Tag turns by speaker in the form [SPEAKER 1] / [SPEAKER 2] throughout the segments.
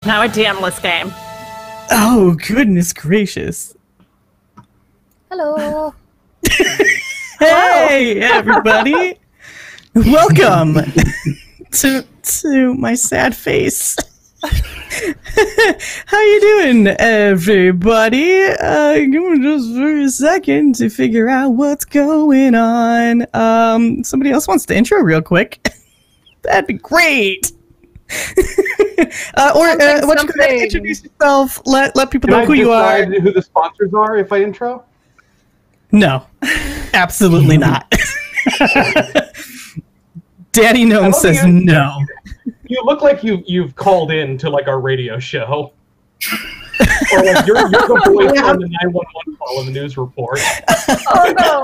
[SPEAKER 1] Now a DMless game.
[SPEAKER 2] Oh, goodness gracious.
[SPEAKER 3] Hello.
[SPEAKER 2] Hey, everybody. Welcome to my sad face. How you doing, everybody? Give me just for a second to figure out what's going on. Somebody else wants to intro real quick. That'd be great. Why don't you go ahead and introduce yourself? Let people know who you are.
[SPEAKER 4] Can I decide who the sponsors are if I intro?
[SPEAKER 2] No, absolutely not. Daddy Gnome says no.
[SPEAKER 4] You look like you've called in to like our radio show. Or like you're the voice on the 911 call in the news report.
[SPEAKER 3] Oh no.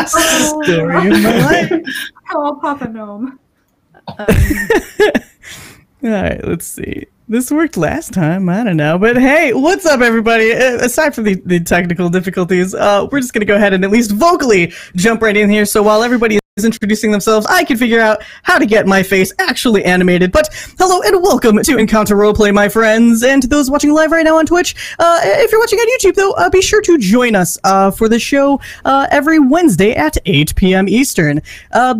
[SPEAKER 2] Story of my life.
[SPEAKER 3] Hello, Papa Gnome.
[SPEAKER 2] All right, let's see. This worked last time, I don't know. But hey, what's up, everybody? Aside from the technical difficulties, we're just going to go ahead and at least vocally jump right in here. So while everybody is introducing themselves, I can figure out how to get my face actually animated. But hello and welcome to Encounter Roleplay, my friends. And to those watching live right now on Twitch, if you're watching on YouTube, though, be sure to join us for the show every Wednesday at 8 p.m. Eastern.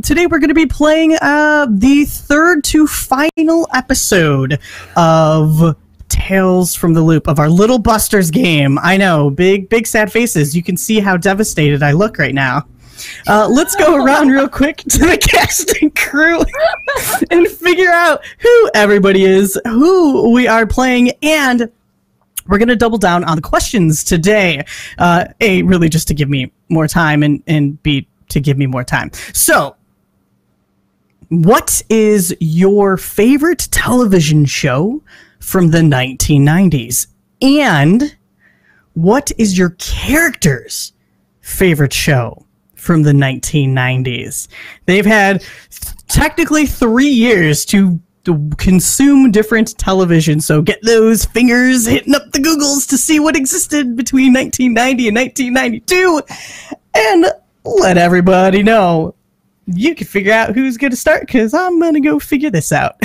[SPEAKER 2] Today we're going to be playing the third to final episode of Tales from the Loop of our Little Busters game. I know, big sad faces. You can see how devastated I look right now. Let's go around real quick to the cast and crew and figure out who everybody is, who we are playing, and we're going to double down on the questions today. A, really just to give me more time, and B, to give me more time. So, what is your favorite television show from the 1990s? And what is your character's favorite show from the 1990s? They've had technically 3 years to consume different television, so get those fingers hitting up the Googles to see what existed between 1990 and 1992, and let everybody know. You can figure out who's going to start, because I'm going to go figure this out.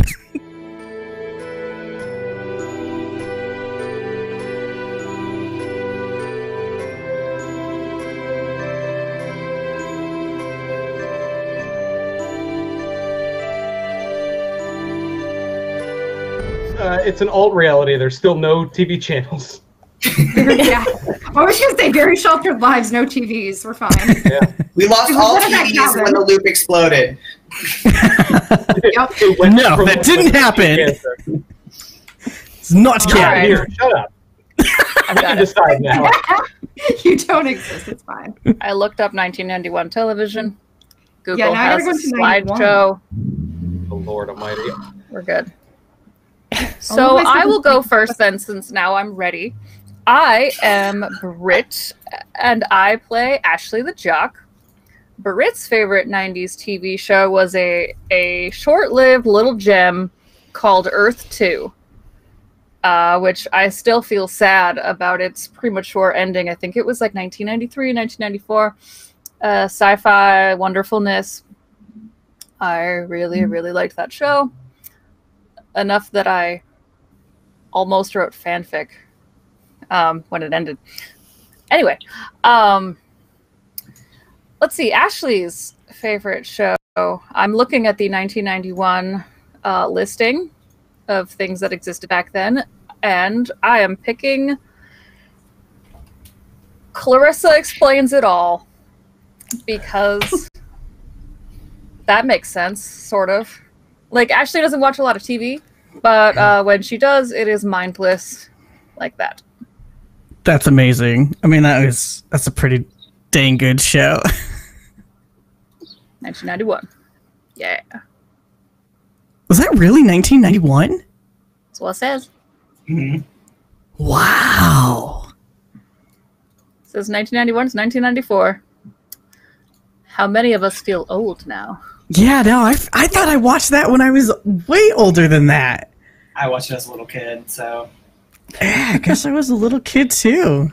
[SPEAKER 4] It's an alt reality. There's still no TV channels.
[SPEAKER 3] Yeah. I was going to say very sheltered lives, no TVs. We're fine.
[SPEAKER 4] Yeah.
[SPEAKER 5] We lost all TVs when the loop exploded.
[SPEAKER 3] Yep.
[SPEAKER 2] No, that didn't happen. It's not canon.
[SPEAKER 4] Here, shut up. I can decide now.
[SPEAKER 3] You don't exist. It's fine.
[SPEAKER 6] I looked up 1991 television. Google
[SPEAKER 3] Yeah, now I
[SPEAKER 6] has
[SPEAKER 3] gotta
[SPEAKER 6] a
[SPEAKER 3] go to 91.
[SPEAKER 6] slideshow.
[SPEAKER 4] The Lord Almighty.
[SPEAKER 6] We're good. So I will go first then, since now I'm ready. I am Britt, and I play Ashley the Jock. Britt's favorite 90s TV show was a short-lived little gem called Earth 2, which I still feel sad about its premature ending. I think it was like 1993, 1994. Sci-fi wonderfulness. I really, really liked that show. Enough that I almost wrote fanfic when it ended. Anyway, let's see. Ashley's favorite show. I'm looking at the 1991 listing of things that existed back then, and I am picking Clarissa Explains It All, because that makes sense, sort of. Like, Ashley doesn't watch a lot of TV, but when she does, it is mindless like that.
[SPEAKER 2] That's amazing. I mean, that's a pretty dang good show.
[SPEAKER 6] 1991. Yeah.
[SPEAKER 2] Was that really 1991?
[SPEAKER 6] That's what it says.
[SPEAKER 5] Mm-hmm.
[SPEAKER 2] Wow.
[SPEAKER 6] It says 1991 to 1994. How many of us feel old now?
[SPEAKER 2] Yeah, no, I thought I watched that when I was way older than that.
[SPEAKER 5] I watched it as a little kid, so
[SPEAKER 2] Yeah, I guess I was a little kid too.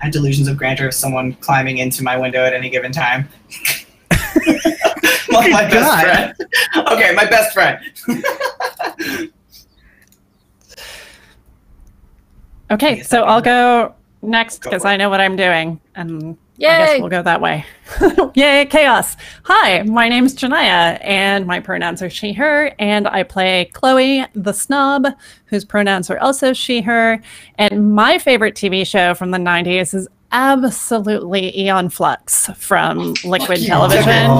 [SPEAKER 5] I had delusions of grandeur of someone climbing into my window at any given time. my best friend. Okay, my best friend.
[SPEAKER 1] Okay, so I'll go next because I know what I'm doing, and I guess we'll go that way. Yay, chaos! Hi, my name's Janaya, and my pronouns are she, her, and I play Chloe, the snob, whose pronouns are also she, her. And my favorite TV show from the 90s is absolutely Eon Flux from Liquid Television.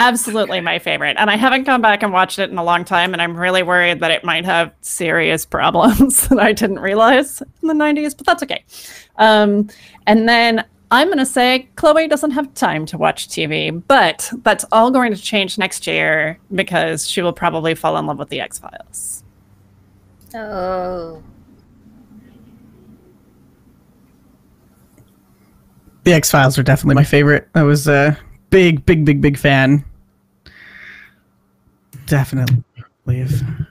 [SPEAKER 1] Absolutely my favorite. And I haven't gone back and watched it in a long time, and I'm really worried that it might have serious problems that I didn't realize in the 90s, but that's okay. And then I'm going to say Chloe doesn't have time to watch TV, but that's all going to change next year because she will probably fall in love with the X-Files.
[SPEAKER 6] Oh.
[SPEAKER 2] The X-Files are definitely my favorite. I was a big fan. Definitely.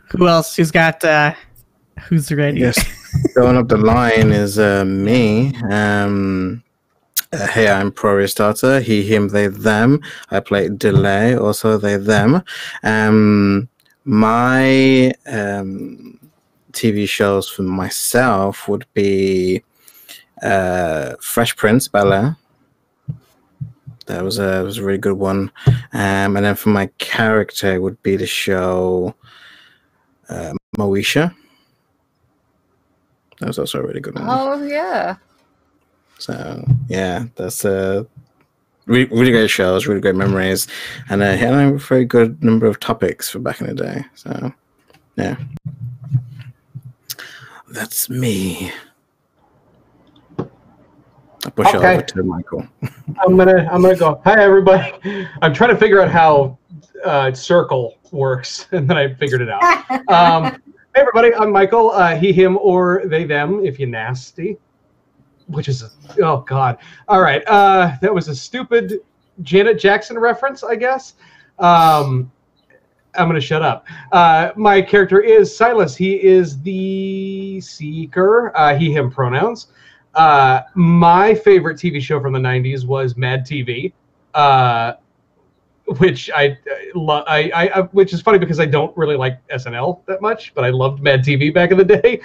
[SPEAKER 2] Who else? Who's ready?
[SPEAKER 7] Yes. Going up the line is me. Hey, I'm Pro-Restarter. He, him, they, them. I play Delay, also they, them. My TV shows for myself would be Fresh Prince, Bel-Air. That was a really good one. And then for my character, it would be the show Moesha. That was also a really good one.
[SPEAKER 6] Oh, yeah.
[SPEAKER 7] So, yeah, that's really great shows, really great memories. And had a very good number of topics for back in the day. So, yeah. That's me. I'll push it over to Michael.
[SPEAKER 4] I'm gonna go. Hi everybody. I'm trying to figure out how circle works, and then I figured it out. Hey everybody, I'm Michael. He, him, or they, them. If you nasty, which is oh god. All right. That was a stupid Janet Jackson reference, I guess. I'm gonna shut up. My character is Silas. He is the seeker. He, him pronouns. My favorite TV show from the 90s was Mad TV, which I which is funny because I don't really like SNL that much, but I loved Mad TV back in the day.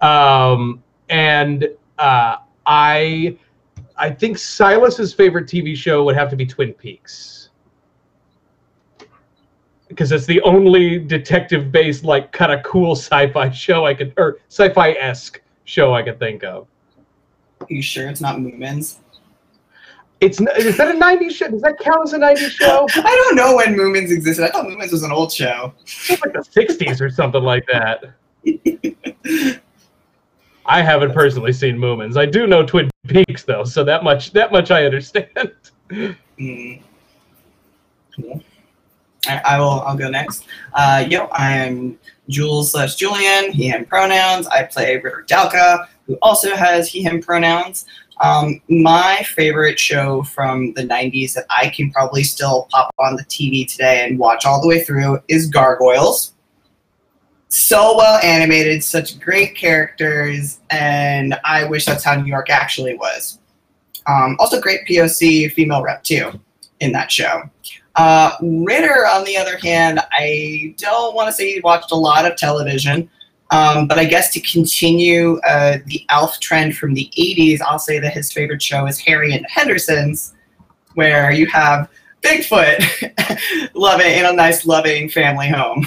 [SPEAKER 4] I think Silas's favorite TV show would have to be Twin Peaks, because it's the only detective-based, like, kind of cool sci-fi show or sci-fi-esque show I could think of.
[SPEAKER 5] Are you sure it's not Moomins?
[SPEAKER 4] Is that a 90s show? Does that count as a 90s show?
[SPEAKER 5] I don't know when Moomins existed. I thought Moomins was an old show.
[SPEAKER 4] It's like the 60s or something like that. I haven't personally seen Moomins. I do know Twin Peaks though, so that much I understand.
[SPEAKER 5] Cool. I'll go next. I'm Jules/Julian, he, him pronouns. I play Ritter Dalka, who also has he, him pronouns. My favorite show from the 90s that I can probably still pop on the TV today and watch all the way through is Gargoyles. So well animated, such great characters, and I wish that's how New York actually was. Also great POC female rep too in that show. Ritter, on the other hand, I don't want to say he watched a lot of television, but I guess to continue the ALF trend from the 80s, I'll say that his favorite show is Harry and the Hendersons, where you have Bigfoot loving in a nice, loving family home.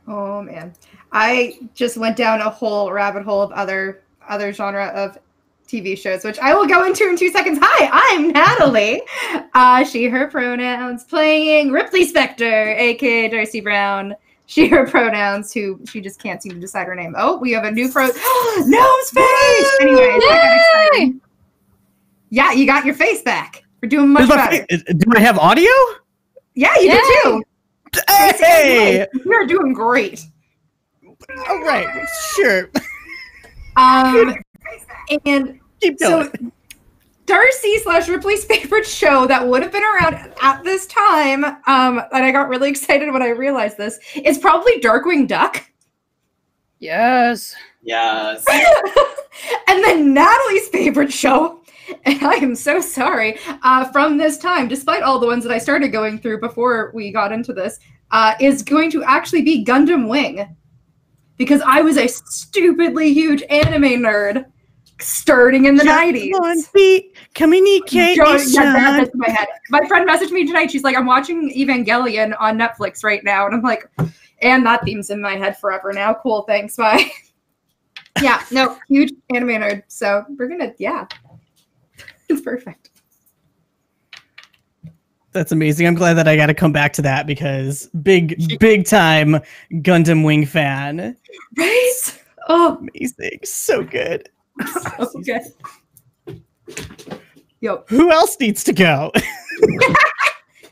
[SPEAKER 3] Oh man, I just went down a whole rabbit hole of other genre of TV shows, which I will go into in 2 seconds. Hi, I'm Natalie. She, her pronouns, playing Ripley Spector, aka Darcy Brown. She, her pronouns, who she just can't seem to decide her name. Oh, we have a new Gnome's face! Anyways, I got excited. Yeah, you got your face back. We're doing much better.
[SPEAKER 2] Do I have audio?
[SPEAKER 3] Yeah, you do too.
[SPEAKER 2] Hey!
[SPEAKER 3] We're doing great.
[SPEAKER 2] All right, sure.
[SPEAKER 3] And
[SPEAKER 2] keep going.
[SPEAKER 3] So Darcy/Ripley's favorite show that would have been around at this time, and I got really excited when I realized this, is probably Darkwing Duck.
[SPEAKER 6] Yes.
[SPEAKER 5] Yes.
[SPEAKER 3] And then Natalie's favorite show, and I am so sorry, from this time, despite all the ones that I started going through before we got into this, is going to actually be Gundam Wing. Because I was a stupidly huge anime nerd starting in the 90s.
[SPEAKER 2] Communicate.
[SPEAKER 3] Yeah, that's my head. My friend messaged me tonight. She's like, I'm watching Evangelion on Netflix right now. And I'm like, and that theme's in my head forever now. Cool, thanks, bye. Yeah, no, huge anime nerd. So we're gonna, yeah. It's perfect.
[SPEAKER 2] That's amazing. I'm glad that I got to come back to that because big time Gundam Wing fan.
[SPEAKER 3] Right? Oh,
[SPEAKER 2] amazing. So good.
[SPEAKER 3] So good. Yo.
[SPEAKER 2] Who else needs to go?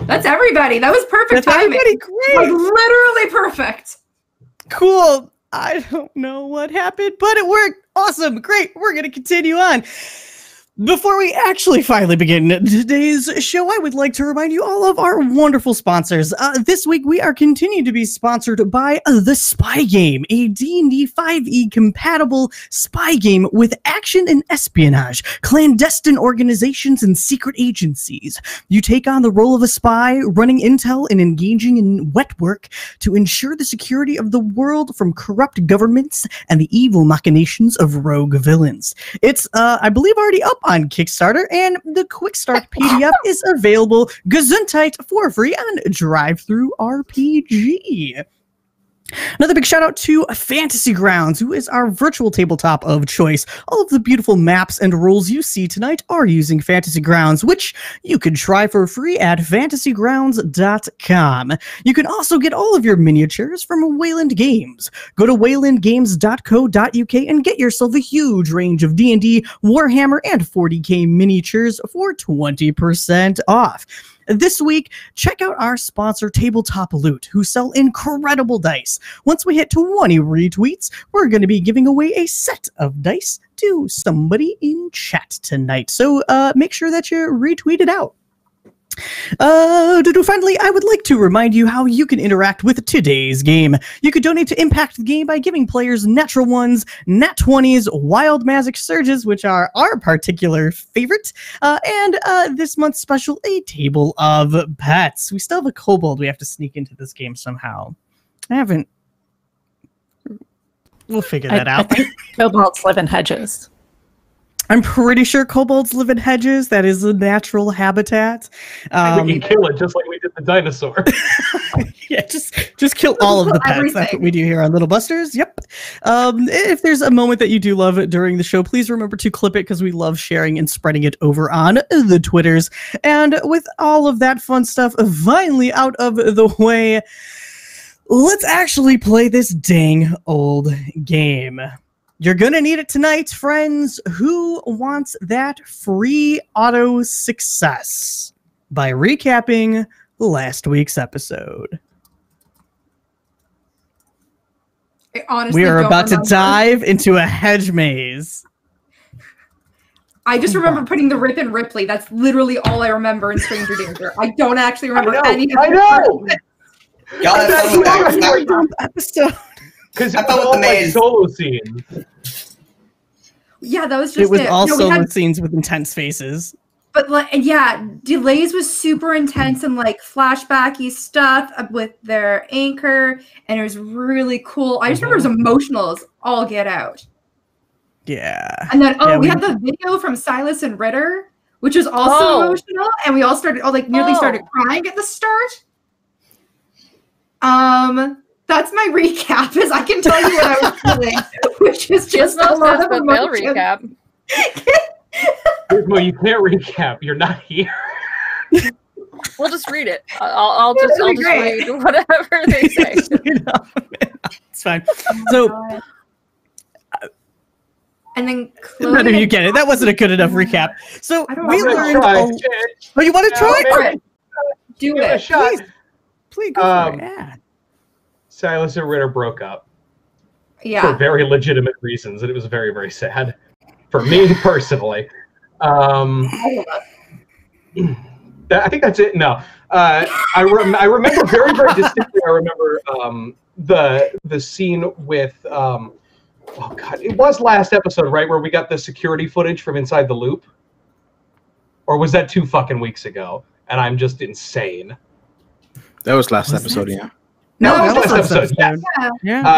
[SPEAKER 3] That's everybody. That was perfect timing.
[SPEAKER 2] Great.
[SPEAKER 3] Like literally perfect.
[SPEAKER 2] Cool. I don't know what happened, but it worked. Awesome. Great. We're going to continue on. Before we actually finally begin today's show, I would like to remind you all of our wonderful sponsors. This week, we are continuing to be sponsored by The Spy Game, a D&D 5e compatible spy game with action and espionage, clandestine organizations, and secret agencies. You take on the role of a spy, running intel and engaging in wet work to ensure the security of the world from corrupt governments and the evil machinations of rogue villains. It's, I believe, already up on Kickstarter, and the Quick Start PDF is available gesundheit for free on Drive-Thru RPG. Another big shout out to Fantasy Grounds, who is our virtual tabletop of choice. All of the beautiful maps and rules you see tonight are using Fantasy Grounds, which you can try for free at fantasygrounds.com. You can also get all of your miniatures from Wayland Games. Go to waylandgames.co.uk and get yourself a huge range of D&D, Warhammer, and 40k miniatures for 20% off. This week, check out our sponsor, Tabletop Loot, who sell incredible dice. Once we hit 20 retweets, we're going to be giving away a set of dice to somebody in chat tonight. So make sure that you retweet it out. Finally, I would like to remind you how you can interact with today's game. You could donate to impact the game by giving players natural ones, nat 20s, wild magic surges, which are our particular favorite, and this month's special, a table of pets. We still have a kobold we have to sneak into this game somehow. I haven't. We'll figure that out.
[SPEAKER 1] I think kobolds live in hedges.
[SPEAKER 2] I'm pretty sure kobolds live in hedges. That is a natural habitat.
[SPEAKER 4] We can kill it just like we did the dinosaur.
[SPEAKER 2] Yeah, just kill all of the pets. Everything. That's what we do here on Little Busters. Yep. If there's a moment that you do love it during the show, please remember to clip it because we love sharing and spreading it over on the Twitters. And with all of that fun stuff finally out of the way, let's actually play this dang old game. You're gonna need it tonight, friends. Who wants that free auto success by recapping last week's episode? We are about to dive into a hedge maze.
[SPEAKER 3] I just remember putting the Rip and Ripley. That's literally all I remember in Stranger Danger. I don't actually remember any of
[SPEAKER 4] I know!
[SPEAKER 5] Y'all have fun with that
[SPEAKER 2] episode.
[SPEAKER 4] Because it was all like solo scenes.
[SPEAKER 3] Yeah, that was just
[SPEAKER 2] it. Was all solo scenes with intense faces.
[SPEAKER 3] But like, yeah, Delays was super intense and like flashbacky stuff with their anchor, and it was really cool. I just remember it was emotional as all get out.
[SPEAKER 2] Yeah.
[SPEAKER 3] And then we had the video from Silas and Ritter, which was also emotional, and we all started nearly started crying at the start. That's my recap, as I can tell you what I was feeling, which is just a lot of emotion.
[SPEAKER 6] Recap.
[SPEAKER 4] Well, you can't recap. You're not here.
[SPEAKER 6] We'll just read it. I'll just read whatever they say.
[SPEAKER 2] It's fine. So,
[SPEAKER 3] and then
[SPEAKER 2] none of you get it. That wasn't a good enough recap. So we learned. Oh, you want to try?
[SPEAKER 3] Do it.
[SPEAKER 2] Please go for it. Yeah.
[SPEAKER 4] Silas and Ritter broke up.
[SPEAKER 3] Yeah.
[SPEAKER 4] For very legitimate reasons, and it was very, very sad. For me personally. I think that's it. No. I remember very, very distinctly, I remember the scene with oh god, it was last episode, right, where we got the security footage from inside the loop, or was that 2 fucking weeks ago? And I'm just insane.
[SPEAKER 7] That was last episode, yeah.
[SPEAKER 4] No, that was last episode. Yes.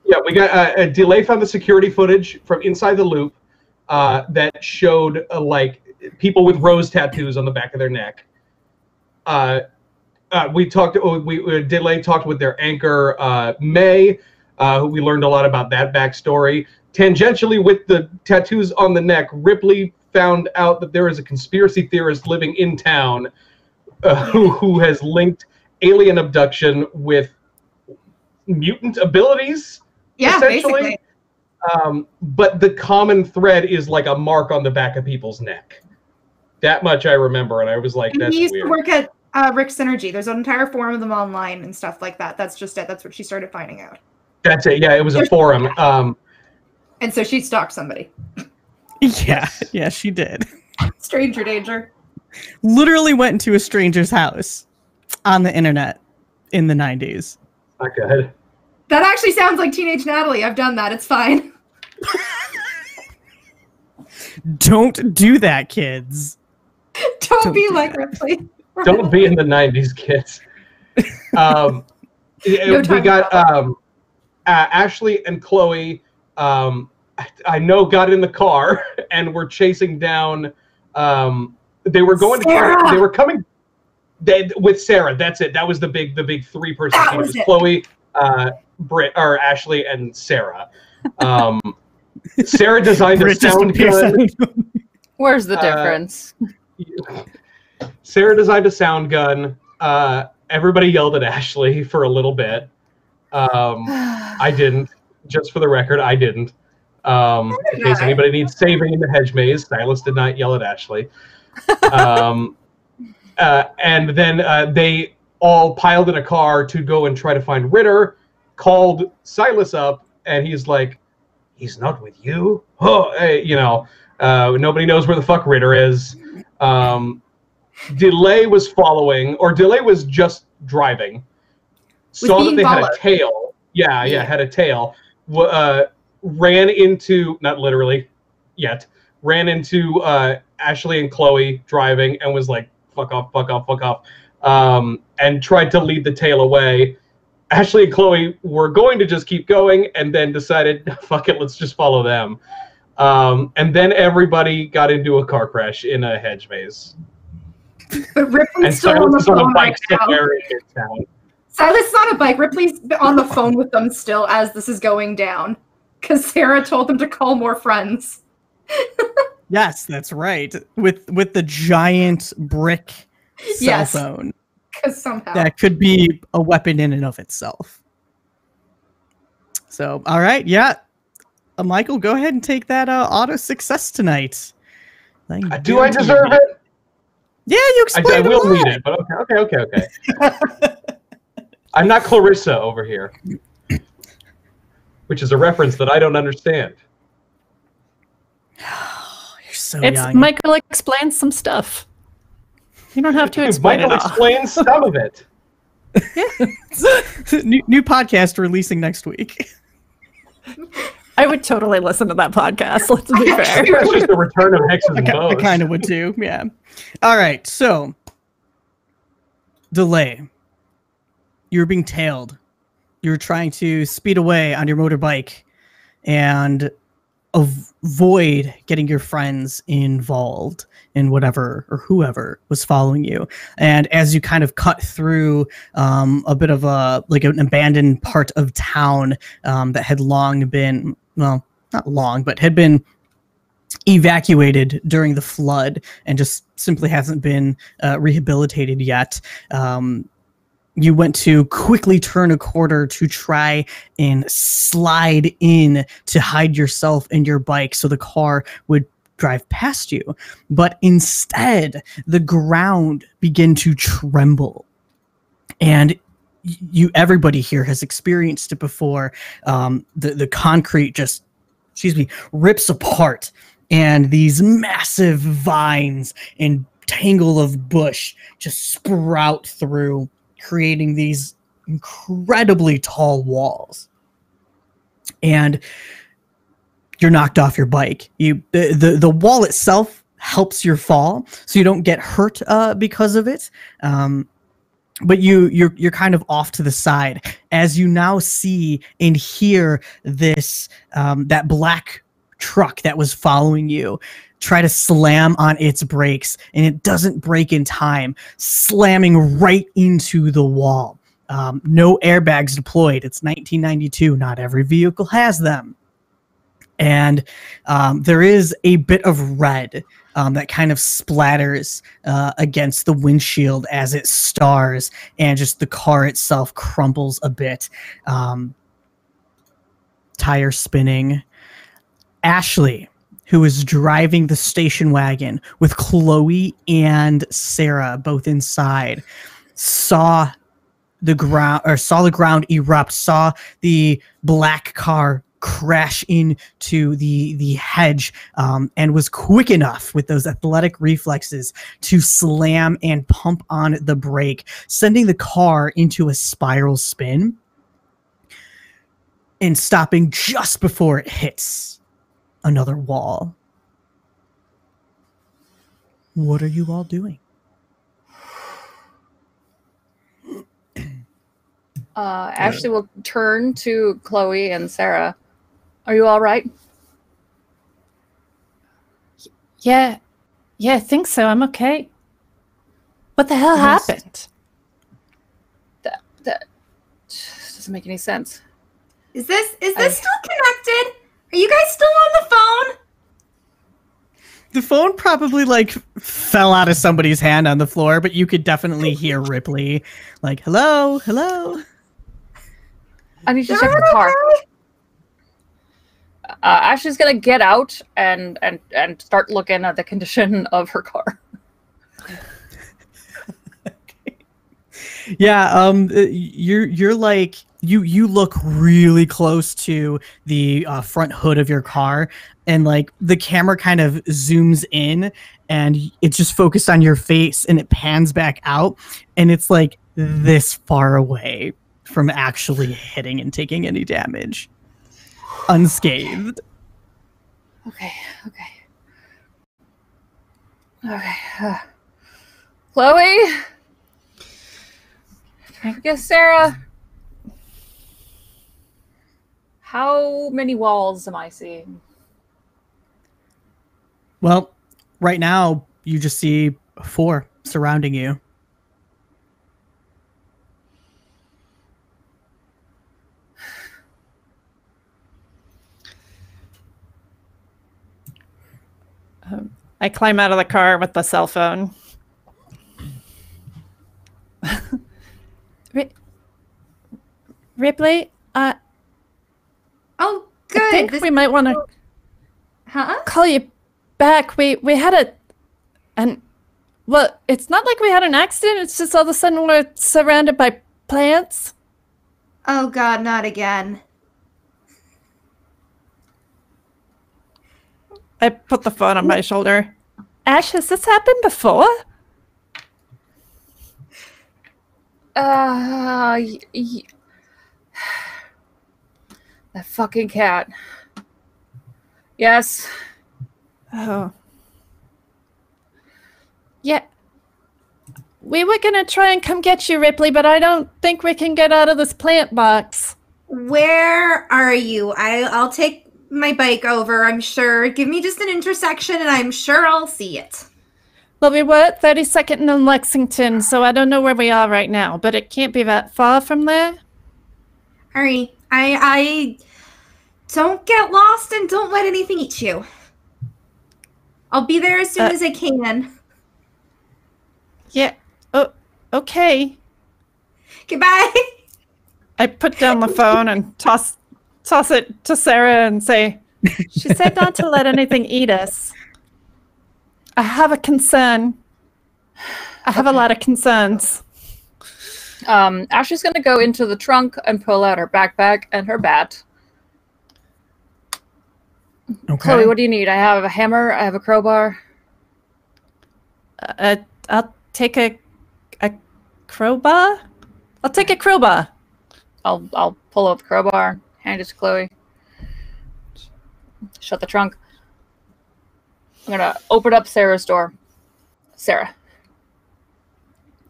[SPEAKER 4] Yeah, we got a delay found the security footage from inside the loop that showed like people with rose tattoos on the back of their neck. Delay talked with their anchor May. We learned a lot about that backstory. Tangentially, with the tattoos on the neck, Ripley found out that there is a conspiracy theorist living in town who has linked alien abduction with mutant abilities.
[SPEAKER 3] Yeah,
[SPEAKER 4] essentially.
[SPEAKER 3] basically.
[SPEAKER 4] But the common thread is like a mark on the back of people's neck. That much I remember, and I was like,
[SPEAKER 3] And
[SPEAKER 4] that's
[SPEAKER 3] he used
[SPEAKER 4] weird.
[SPEAKER 3] to work at Rick Synergy. There's an entire forum of them online and stuff like that. That's just it. That's what she started finding out.
[SPEAKER 4] That's it. Yeah, it was a forum.
[SPEAKER 3] And so she stalked somebody.
[SPEAKER 2] Yeah, she did.
[SPEAKER 3] Stranger danger.
[SPEAKER 2] Literally went into a stranger's house on the internet in the 90s.
[SPEAKER 4] Not good.
[SPEAKER 3] That actually sounds like Teenage Natalie. I've done that. It's fine.
[SPEAKER 2] Don't do that, kids.
[SPEAKER 3] Don't be
[SPEAKER 2] do
[SPEAKER 3] like
[SPEAKER 2] that.
[SPEAKER 3] Ripley.
[SPEAKER 4] Don't be in the 90s, kids. We got Ashley and Chloe, I know, got in the car and were chasing down. They were going
[SPEAKER 3] Sarah!
[SPEAKER 4] they were coming with Sarah. That's it. That was the big 3-person team. It was
[SPEAKER 3] it.
[SPEAKER 4] Chloe, Britt, or Ashley, and Sarah. Sarah designed a sound gun.
[SPEAKER 6] Where's the difference?
[SPEAKER 4] Sarah designed a sound gun. Everybody yelled at Ashley for a little bit. I didn't. Just for the record, I didn't. In case anybody needs saving in the hedge maze, Silas did not yell at Ashley. And then they all piled in a car to go and try to find Ritter, called Silas up, and he's like, he's not with you? Oh, hey, nobody knows where the fuck Ritter is. Delay was following, or Delay was just driving. Saw that they had a tail. Yeah, had a tail. Ran into, not literally yet, ran into Ashley and Chloe driving and was like, fuck off. And tried to lead the tail away. Ashley and Chloe were going to just keep going and then decided, fuck it, let's just follow them. And then everybody got into a car crash in a hedge maze.
[SPEAKER 3] But Ripley's
[SPEAKER 4] And
[SPEAKER 3] still on the
[SPEAKER 4] Silas is on a
[SPEAKER 3] phone right
[SPEAKER 4] bike
[SPEAKER 3] now.
[SPEAKER 4] somewhere in town.
[SPEAKER 3] Silas is on a bike. Ripley's on the phone with them still as this is going down. Because Sarah told them to call more friends.
[SPEAKER 2] Yes, that's right. With the giant brick cell phone.
[SPEAKER 3] Because somehow.
[SPEAKER 2] That could be a weapon in and of itself. So, all right, yeah. Michael, go ahead and take that auto success tonight.
[SPEAKER 4] Do I deserve it?
[SPEAKER 2] Yeah, you explained
[SPEAKER 4] I will need it, but okay. I'm not Clarissa over here. Which is a reference that I don't understand.
[SPEAKER 2] You're so
[SPEAKER 1] It's
[SPEAKER 2] young.
[SPEAKER 1] Michael explains some stuff. You don't have to explain
[SPEAKER 4] Michael
[SPEAKER 1] it all.
[SPEAKER 4] explains some of it.
[SPEAKER 2] new podcast releasing next week.
[SPEAKER 1] I would totally listen to that podcast. Let's be fair.
[SPEAKER 4] That's just the return of hexes and
[SPEAKER 2] I
[SPEAKER 4] bows.
[SPEAKER 2] kind of would too. Yeah. All right. So, Delay. You were being tailed. You were trying to speed away on your motorbike and avoid getting your friends involved in whatever or whoever was following you. And as you kind of cut through a bit of an abandoned part of town that had long been, well, not long, but had been evacuated during the flood and just simply hasn't been rehabilitated yet. You went to quickly turn a corner to try and slide in to hide yourself and your bike so the car would drive past you. But instead, the ground began to tremble. And everybody here has experienced it before. The concrete just, rips apart. And these massive vines and tangle of bush just sprout through, creating these incredibly tall walls. And you're knocked off your bike. The wall itself helps your fall, so you don't get hurt because of it. But you're kind of off to the side as you now see and hear this that black truck that was following you try to slam on its brakes, and it doesn't brake in time, slamming right into the wall. No airbags deployed. It's 1992. Not every vehicle has them. And there is a bit of red that kind of splatters against the windshield as it stars, and just the car itself crumples a bit. Tire spinning. Ashley, who is driving the station wagon with Chloe and Sarah both inside, saw the ground erupt, saw the black car crash into the hedge, and was quick enough with those athletic reflexes to slam and pump on the brake, sending the car into a spiral spin and stopping just before it hits another wall. What are you all doing?
[SPEAKER 6] Ashley will turn to Chloe and Sarah. Are you all right?
[SPEAKER 1] Yeah, I think so. I'm okay. What the hell happened?
[SPEAKER 6] That doesn't make any sense.
[SPEAKER 3] Is this still connected? Are you guys still on the phone?
[SPEAKER 2] The phone probably fell out of somebody's hand on the floor, but you could definitely hear Ripley like, hello.
[SPEAKER 6] I need to check the car. Ashley's gonna get out and start looking at the condition of her car.
[SPEAKER 2] Yeah, you're like you look really close to the front hood of your car, and the camera kind of zooms in and it's just focused on your face, and it pans back out, and it's this far away from actually hitting and taking any damage, unscathed.
[SPEAKER 6] Okay. Chloe? I guess Sarah. How many walls am I seeing?
[SPEAKER 2] Well, right now you just see 4 surrounding you.
[SPEAKER 1] I climb out of the car with the cell phone. Ripley,
[SPEAKER 3] oh, good.
[SPEAKER 1] I think we might want to call you back. We had it's not like we had an accident. It's just all of a sudden we're surrounded by plants.
[SPEAKER 3] Oh God, not again.
[SPEAKER 1] I put the phone on my shoulder. Ash, has this happened before?
[SPEAKER 6] That fucking cat. Yes.
[SPEAKER 1] Oh. Yeah. We were gonna try and come get you, Ripley, but I don't think we can get out of this plant box.
[SPEAKER 3] Where are you? I'll take my bike over, I'm sure. Give me just an intersection and I'm sure I'll see it.
[SPEAKER 1] Well, we were at 32nd and Lexington, so I don't know where we are right now, but it can't be that far from there.
[SPEAKER 3] All right. I don't get lost and don't let anything eat you. I'll be there as soon as I can.
[SPEAKER 1] Yeah. Oh, okay.
[SPEAKER 3] Goodbye.
[SPEAKER 1] I put down the phone and toss it to Sarah and say, she said not to let anything eat us. I have a concern. I have a lot of concerns.
[SPEAKER 6] Ashley's going to go into the trunk and pull out her backpack and her bat.
[SPEAKER 2] Okay.
[SPEAKER 6] Chloe, what do you need? I have a hammer. I have a crowbar.
[SPEAKER 1] I'll take a crowbar. I'll take a crowbar.
[SPEAKER 6] I'll pull out the crowbar, hand it to Chloe. Shut the trunk. I'm gonna open up Sarah's door. Sarah,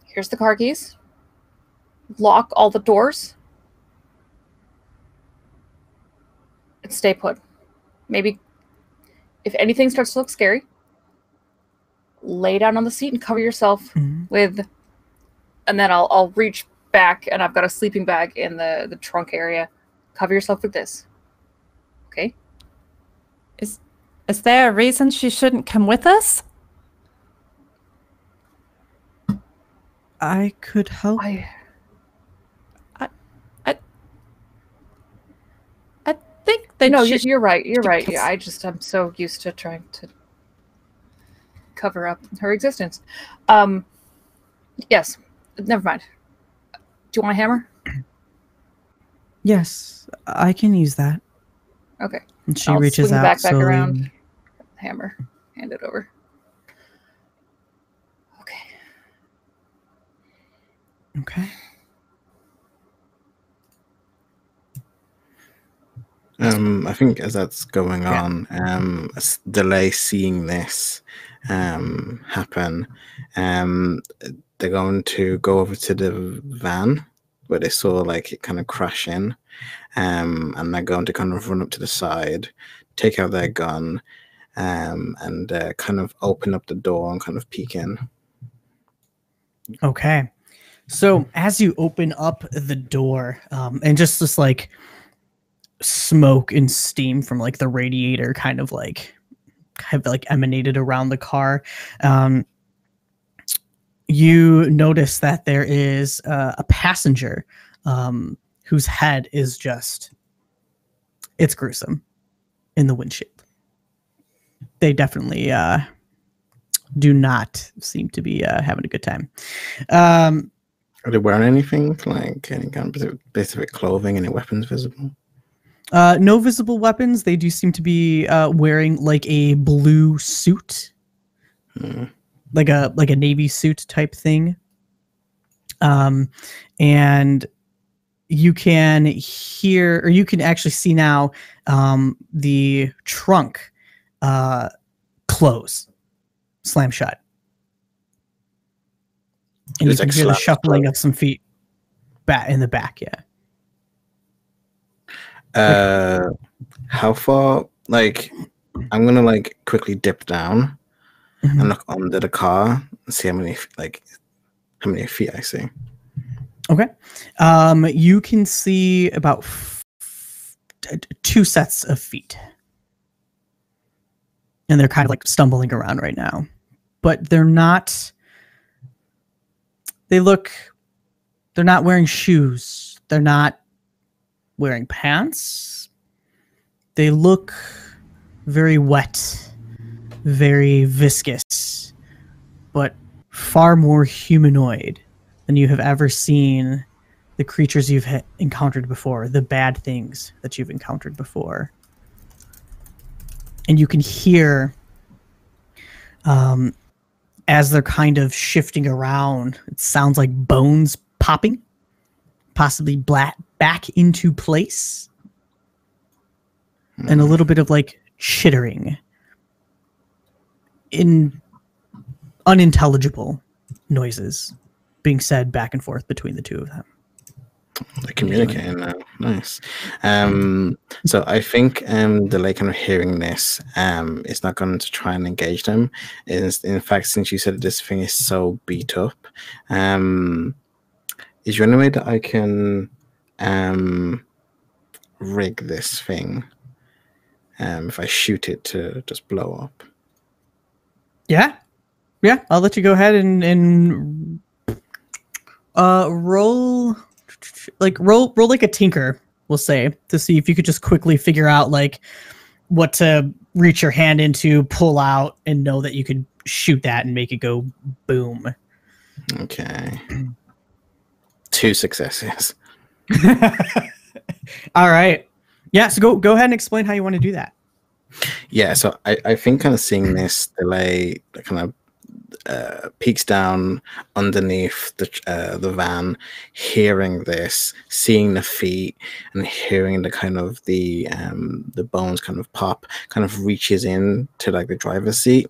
[SPEAKER 6] here's the car keys. Lock all the doors. And stay put. Maybe if anything starts to look scary, lay down on the seat and cover yourself with, and then I'll reach back and I've got a sleeping bag in the trunk area. Cover yourself with this. Okay?
[SPEAKER 1] Is there a reason she shouldn't come with us?
[SPEAKER 2] I could help.
[SPEAKER 1] I think that
[SPEAKER 6] no, you're right. You're right. Yeah, I'm so used to trying to cover up her existence. Yes. Never mind. Do you want a hammer?
[SPEAKER 2] Yes, I can use that.
[SPEAKER 6] Okay.
[SPEAKER 2] And she reaches
[SPEAKER 6] swing
[SPEAKER 2] out
[SPEAKER 6] back
[SPEAKER 2] slowly.
[SPEAKER 6] around. Hammer. Hand it over. Okay.
[SPEAKER 2] Okay.
[SPEAKER 7] I think as that's going on, Delay seeing this happen, they're going to go over to the van where they saw like it kind of crash in, and they're going to kind of run up to the side, take out their gun, and kind of open up the door and kind of peek in.
[SPEAKER 2] Okay. So as you open up the door, and just this like smoke and steam from like the radiator kind of like emanated around the car, you notice that there is a passenger whose head is just, it's gruesome in the windshield. They definitely do not seem to be having a good time.
[SPEAKER 7] Are they wearing anything, like any kind of specific clothing, any weapons visible?
[SPEAKER 2] No visible weapons. They do seem to be wearing like a blue suit, like a navy suit type thing. And you can hear, or you can actually see now, the trunk close, slam shut, and you can hear the shuffling of some feet back in the back. Yeah.
[SPEAKER 7] How far? Like, I'm gonna like quickly dip down and look under the car and see how many feet I see.
[SPEAKER 2] Okay. You can see about 2 sets of feet, and they're kind of like stumbling around right now, but they're not. They're not wearing shoes. They're not wearing pants. They look very wet, very viscous, but far more humanoid than you have ever seen the creatures you've encountered before, the bad things that you've encountered before. And you can hear, as they're kind of shifting around, it sounds like bones popping, possibly back into place, and a little bit of like chittering in unintelligible noises being said back and forth between the two of them.
[SPEAKER 7] They're communicating now. Nice. So I think Delay kind of hearing this is not going to try and engage them. In fact, since you said this thing is so beat up, is there any way that I can rig this thing if I shoot it to just blow up?
[SPEAKER 2] Yeah, I'll let you go ahead and roll like a tinker, we'll say, to see if you could just quickly figure out like what to reach your hand into, pull out, and know that you could shoot that and make it go boom.
[SPEAKER 7] Okay. 2 successes.
[SPEAKER 2] All right. Yeah, so go ahead and explain how you want to do that.
[SPEAKER 7] Yeah, so I think kind of seeing this Delay kind of peeks down underneath the van, hearing this, seeing the feet, and hearing the kind of the bones kind of pop, kind of reaches in to like the driver's seat,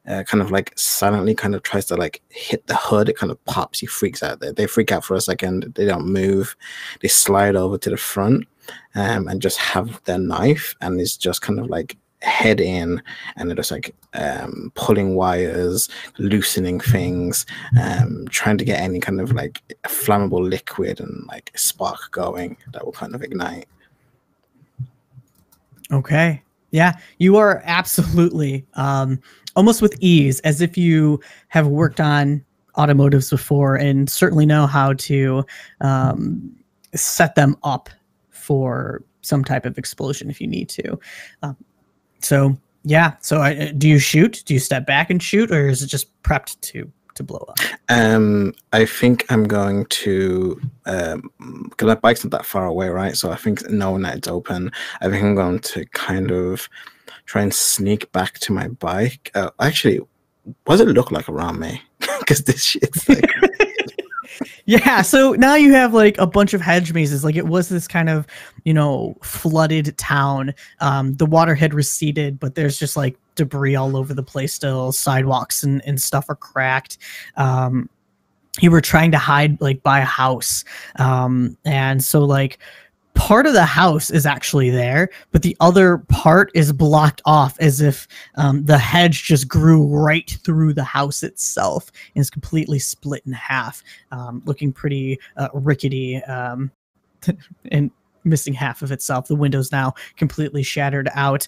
[SPEAKER 7] kind of like silently kind of tries to like hit the hood. It kind of pops. He freaks out. They freak out for a second. They don't move. They slide over to the front and just have their knife, and it's just kind of like head in, and they're just like pulling wires, loosening things, trying to get any kind of like flammable liquid and like spark going that will kind of ignite.
[SPEAKER 2] Okay. Yeah, you are absolutely almost with ease, as if you have worked on automotives before and certainly know how to set them up for some type of explosion if you need to. So yeah. So do you shoot? Do you step back and shoot, or is it just prepped to blow up?
[SPEAKER 7] I think I'm going to, because my bike's not that far away, right? So I think knowing that it's open, I think I'm going to kind of try and sneak back to my bike. Actually, what does it look like around me? Because this shit's like...
[SPEAKER 2] Yeah, so now you have like a bunch of hedge mazes. Like it was this kind of, flooded town. The water had receded, but there's just like debris all over the place still. Sidewalks and stuff are cracked. You were trying to hide like by a house. And so like part of the house is actually there, but the other part is blocked off as if the hedge just grew right through the house itself and is completely split in half, looking pretty rickety and missing half of itself. The window's now completely shattered out.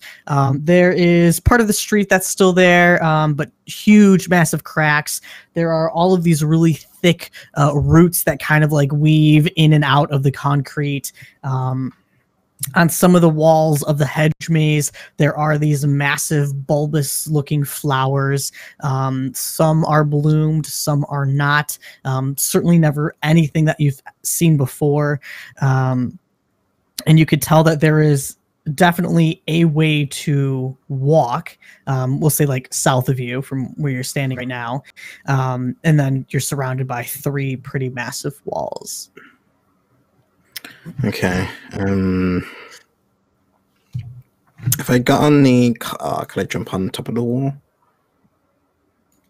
[SPEAKER 2] There is part of the street that's still there, but huge, massive cracks. There are all of these really thick roots that kind of like weave in and out of the concrete. On some of the walls of the hedge maze, there are these massive bulbous looking flowers. Some are bloomed, some are not. Certainly never anything that you've seen before. And you could tell that there is definitely a way to walk. We'll say like south of you from where you're standing right now. And then you're surrounded by 3 pretty massive walls.
[SPEAKER 7] Okay. If I got on the car, could I jump on top of the wall?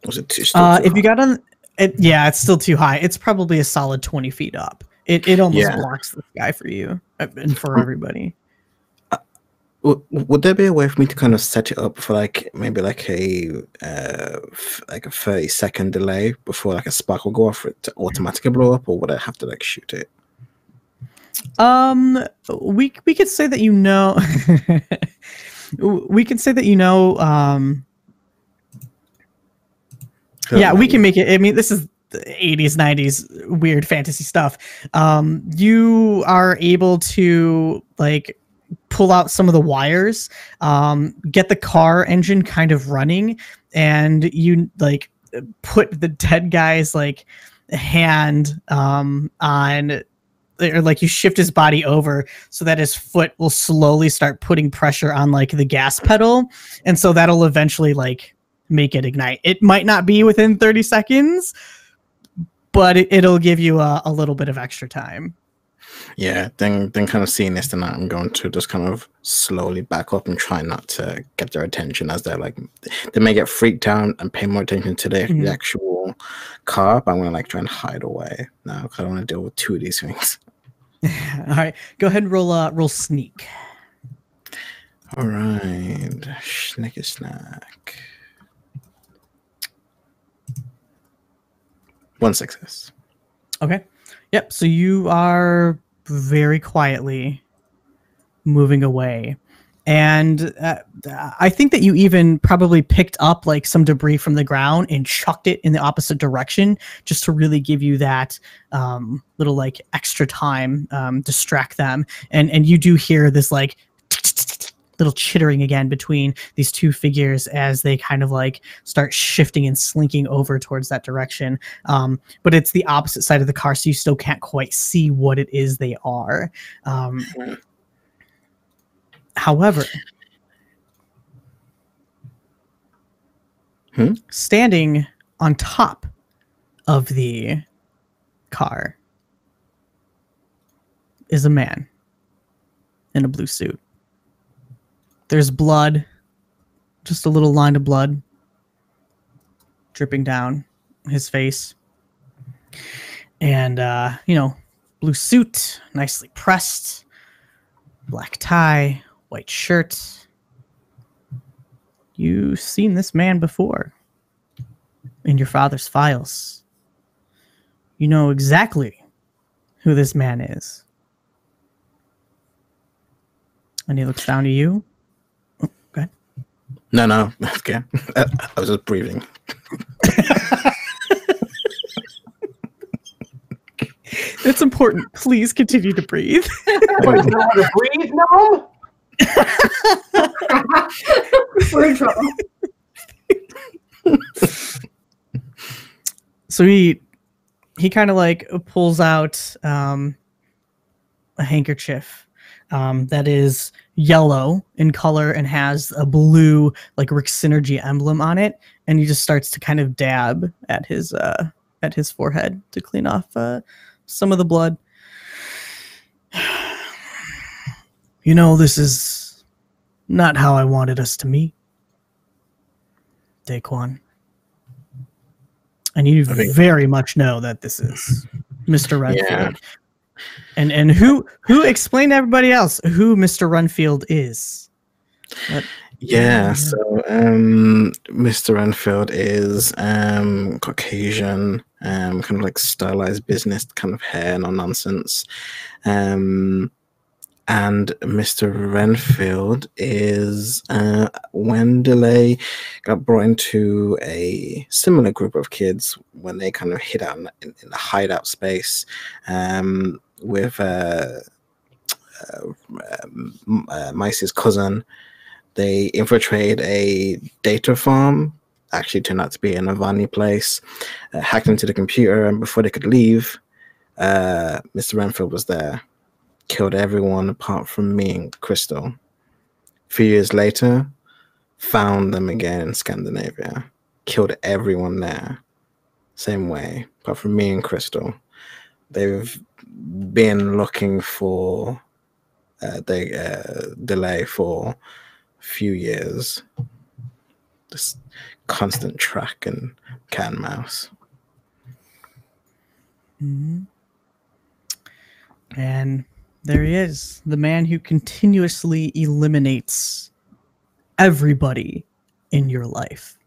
[SPEAKER 7] Was it too high?
[SPEAKER 2] If you got on it, yeah, it's still too high. It's probably a solid 20 feet up. It almost blocks the sky for you and for everybody.
[SPEAKER 7] Would there be a way for me to kind of set it up for like maybe like a 30-second delay before like a spark will go off for it to automatically blow up, or would I have to like shoot it?
[SPEAKER 2] We could say that we can say that yeah, we can make it. I mean, this is the 80s, 90s weird fantasy stuff. You are able to like pull out some of the wires, get the car engine kind of running, and you like put the dead guy's like hand on, or like you shift his body over so that his foot will slowly start putting pressure on like the gas pedal, and so that'll eventually like make it ignite. It might not be within 30 seconds, but it'll give you a little bit of extra time.
[SPEAKER 7] Yeah, then kind of seeing this, then I'm going to just kind of slowly back up and try not to get their attention, as they're like, they may get freaked out and pay more attention to the actual car, but I'm going to like try and hide away now because I don't want to deal with 2 of these things.
[SPEAKER 2] All right, go ahead and roll sneak.
[SPEAKER 7] All right, sneaky snack. 1 success.
[SPEAKER 2] Okay. Yep. So you are very quietly moving away. And I think that you even probably picked up like some debris from the ground and chucked it in the opposite direction just to really give you that little like extra time, distract them. And you do hear this like little chittering again between these 2 figures as they kind of like start shifting and slinking over towards that direction. But it's the opposite side of the car, so you still can't quite see what it is they are. However, standing on top of the car is a man in a blue suit. There's blood, just a little line of blood dripping down his face. And, blue suit, nicely pressed, black tie, white shirt. You've seen this man before in your father's files. You know exactly who this man is. And he looks down to you. Oh, go ahead.
[SPEAKER 7] No, okay. I was just breathing.
[SPEAKER 2] It's important. Please continue to breathe.
[SPEAKER 4] What, is no to breathe now?
[SPEAKER 3] We're in trouble.
[SPEAKER 2] So he kind of like pulls out a handkerchief that is yellow in color and has a blue like Rick Synergy emblem on it, and he just starts to kind of dab at his forehead to clean off some of the blood. You know, this is not how I wanted us to meet, Daquan. And you very much know that this is Mr. Renfield. Yeah. And who explain to everybody else who Mr. Renfield is?
[SPEAKER 7] So Mr. Renfield is Caucasian, kind of like stylized business kind of hair, no nonsense. And Mr. Renfield is when DeLay got brought into a similar group of kids when they kind of hid out in the hideout space with Maice's cousin. They infiltrated a data farm, actually turned out to be an Avani place, hacked into the computer, and before they could leave, Mr. Renfield was there. Killed everyone apart from me and Crystal. A few years later, found them again in Scandinavia. Killed everyone there. Same way, apart from me and Crystal. They've been looking for DeLay for a few years. Just constant track and cat and mouse.
[SPEAKER 2] Mm-hmm. And there he is, the man who continuously eliminates everybody in your life.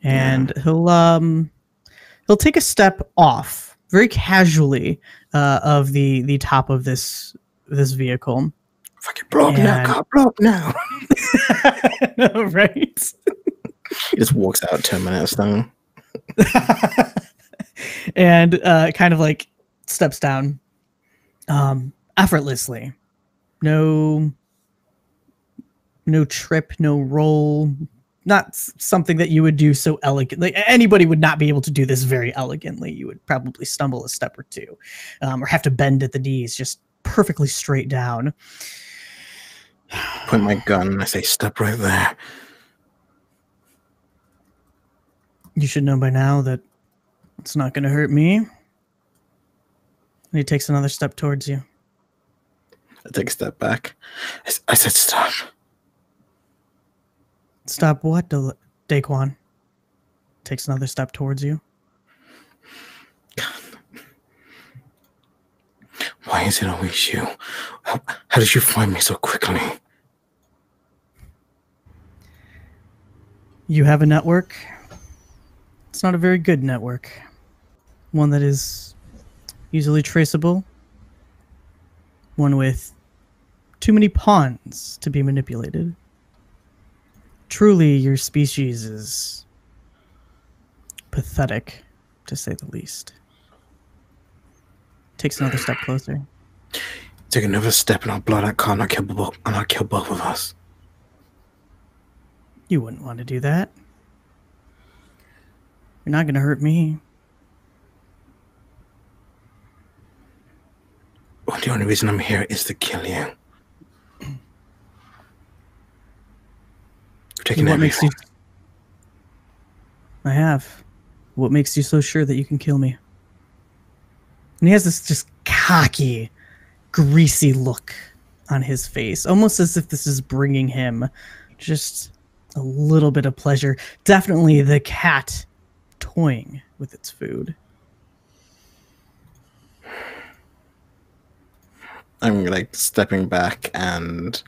[SPEAKER 2] And he'll take a step off very casually of the top of this vehicle.
[SPEAKER 7] Fucking blow up now, God, blow up now.
[SPEAKER 2] No, right?
[SPEAKER 7] He just walks out 10 minutes down.
[SPEAKER 2] And kind of like steps down effortlessly. No trip, no roll. Not something that you would do so elegantly. Anybody would not be able to do this very elegantly. You would probably stumble a step or two, or have to bend at the knees, just perfectly straight down.
[SPEAKER 7] Point my gun and I say, step right there.
[SPEAKER 2] You should know by now that it's not going to hurt me. And he takes another step towards you.
[SPEAKER 7] I take a step back. I said, stop.
[SPEAKER 2] Stop what, Daquan? Takes another step towards you.
[SPEAKER 7] God. Why is it always you? How did you find me so quickly?
[SPEAKER 2] You have a network. It's not a very good network. One that is easily traceable. One with too many pawns to be manipulated. Truly, your species is pathetic, to say the least. Takes another step closer.
[SPEAKER 7] Take another step and I'll blow that car and I'll kill both of us.
[SPEAKER 2] You wouldn't want to do that. You're not going to hurt me.
[SPEAKER 7] Well, the only reason I'm here is to kill you. You're taking everything.
[SPEAKER 2] I have. What makes you so sure that you can kill me? And he has this just cocky, greasy look on his face, almost as if this is bringing him just a little bit of pleasure. Definitely the cat toying with its food.
[SPEAKER 7] I'm like stepping back, and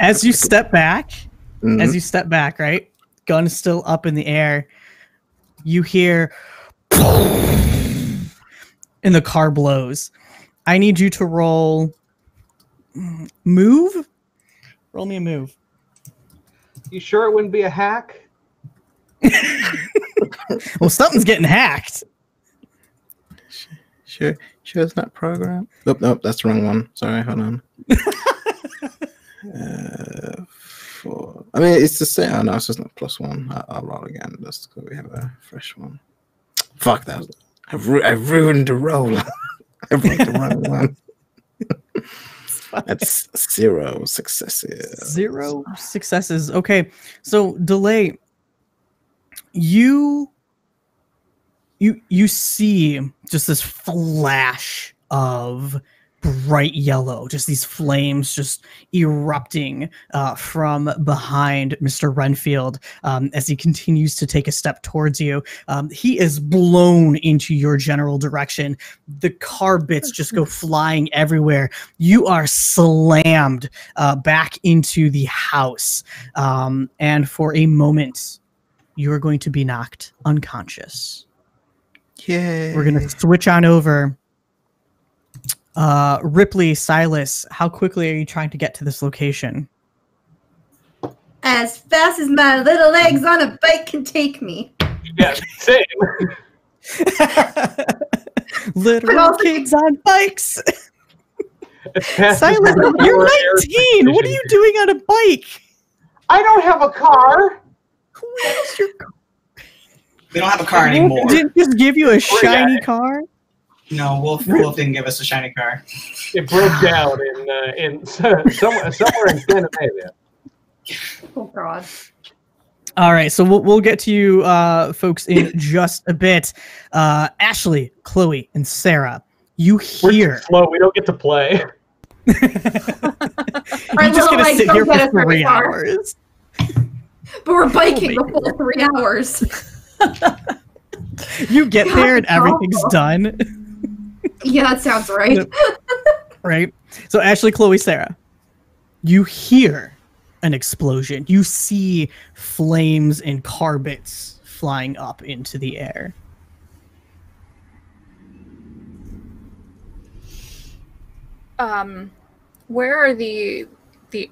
[SPEAKER 2] as you step back, right? Gun is still up in the air. You hear and the car blows. I need you to roll move. Roll me a move.
[SPEAKER 4] You sure it wouldn't be a hack?
[SPEAKER 2] Well, something's getting hacked.
[SPEAKER 7] Sure it's not programmed. Nope, that's the wrong one. Sorry, hold on. 4. I mean, it's the same. Oh no, it's just not +1. I'll roll again. Just because we have a fresh one. Fuck that. I've ruined the roll. I rolled the wrong one. That's 0 successes.
[SPEAKER 2] 0 successes. Okay, so Delay. You see just this flash of bright yellow, just these flames just erupting from behind Mr. Renfield as he continues to take a step towards you. He is blown into your general direction. The car bits just go flying everywhere. You are slammed back into the house. And for a moment, you are going to be knocked unconscious.
[SPEAKER 7] Yay.
[SPEAKER 2] We're going to switch on over. Ripley, Silas, how quickly are you trying to get to this location?
[SPEAKER 3] As fast as my little legs on a bike can take me.
[SPEAKER 4] Yeah, same.
[SPEAKER 2] Little kids on bikes. Silas,
[SPEAKER 4] Silas,
[SPEAKER 2] you're 19. What are you doing on a bike?
[SPEAKER 4] I don't have a car.
[SPEAKER 2] Who has your car?
[SPEAKER 5] We don't have a car anymore.
[SPEAKER 2] Didn't just give you a shiny car?
[SPEAKER 5] No, Wolf didn't give us a shiny car.
[SPEAKER 4] It broke down in somewhere in Scandinavia.
[SPEAKER 3] Oh God.
[SPEAKER 2] All right, so we'll get to you folks in just a bit. Ashley, Chloe, and Sarah, you hear.
[SPEAKER 4] We're too slow. We don't get to play.
[SPEAKER 2] You're just going to sit here for 3 hours.
[SPEAKER 3] But we're biking the full 3 hours.
[SPEAKER 2] You get there and everything's done.
[SPEAKER 3] Yeah, that sounds right.
[SPEAKER 2] Right? So Ashley, Chloe, Sarah, you hear an explosion. You see flames and car bits flying up into the air.
[SPEAKER 6] Where are the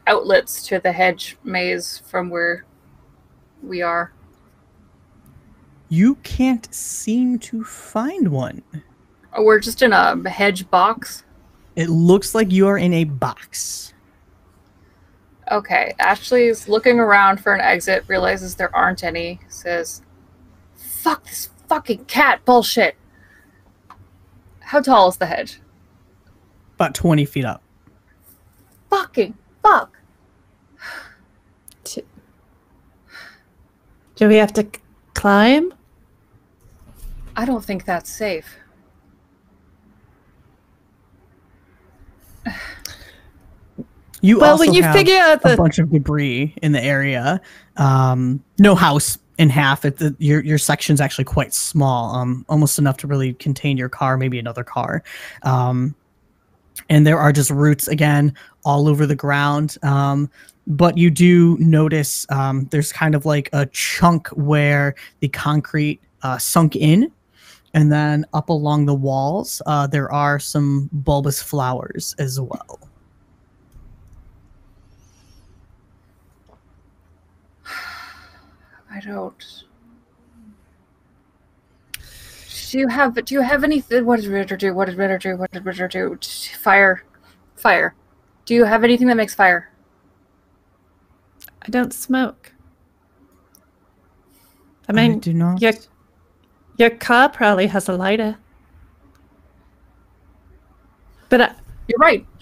[SPEAKER 6] outlets to the hedge maze from where we are?
[SPEAKER 2] You can't seem to find one.
[SPEAKER 6] Oh, we're just in a hedge box?
[SPEAKER 2] It looks like you are in a box.
[SPEAKER 6] Okay, Ashley's looking around for an exit, realizes there aren't any, says, "Fuck this fucking cat bullshit." How tall is the hedge?
[SPEAKER 2] About 20 feet up.
[SPEAKER 6] Fucking fuck.
[SPEAKER 1] Do we have to climb?
[SPEAKER 6] I don't think that's safe.
[SPEAKER 2] You
[SPEAKER 1] Well,
[SPEAKER 2] also
[SPEAKER 1] when you
[SPEAKER 2] have
[SPEAKER 1] figure out
[SPEAKER 2] a bunch of debris in the area. No house in half. Your section's actually quite small, almost enough to really contain your car, maybe another car. And there are just roots, again, all over the ground. But you do notice there's kind of like a chunk where the concrete sunk in. And then up along the walls, there are some bulbous flowers as well.
[SPEAKER 6] I don't. Do you have anything? What did Ritter do? What did Ritter do? What did Ritter do? Fire. Do you have anything that makes fire?
[SPEAKER 1] I don't smoke. I mean,
[SPEAKER 2] I do not.
[SPEAKER 1] Your car probably has a lighter. But
[SPEAKER 6] You're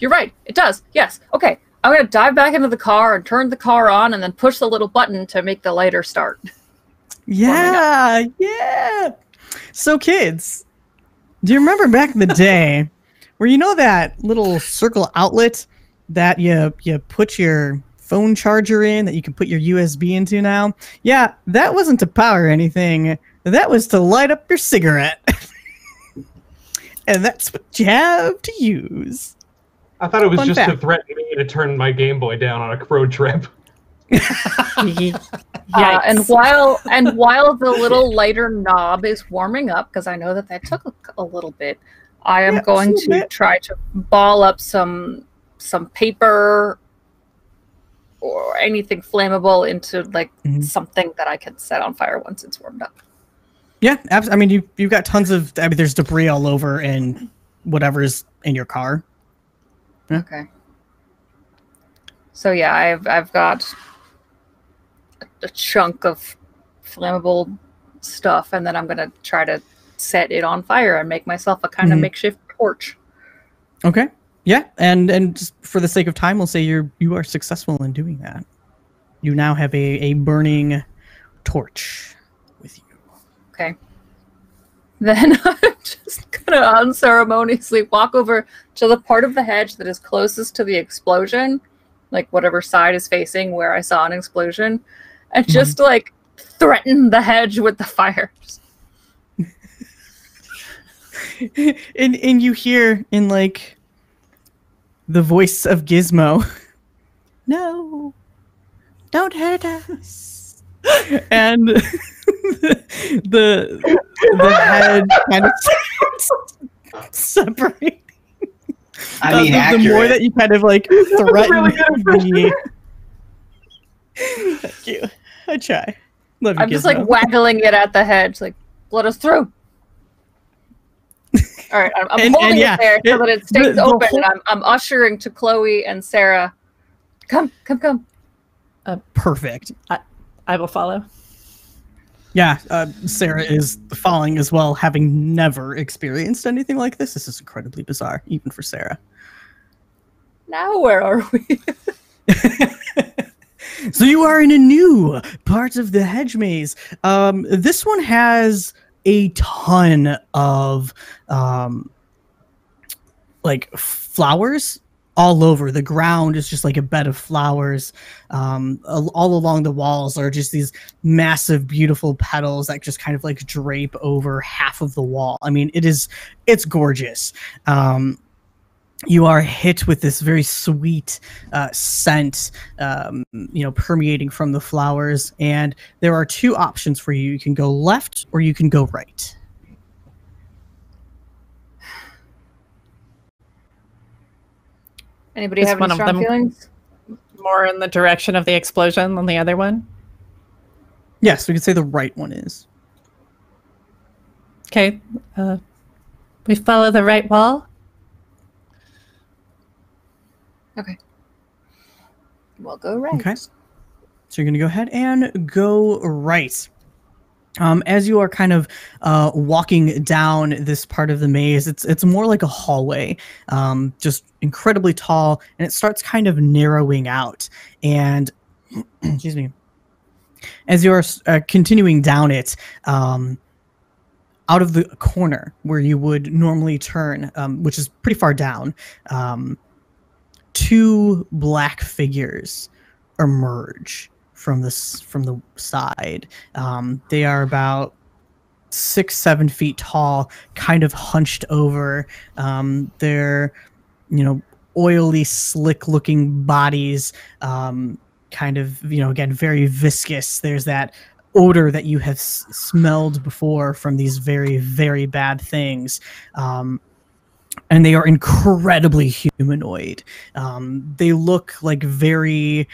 [SPEAKER 6] right. It does. Yes. Okay. I'm going to dive back into the car and turn the car on and then push the little button to make the lighter start.
[SPEAKER 2] Yeah, yeah. So, kids, do you remember back in the day where you know that little circle outlet that you put your phone charger in that you can put your USB into now? Yeah, that wasn't to power anything. That was to light up your cigarette. And that's what you have to use.
[SPEAKER 4] I thought it was
[SPEAKER 2] Fun
[SPEAKER 4] just
[SPEAKER 2] fact.
[SPEAKER 4] to threaten me to turn my Game Boy down on a road trip.
[SPEAKER 6] And while the little lighter knob is warming up, because I know that took a little bit, I am going to try to ball up some paper or anything flammable into like something that I can set on fire once it's warmed up.
[SPEAKER 2] Yeah, absolutely. I mean, you've got tons of. I mean, there's debris all over and whatever's in your car. Yeah.
[SPEAKER 6] Okay. So yeah, I've got a chunk of flammable stuff, and then I'm gonna try to set it on fire and make myself a kind of makeshift torch.
[SPEAKER 2] Okay. Yeah, and just for the sake of time, we'll say you are successful in doing that. You now have a burning torch with you.
[SPEAKER 6] Okay. Then I'm just gonna unceremoniously walk over to the part of the hedge that is closest to the explosion, like whatever side is facing where I saw an explosion, and just like threaten the hedge with the fires.
[SPEAKER 2] and you hear in like the voice of Gizmo, "No, don't hurt us." And the head kind of separating.
[SPEAKER 5] I mean,
[SPEAKER 2] the more that you kind of like threaten the. Thank you. I try. Love you,
[SPEAKER 6] I'm just like
[SPEAKER 2] Gizmo.
[SPEAKER 6] waggling it at the hedge, like, let us through. All right, I'm holding it there so that it stays open, and I'm ushering to Chloe and Sarah. Come.
[SPEAKER 2] Perfect.
[SPEAKER 1] I will follow.
[SPEAKER 2] Yeah, Sarah is following as well, having never experienced anything like this. This is incredibly bizarre, even for Sarah.
[SPEAKER 6] Now where are we?
[SPEAKER 2] So you are in a new part of the hedge maze. This one has a ton of like flowers all over. The ground is just like a bed of flowers. All along the walls are just these massive, beautiful petals that just kind of like drape over half of the wall. I mean, it's gorgeous. You are hit with this very sweet scent, permeating from the flowers. And there are two options for you. You can go left or you can go right.
[SPEAKER 6] Anybody have any strong feelings?
[SPEAKER 1] More in the direction of the explosion than the other one?
[SPEAKER 2] Yes, we could say the right one is.
[SPEAKER 1] Okay. We follow the right wall.
[SPEAKER 6] Okay. We'll go right.
[SPEAKER 2] Okay. So you're going to go ahead and go right. As you are kind of walking down this part of the maze, it's more like a hallway, just incredibly tall, and it starts kind of narrowing out. And excuse me, as you are continuing down it, out of the corner where you would normally turn, which is pretty far down, two black figures emerge from the side. They are about 6-7 feet tall, kind of hunched over. They're, oily, slick-looking bodies, kind of, again, very viscous. There's that odor that you have smelled before from these very, very bad things. And they are incredibly humanoid. They look like very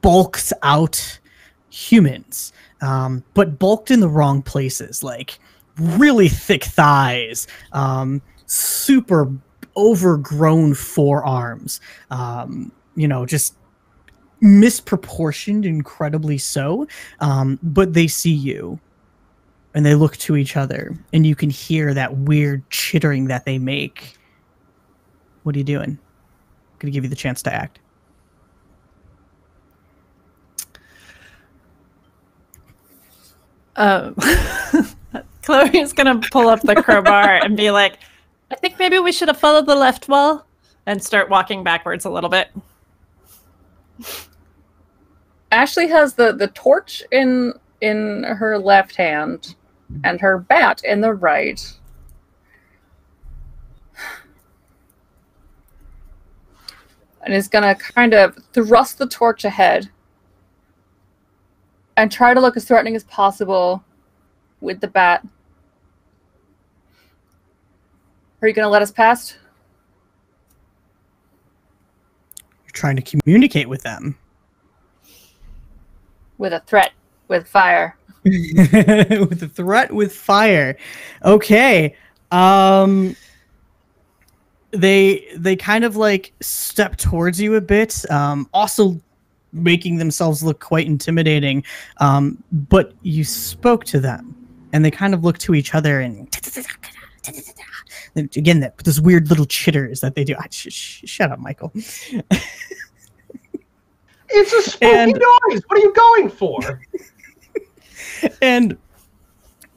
[SPEAKER 2] bulked out humans, but bulked in the wrong places, like really thick thighs, super overgrown forearms, just misproportioned, incredibly so. But they see you and they look to each other, and you can hear that weird chittering that they make. What are you doing? I'm gonna give you the chance to act.
[SPEAKER 1] Chloe's gonna pull up the crowbar and be like, I think maybe we should have followed the left wall, and start walking backwards a little bit.
[SPEAKER 6] Ashley has the torch in her left hand and her bat in the right. And is gonna kind of thrust the torch ahead and try to look as threatening as possible with the bat. Are you gonna let us past?
[SPEAKER 2] You're trying to communicate with them.
[SPEAKER 6] With a threat, with fire.
[SPEAKER 2] With a threat with fire. Okay. They kind of like step towards you a bit, also making themselves look quite intimidating. But you spoke to them, and they kind of look to each other, and again, those weird little chitters that they do. Shut up, Michael.
[SPEAKER 4] It's a spooky noise. What are you going for?
[SPEAKER 2] And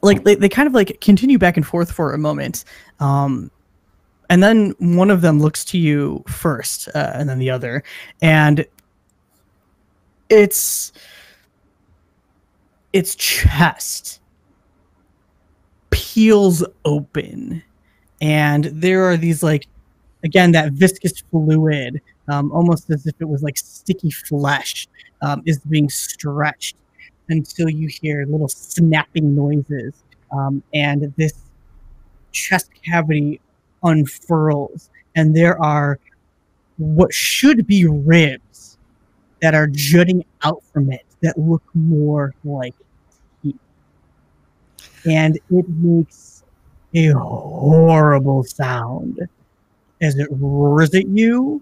[SPEAKER 2] like they kind of like continue back and forth for a moment. And then one of them looks to you first, and then the other, and its chest peels open, and there are these, like, again, that viscous fluid, almost as if it was like sticky flesh, is being stretched until you hear little snapping noises, and this chest cavity unfurls, and there are what should be ribs that are jutting out from it that look more like teeth. And it makes a horrible sound as it roars at you,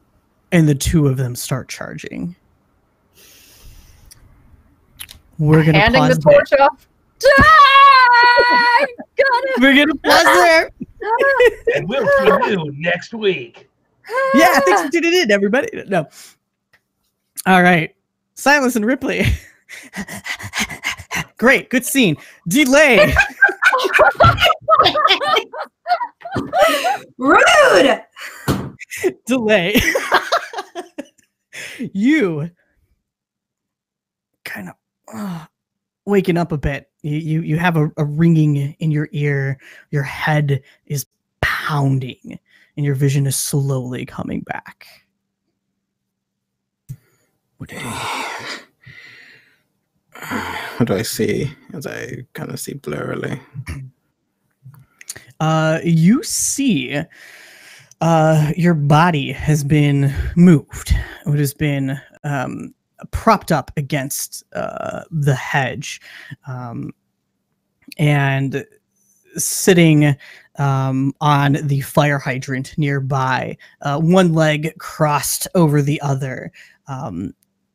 [SPEAKER 2] and the two of them start charging. We're gonna
[SPEAKER 6] handing
[SPEAKER 2] pause
[SPEAKER 6] the torch off.
[SPEAKER 2] We're gonna pause there.
[SPEAKER 4] And we'll see you next week.
[SPEAKER 2] Yeah, thanks for tuning in, everybody. No. All right. Silas and Ripley. Great. Good scene. Delay.
[SPEAKER 3] Rude.
[SPEAKER 2] Delay. You kind of waking up a bit. You have a ringing in your ear. Your head is pounding, and your vision is slowly coming back.
[SPEAKER 7] What do I see as I kind of see blurrily?
[SPEAKER 2] You see your body has been moved. It has been propped up against the hedge, and sitting on the fire hydrant nearby, one leg crossed over the other,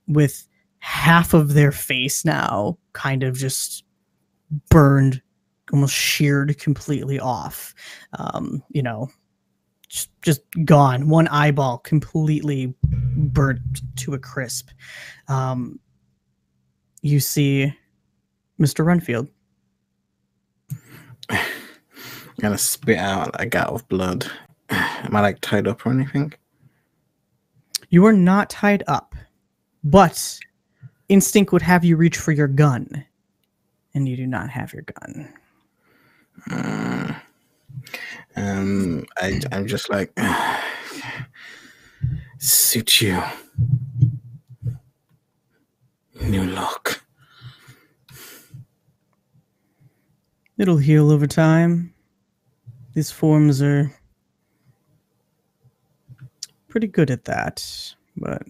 [SPEAKER 2] with half of their face now kind of just burned, almost sheared completely off. Just gone. One eyeball completely burnt to a crisp. You see Mr. Renfield.
[SPEAKER 7] Gonna spit out a gout of blood. Am I like tied up or anything?
[SPEAKER 2] You are not tied up, but instinct would have you reach for your gun, and you do not have your gun.
[SPEAKER 7] I'm just like, suit you. New look.
[SPEAKER 2] It'll heal over time. These forms are pretty good at that, but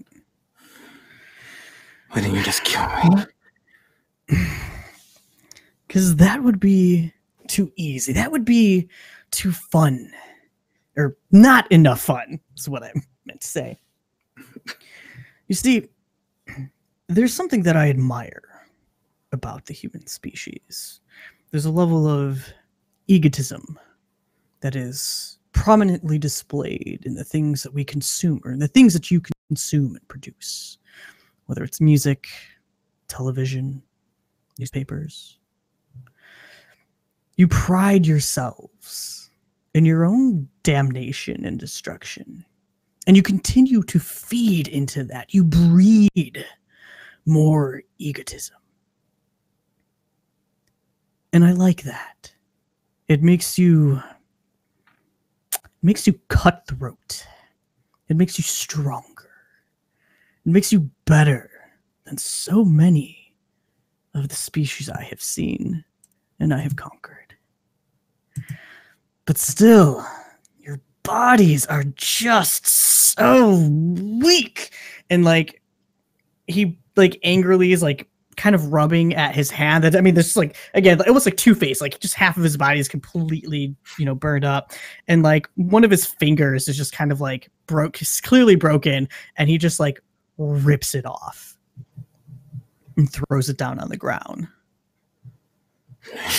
[SPEAKER 7] Why didn't you just kill me?
[SPEAKER 2] because that would be too easy. That would be too fun, or not enough fun, is what I meant to say. You see, there's something that I admire about the human species. There's a level of egotism that is prominently displayed in the things that we consume, or in the things that you consume and produce, whether it's music, television, newspapers. You pride yourselves in your own damnation and destruction. And you continue to feed into that. You breed more egotism. And I like that. It makes you cutthroat. It makes you stronger. It makes you better than so many of the species I have seen and I have conquered. But still, your bodies are just so weak. And like, he like angrily is like kind of rubbing at his hand. That, I mean, there's like, again, it was like Two-Face, like just half of his body is completely, burned up. And like one of his fingers is just kind of like clearly broken. And he just like rips it off and throws it down on the ground.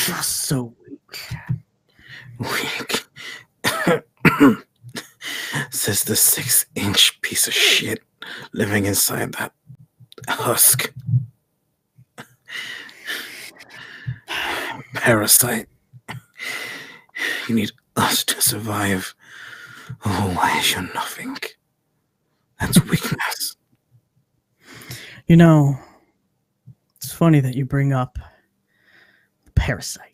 [SPEAKER 2] Just so
[SPEAKER 7] weak. Says the 6-inch piece of shit living inside that husk. Parasite. You need us to survive. Oh, why is you nothing? That's weakness.
[SPEAKER 2] It's funny that you bring up the parasite.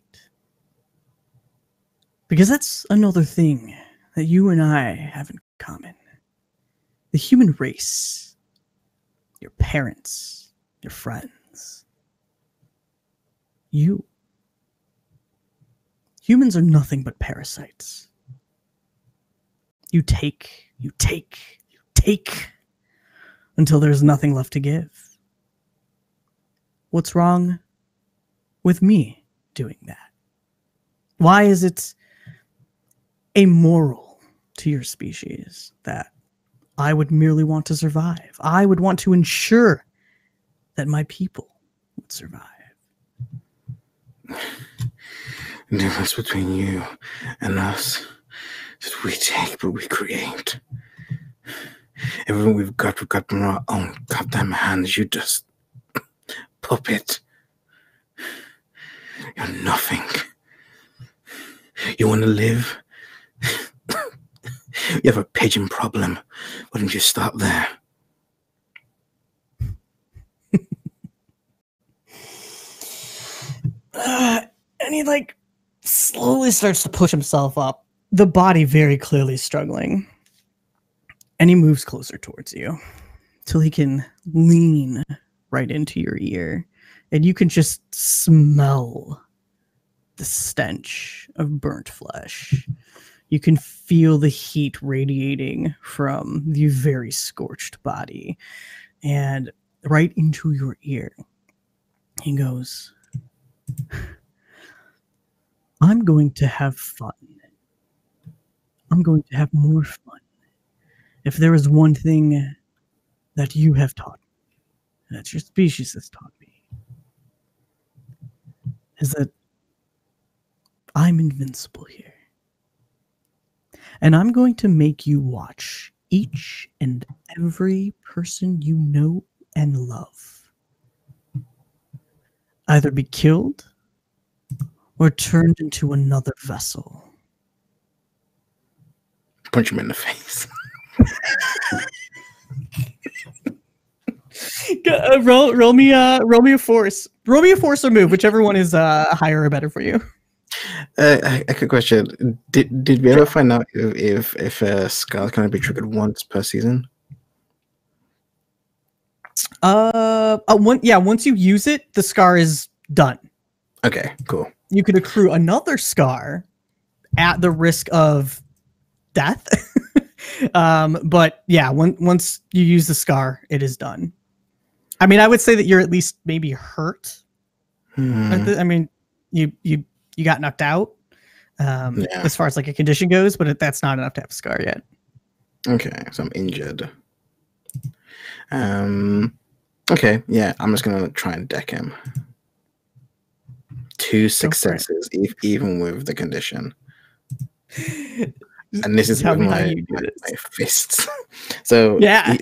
[SPEAKER 2] Because that's another thing that you and I have in common. The human race. Your parents. Your friends. You. Humans are nothing but parasites. You take until there's nothing left to give. What's wrong with me doing that? Why is it amoral to your species that I would merely want to survive? I would want to ensure that my people would survive.
[SPEAKER 7] The difference between you and us is we take, but we create. Everything we've got from our own goddamn hands. You just puppet. You're nothing. You want to live? You have a pigeon problem. Why don't you stop there?
[SPEAKER 2] And he like slowly starts to push himself up, the body very clearly struggling. And he moves closer towards you till he can lean right into your ear. And you can just smell the stench of burnt flesh. You can feel the heat radiating from the very scorched body. And right into your ear, he goes, I'm going to have fun. I'm going to have more fun. If there is one thing that you have taught me, that your species has taught me, is that I'm invincible here. And I'm going to make you watch each and every person you know and love either be killed or turned into another vessel.
[SPEAKER 7] Punch him in the face.
[SPEAKER 2] Roll me a force. Roll me a force or move, whichever one is higher or better for you.
[SPEAKER 7] A quick question: Did we ever find out if a scar can be triggered once per season?
[SPEAKER 2] Once you use it, the scar is done.
[SPEAKER 7] Okay, cool.
[SPEAKER 2] You could accrue another scar at the risk of death. But yeah, once you use the scar, it is done. I mean, I would say that you're at least maybe hurt. I mean, you got knocked out as far as like a condition goes, but that's not enough to have a scar yet.
[SPEAKER 7] Okay, so I'm injured. Okay, yeah, I'm just gonna try and deck him. 2 successes, even with the condition. And this is with my fists. So
[SPEAKER 2] yeah,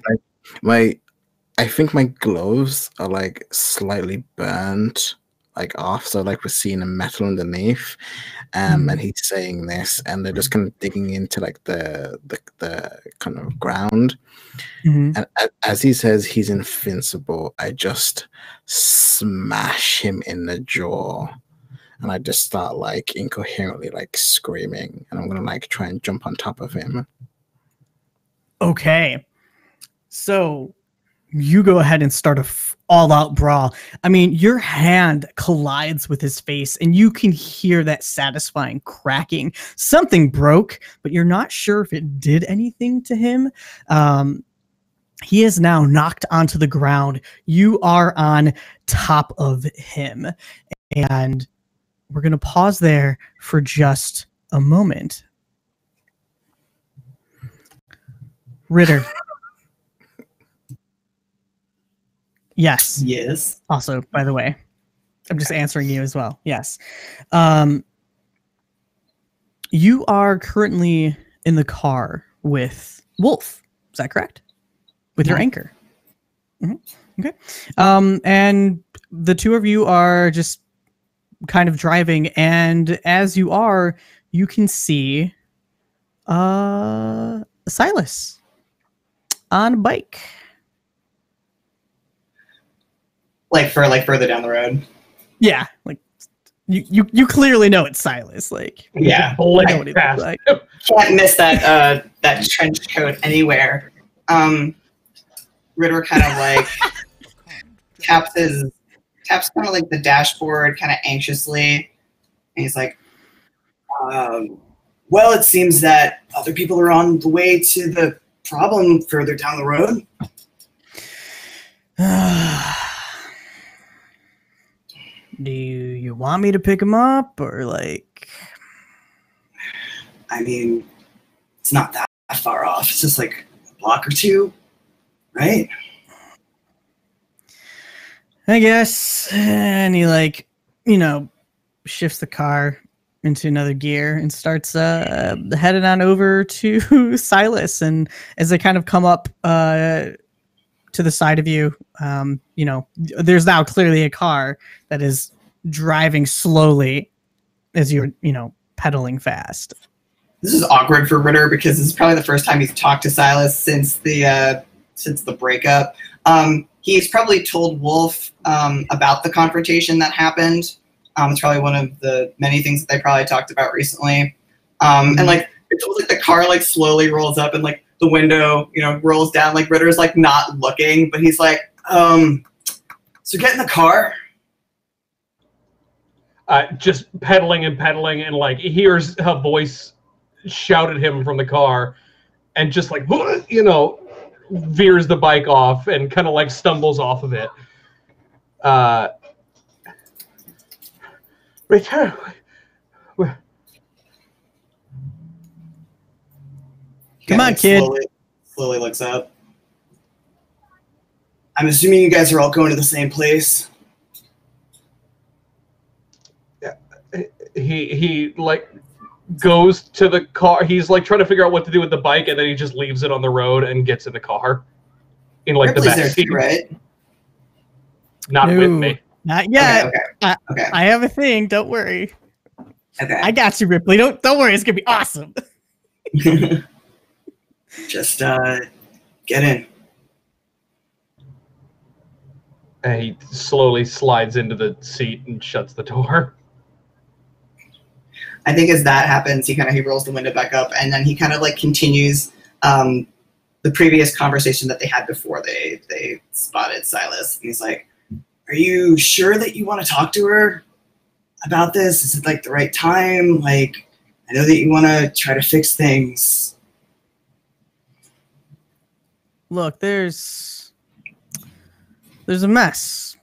[SPEAKER 7] I think my gloves are like slightly burnt like off, so like we're seeing a metal underneath, and he's saying this, and they're just kind of digging into like the kind of ground, and as he says he's invincible, I just smash him in the jaw, and I just start like incoherently like screaming, and I'm gonna like try and jump on top of him.
[SPEAKER 2] Okay, so you go ahead and start a all-out brawl. I mean, your hand collides with his face, and you can hear that satisfying cracking. Something broke, but you're not sure if it did anything to him. He is now knocked onto the ground. You are on top of him, and we're going to pause there for just a moment. Ritter. Yes.
[SPEAKER 5] Yes.
[SPEAKER 2] Also, by the way, I'm just answering you as well. Yes. You are currently in the car with Wolf. Is that correct? With your anchor. Okay. And the two of you are just kind of driving, and as you are, you can see Silas on a bike.
[SPEAKER 5] Like further down the road.
[SPEAKER 2] Yeah, like you clearly know it's Silas. Like,
[SPEAKER 5] yeah,
[SPEAKER 2] I know what he looks like.
[SPEAKER 5] Can't miss that that trench coat anywhere. Ritter kind of like taps kind of like the dashboard kind of anxiously, and he's like, well, it seems that other people are on the way to the problem further down the road.
[SPEAKER 2] Do you want me to pick him up, or like?
[SPEAKER 5] I mean, it's not that far off. It's just like a block or two, right?
[SPEAKER 2] I guess. And he like, shifts the car into another gear and starts heading on over to Silas. And as they kind of come up to the side of you, there's now clearly a car that is driving slowly as you're, pedaling fast.
[SPEAKER 5] This is awkward for Ritter because this is probably the first time he's talked to Silas since the breakup. He's probably told Wolf about the confrontation that happened. It's probably one of the many things that they probably talked about recently. And like it's like the car like slowly rolls up and like the window, rolls down. Like Ritter's like not looking, but he's like, so get in the car.
[SPEAKER 4] Just pedaling and like he hears a voice shout at him from the car, and just like veers the bike off and kind of like stumbles off of it. Return.
[SPEAKER 2] Come on, kid.
[SPEAKER 5] Slowly looks up. I'm assuming you guys are all going to the same place.
[SPEAKER 4] Yeah. He like goes to the car. He's like trying to figure out what to do with the bike, and then he just leaves it on the road and gets in the car. In like
[SPEAKER 5] Ripley's
[SPEAKER 4] the back seat.
[SPEAKER 5] Right?
[SPEAKER 4] Not with me.
[SPEAKER 2] Not yet.
[SPEAKER 5] Okay.
[SPEAKER 2] I have a thing. Don't worry.
[SPEAKER 5] Okay.
[SPEAKER 2] I got you, Ripley. Don't worry. It's gonna be awesome.
[SPEAKER 5] Just get in.
[SPEAKER 4] And he slowly slides into the seat and shuts the door.
[SPEAKER 5] I think as that happens, he rolls the window back up, and then he kind of like continues the previous conversation that they had before they spotted Silas. And he's like, "Are you sure that you want to talk to her about this? Is it like the right time? Like, I know that you want to try to fix things."
[SPEAKER 2] Look, there's a mess,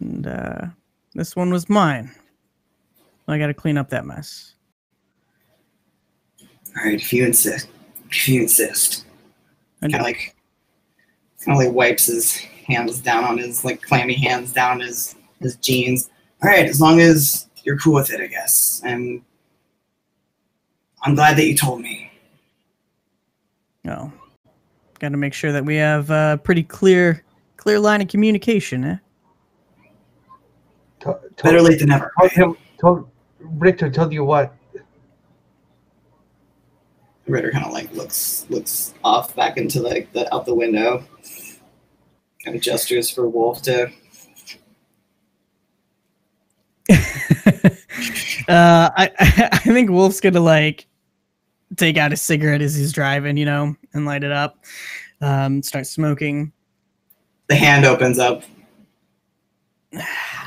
[SPEAKER 2] and this one was mine. I got to clean up that mess.
[SPEAKER 5] All right, if you insist.
[SPEAKER 2] And
[SPEAKER 5] Kind of like wipes his hands down on his like clammy hands down his jeans. All right, as long as you're cool with it, I guess. And I'm glad that you told me.
[SPEAKER 2] No, got to make sure that we have a pretty clear line of communication, eh?
[SPEAKER 5] Better late than never.
[SPEAKER 4] Ritter told you what?
[SPEAKER 5] Ritter kind of like looks off back into like out the window. Kind of gestures for Wolf to.
[SPEAKER 2] I think Wolf's gonna like take out a cigarette as he's driving, and light it up. Start smoking.
[SPEAKER 5] The hand opens up.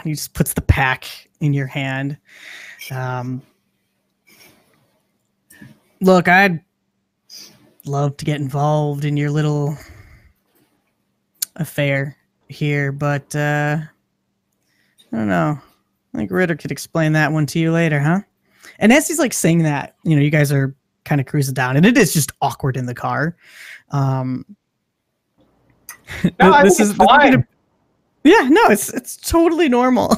[SPEAKER 2] He just puts the pack in your hand. Look, I'd love to get involved in your little affair here, but I don't know. I think Ritter could explain that one to you later, huh? And as he's like saying that, you guys are kind of cruising down, and it is just awkward in the car.
[SPEAKER 4] No, I think it's fine.
[SPEAKER 2] Yeah, no, it's totally normal.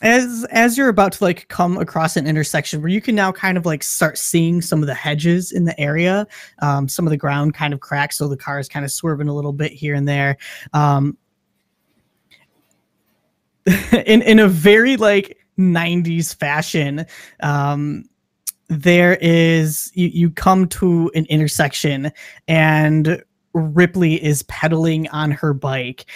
[SPEAKER 2] As you're about to like come across an intersection where you can now kind of like start seeing some of the hedges in the area, some of the ground kind of cracks, so the car is kind of swerving a little bit here and there. In a very like 90s fashion, there is you come to an intersection and Ripley is pedaling on her bike,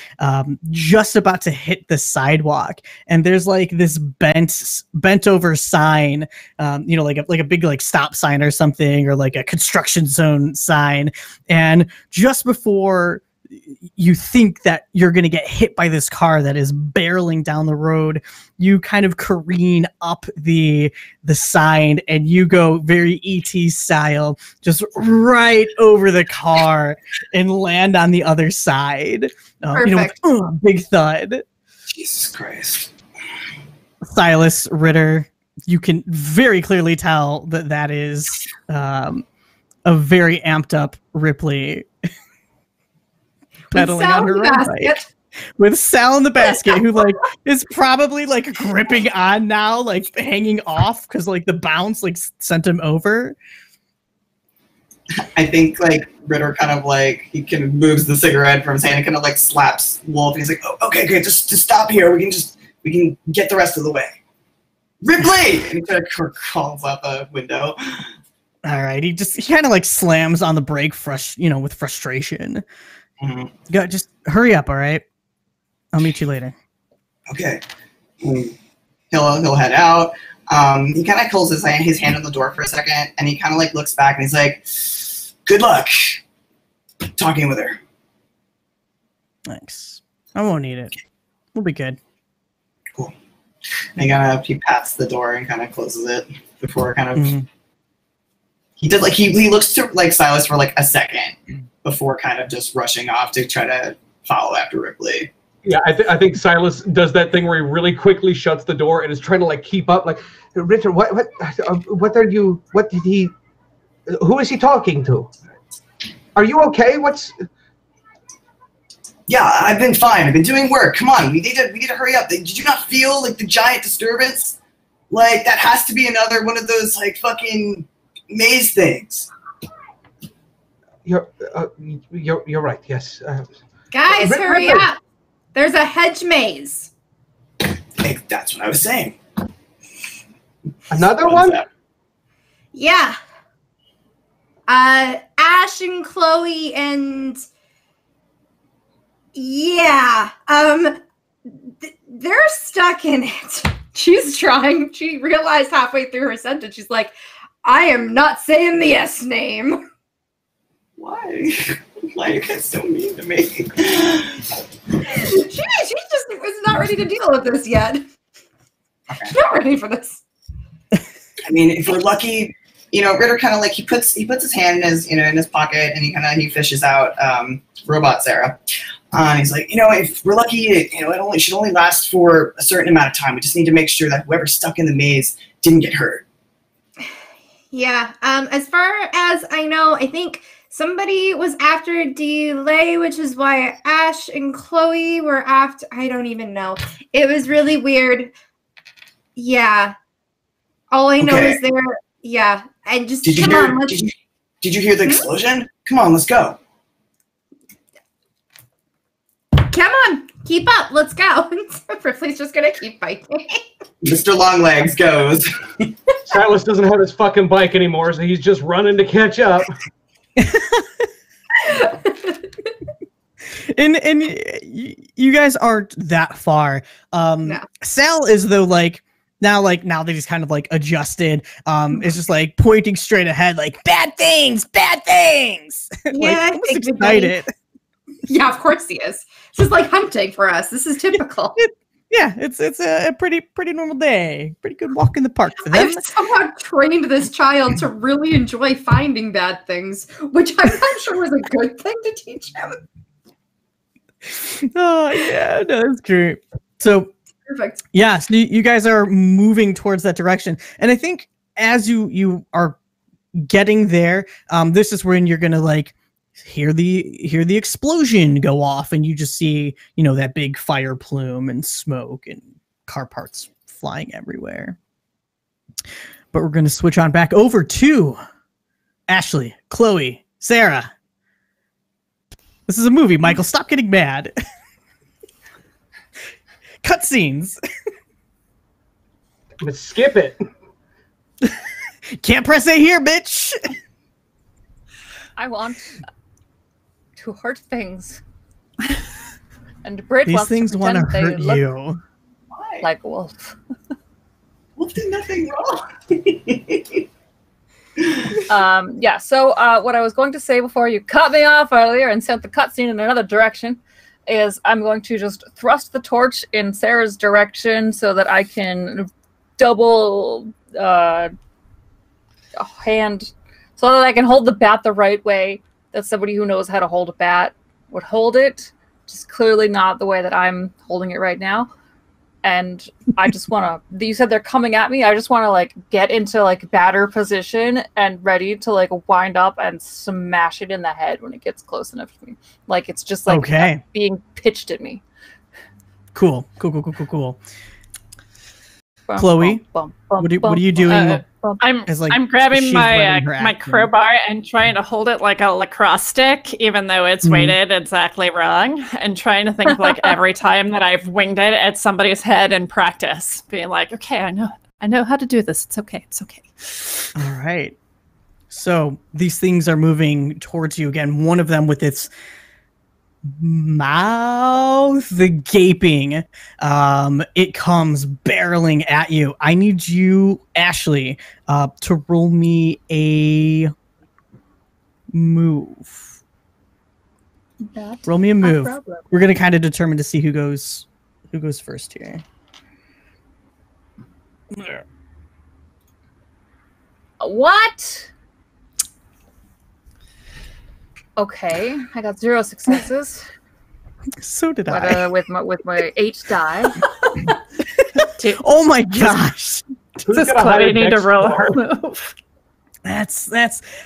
[SPEAKER 2] just about to hit the sidewalk, and there's like this bent over sign, like a big like stop sign or something, or like a construction zone sign, and just before you think that you're going to get hit by this car that is barreling down the road, you kind of careen up the sign and you go very ET style, just right over the car and land on the other side.
[SPEAKER 3] Perfect.
[SPEAKER 2] With a big thud.
[SPEAKER 5] Jesus Christ.
[SPEAKER 2] Silas Ritter, you can very clearly tell that is a very amped up Ripley pedaling on her own bike with Sal in the basket, who like is probably like gripping on now, like hanging off because like the bounce like sent him over.
[SPEAKER 5] I think like Ritter kind of like he kind of moves the cigarette from his hand and kind of like slaps Wolf, and he's like, "Oh, okay, just stop here. We can get the rest of the way." Ripley, and he kind of calls out the window.
[SPEAKER 2] All right, he kind of like slams on the brake, with frustration. Mm-hmm. Just hurry up, all right? I'll meet you later.
[SPEAKER 5] Okay. He'll head out. He kind of pulls his hand on the door for a second, and he kind of like looks back, and he's like, "Good luck talking with her."
[SPEAKER 2] Thanks. I won't need it. We'll be good.
[SPEAKER 5] Cool. And he pats the door and kind of closes it before kind of. Mm-hmm. He looks to like Silas for like a second before kind of just rushing off to try to follow after Ripley.
[SPEAKER 4] Yeah, I think Silas does that thing where he really quickly shuts the door and is trying to like keep up. Like, Richard, what are you? What did he? Who is he talking to? Are you okay?
[SPEAKER 5] Yeah, I've been fine. I've been doing work. Come on, we need to hurry up. Did you not feel like the giant disturbance? Like that has to be another one of those like fucking maze things.
[SPEAKER 4] You're right. Yes.
[SPEAKER 3] Guys, hurry up! There's a hedge maze.
[SPEAKER 5] Hey, that's what I was saying.
[SPEAKER 4] Another one?
[SPEAKER 3] Yeah. Ash and Chloe and yeah, they're stuck in it. She realized halfway through her sentence, she's like, I am not saying the S name.
[SPEAKER 5] Why? Why are you guys so mean to me?
[SPEAKER 3] She just is not ready to deal with this yet. Okay. She's not ready for this.
[SPEAKER 5] I mean, if we're lucky, Ritter kind of like he puts his hand in his pocket and he fishes out Robot Sarah. And he's like, if we're lucky, it should only last for a certain amount of time. We just need to make sure that whoever's stuck in the maze didn't get hurt.
[SPEAKER 3] Yeah. As far as I know, I think somebody was after Delay, which is why Ash and Chloe were after. I don't even know. It was really weird. Yeah. All I know is they're. Yeah. And just
[SPEAKER 5] did you hear the explosion? Come on, let's go.
[SPEAKER 3] Come on. keep up. Let's go. Ripley's just gonna keep biking.
[SPEAKER 5] Mr. Longlegs goes.
[SPEAKER 4] Silas doesn't have his fucking bike anymore, so he's just running to catch up.
[SPEAKER 2] And you guys aren't that far.
[SPEAKER 3] No.
[SPEAKER 2] Sal is though now that he's kind of like adjusted, is just like pointing straight ahead, like bad things.
[SPEAKER 3] Yeah,
[SPEAKER 2] almost excited.
[SPEAKER 3] Yeah, of course he is. This is like hunting for us. This is typical.
[SPEAKER 2] Yeah, it's a pretty normal day. Pretty good walk in the park for them.
[SPEAKER 3] I've somehow trained this child to really enjoy finding bad things, which I'm not sure was a good thing to teach him.
[SPEAKER 2] Oh yeah, no, that's great. So
[SPEAKER 3] Perfect.
[SPEAKER 2] yeah, so you guys are moving towards that direction, and I think as you are getting there, this is when you're gonna like hear the explosion go off, and you just see that big fire plume and smoke and car parts flying everywhere. But we're gonna switch on back over to Ashley, Chloe, Sarah. This is a movie, Michael. Stop getting mad. Cutscenes.
[SPEAKER 4] Let's skip it.
[SPEAKER 2] Can't press A here, bitch.
[SPEAKER 6] I want to hurt things. And Brit
[SPEAKER 2] These
[SPEAKER 6] wants
[SPEAKER 2] things
[SPEAKER 6] to
[SPEAKER 2] want to
[SPEAKER 6] pretend
[SPEAKER 2] hurt
[SPEAKER 6] they look
[SPEAKER 2] you.
[SPEAKER 5] Why?
[SPEAKER 6] like a wolf.
[SPEAKER 5] Wolf did nothing wrong.
[SPEAKER 6] Yeah, so what I was going to say before you cut me off earlier and sent the cutscene in another direction is I'm going to just thrust the torch in Sarah's direction so that I can double hand, so that I can hold the bat the right way that somebody who knows how to hold a bat would hold it, just clearly not the way that I'm holding it right now. And I just want to, you said they're coming at me. I just want to like get into like batter position and ready to like wind up and smash it in the head when it gets close enough to me. Like it's just like being pitched at me.
[SPEAKER 2] Cool. Chloe, what are you doing?
[SPEAKER 1] I'm grabbing my crowbar and trying to hold it like a lacrosse stick, even though it's weighted exactly wrong, and trying to think of like every time that I've winged it at somebody's head in practice, being like, okay, I know how to do this. It's okay.
[SPEAKER 2] All right. So these things are moving towards you again. One of them with its mouth gaping, it comes barreling at you. I need you, Ashley, to roll me a move. Roll me a move. We're gonna kind of determine to see who goes first here.
[SPEAKER 6] What? Okay, I got 0 successes.
[SPEAKER 2] So did I.
[SPEAKER 6] With my 8 die.
[SPEAKER 2] Oh my gosh!
[SPEAKER 1] This Chloe need to roll her move.
[SPEAKER 2] That's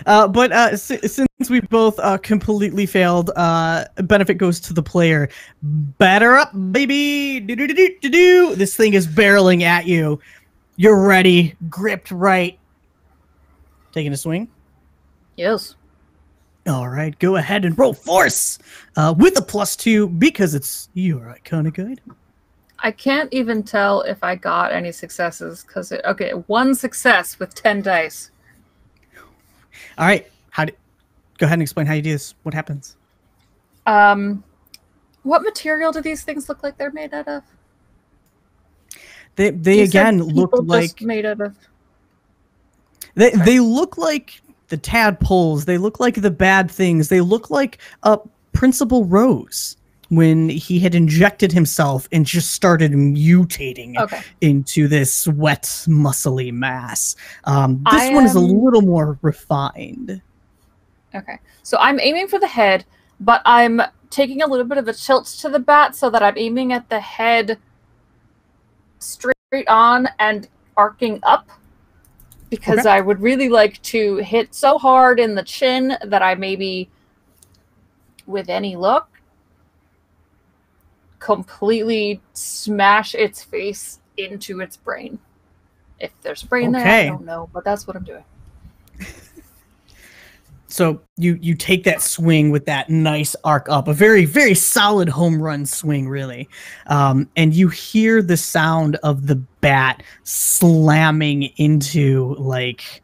[SPEAKER 2] but since we both completely failed, benefit goes to the player. Batter up, baby! Do. This thing is barreling at you. You're ready, gripped right. Taking a swing.
[SPEAKER 6] Yes.
[SPEAKER 2] All right, go ahead and roll force with a +2 because it's your iconic item.
[SPEAKER 6] I can't even tell if I got any successes because okay, 1 success with 10 dice.
[SPEAKER 2] All right, go ahead and explain how you do this. What happens?
[SPEAKER 6] What material do these things look like they're made out of?
[SPEAKER 2] They again look like
[SPEAKER 6] made out of.
[SPEAKER 2] They look like the tadpoles. They look like the bad things. They look like Principal Rose when he had injected himself and just started mutating into this wet, muscly mass. This one is a little more refined.
[SPEAKER 6] Okay, so I'm aiming for the head, but I'm taking a little bit of a tilt to the bat so that I'm aiming at the head straight on and arcing up. Because I would really like to hit so hard in the chin that I maybe, with any luck, completely smash its face into its brain. If there's a brain there, I don't know, but that's what I'm doing.
[SPEAKER 2] So you take that swing with that nice arc up, a very, very solid home run swing, really. And you hear the sound of the bat slamming into like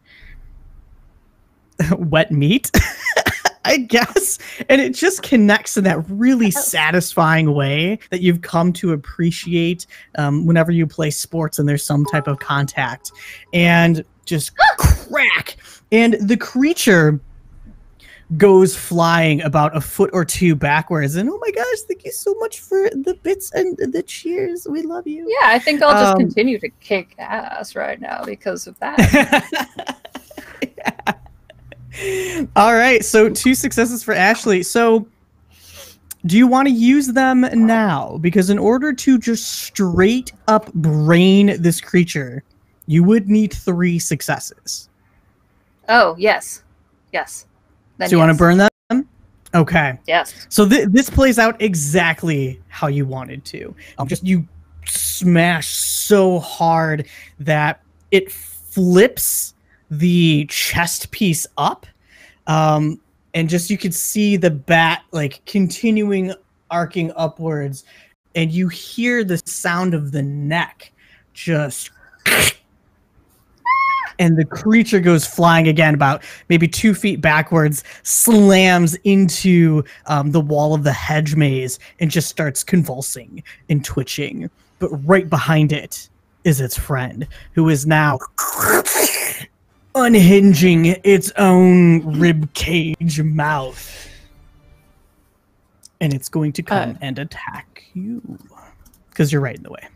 [SPEAKER 2] wet meat, I guess. And it just connects in that really satisfying way that you've come to appreciate whenever you play sports and there's some type of contact. And just crack. And the creature goes flying about a foot or two backwards, and oh my gosh, thank you so much for the bits and the cheers. We love you.
[SPEAKER 6] Yeah, I think I'll just continue to kick ass right now because of that.
[SPEAKER 2] Yeah. All right, so 2 successes for Ashley. So do you want to use them now? Because in order to just straight up brain this creature, you would need 3 successes.
[SPEAKER 6] Oh, yes. Yes. Then
[SPEAKER 2] So you want to burn them? Okay.
[SPEAKER 6] Yes.
[SPEAKER 2] So this plays out exactly how you wanted to. Just you smash so hard that it flips the chest piece up, and just you could see the bat like continuing arcing upwards, and you hear the sound of the neck just. And the creature goes flying again about maybe 2 feet backwards, slams into the wall of the hedge maze, and just starts convulsing and twitching. But right behind it is its friend, who is now unhinging its own rib cage mouth. And it's going to come and attack you. Because you're right in the way.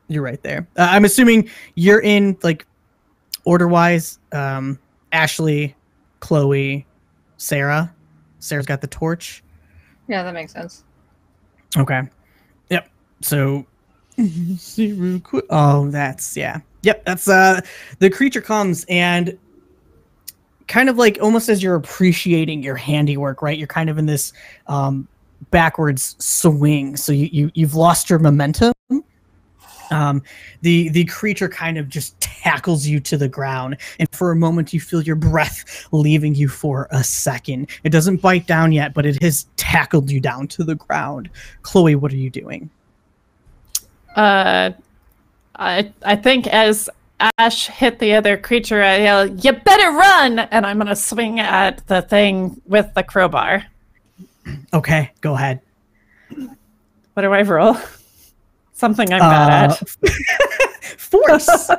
[SPEAKER 2] You're right there. I'm assuming you're in, like, order-wise, Ashley, Chloe, Sarah. Sarah's got the torch.
[SPEAKER 6] Yeah, that makes sense.
[SPEAKER 2] Okay. Yep. So, oh, that's, yeah. Yep, that's, the creature comes and kind of like almost as you're appreciating your handiwork, right? You're kind of in this backwards swing. So you've lost your momentum. The creature kind of just tackles you to the ground, and for a moment you feel your breath leaving you for a second. It doesn't bite down yet, but it has tackled you down to the ground. Chloe, what are you doing?
[SPEAKER 1] I think as Ash hit the other creature, I yell, "You better run!" And I'm gonna swing at the thing with the crowbar.
[SPEAKER 2] Okay, go ahead.
[SPEAKER 1] What do I roll? Something I'm bad at.
[SPEAKER 2] Force.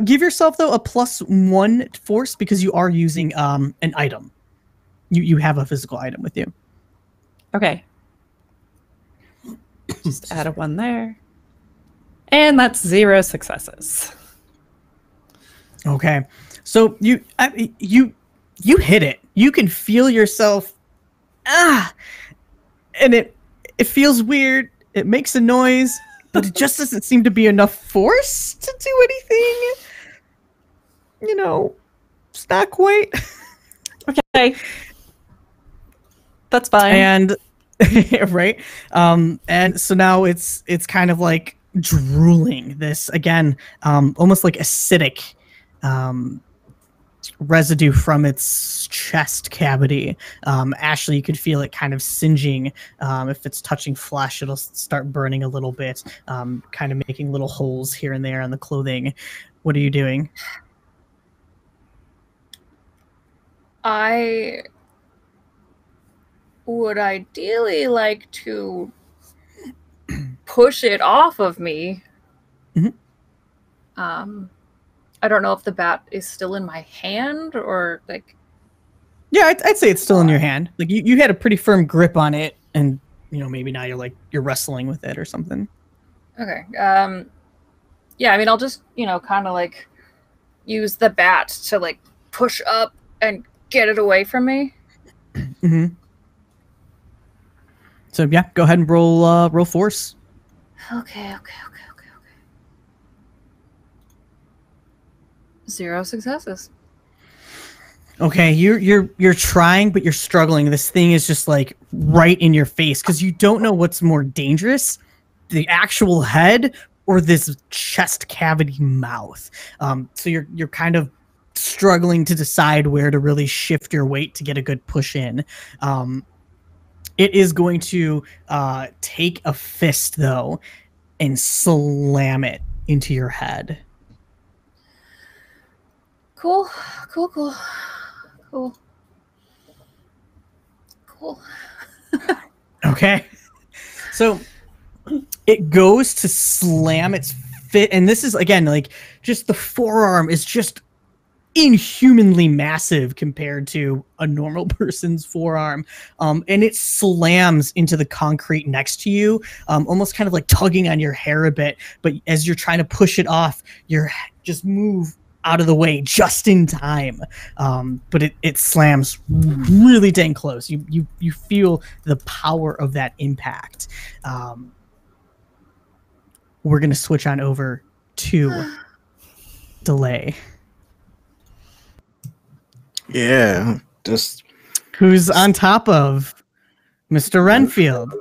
[SPEAKER 2] Give yourself though a +1 force because you are using an item. You have a physical item with you.
[SPEAKER 1] Okay. Just add a 1 there. And that's 0 successes.
[SPEAKER 2] Okay. So you hit it. You can feel yourself and it feels weird. It makes a noise, but it just doesn't seem to be enough force to do anything. You know, it's not quite.
[SPEAKER 1] Okay. That's fine.
[SPEAKER 2] And right. And so now it's kind of like drooling this again, almost like acidic residue from its chest cavity. Ashley, you could feel it kind of singeing. If it's touching flesh, it'll start burning a little bit, kind of making little holes here and there on the clothing. What are you doing?
[SPEAKER 6] I would ideally like to push it off of me.
[SPEAKER 2] Mm-hmm.
[SPEAKER 6] I don't know if the bat is still in my hand or like.
[SPEAKER 2] Yeah, I'd say it's still in your hand. Like you had a pretty firm grip on it, and you know maybe now you're wrestling with it or something.
[SPEAKER 6] Okay. Yeah, I mean I'll just kind of like use the bat to like push up and get it away from me.
[SPEAKER 2] Mm-hmm. So yeah, go ahead and roll force.
[SPEAKER 6] Okay. 0 successes.
[SPEAKER 2] Okay, you're trying, but you're struggling. This thing is just like right in your face because you don't know what's more dangerous, the actual head or this chest cavity mouth. So you're kind of struggling to decide where to really shift your weight to get a good push in. It is going to take a fist, though, and slam it into your head.
[SPEAKER 6] Cool.
[SPEAKER 2] Okay. So it goes to slam its fit, and this is, again, like, just the forearm is just inhumanly massive compared to a normal person's forearm, and it slams into the concrete next to you, almost kind of like tugging on your hair a bit, but as you're trying to push it off, you're just move out of the way just in time, but it slams really dang close. You feel the power of that impact. We're gonna switch on over to Delay.
[SPEAKER 7] Yeah, just
[SPEAKER 2] who's on top of Mr. Renfield,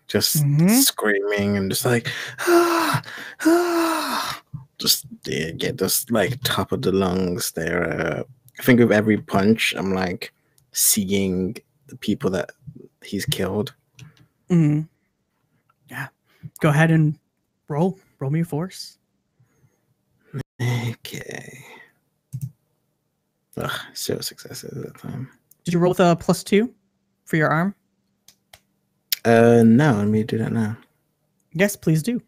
[SPEAKER 7] just screaming and just like just get this like top of the lungs there. I think with every punch I'm like seeing the people that he's killed.
[SPEAKER 2] Yeah, go ahead and roll me a force.
[SPEAKER 7] Okay. Ugh, 0 successes at that time.
[SPEAKER 2] Did you roll with a +2 for your arm?
[SPEAKER 7] No, let me do that now.
[SPEAKER 2] Yes, please do.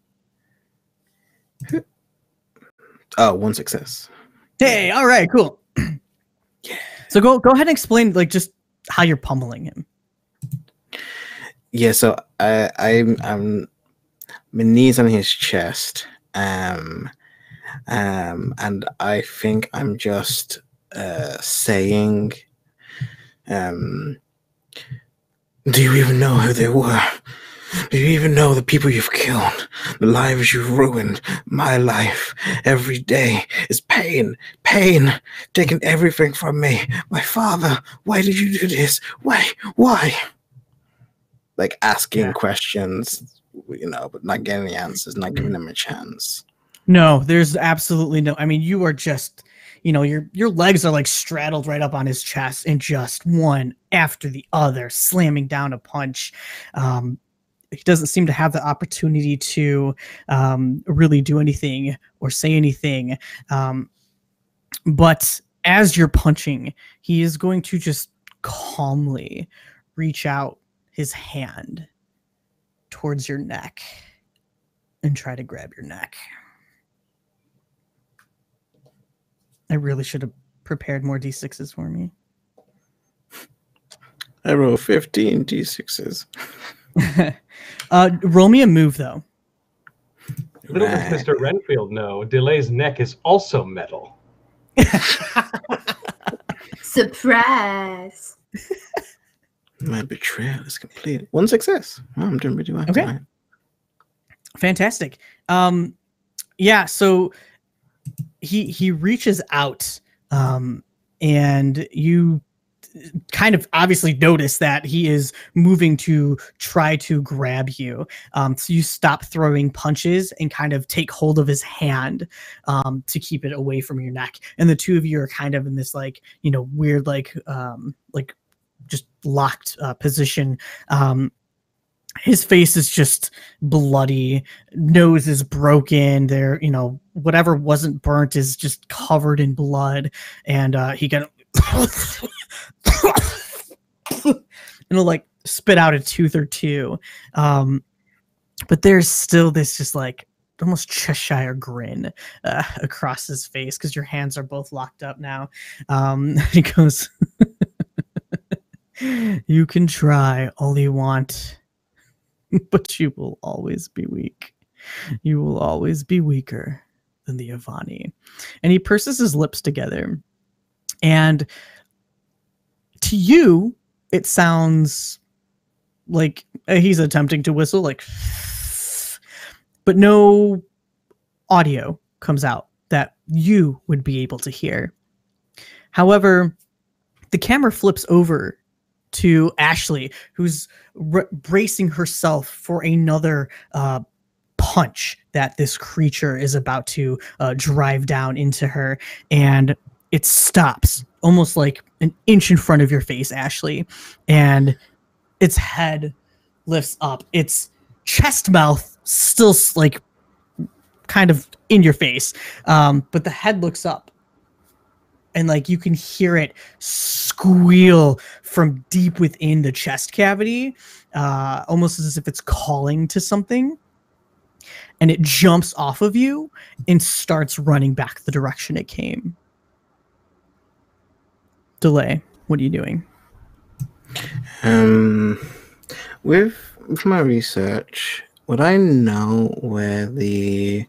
[SPEAKER 7] Oh, 1 success.
[SPEAKER 2] Hey, all right, cool.
[SPEAKER 7] Yeah.
[SPEAKER 2] So go ahead and explain like just how you're pummeling him.
[SPEAKER 7] Yeah, so I'm my knees on his chest, and I think I'm just saying, do you even know who they were? Do you even know the people you've killed, the lives you've ruined? My life every day is pain, taking everything from me. My father, why did you do this? Why? Like asking questions, but not getting the answers, not giving them a chance.
[SPEAKER 2] No, there's absolutely no. I mean, you are just, your legs are like straddled right up on his chest, and just one after the other, slamming down a punch. He doesn't seem to have the opportunity to really do anything or say anything. But as you're punching, he is going to just calmly reach out his hand towards your neck and try to grab your neck. I really should have prepared more D6s for me.
[SPEAKER 7] I rolled 15 D6s.
[SPEAKER 2] Roll me a move, though.
[SPEAKER 4] Little does Mr. Renfield know, Delay's neck is also metal.
[SPEAKER 3] Surprise!
[SPEAKER 7] My betrayal is complete. 1 success. Oh, I'm doing pretty well.
[SPEAKER 2] Okay.
[SPEAKER 7] Tonight.
[SPEAKER 2] Fantastic. Yeah, so he reaches out, and you kind of obviously notice that he is moving to try to grab you. So you stop throwing punches and kind of take hold of his hand to keep it away from your neck. And the two of you are kind of in this like, weird, like just locked position. His face is just bloody, nose is broken. There, whatever wasn't burnt is just covered in blood, and he kind of like spit out a tooth or two. But there's still this just like almost Cheshire grin across his face because your hands are both locked up now. He goes, "You can try all you want, but you will always be weak. You will always be weaker than the Avani." And he purses his lips together. And to you, it sounds like he's attempting to whistle, like, but no audio comes out that you would be able to hear. However, the camera flips over to Ashley, who's bracing herself for another punch that this creature is about to drive down into her. And it stops almost like an inch in front of your face, Ashley, and its head lifts up. Its chest mouth still like kind of in your face, but the head looks up, and like you can hear it squeal from deep within the chest cavity, almost as if it's calling to something. And it jumps off of you and starts running back the direction it came. Delay, what are you doing?
[SPEAKER 7] With my research, would I know where the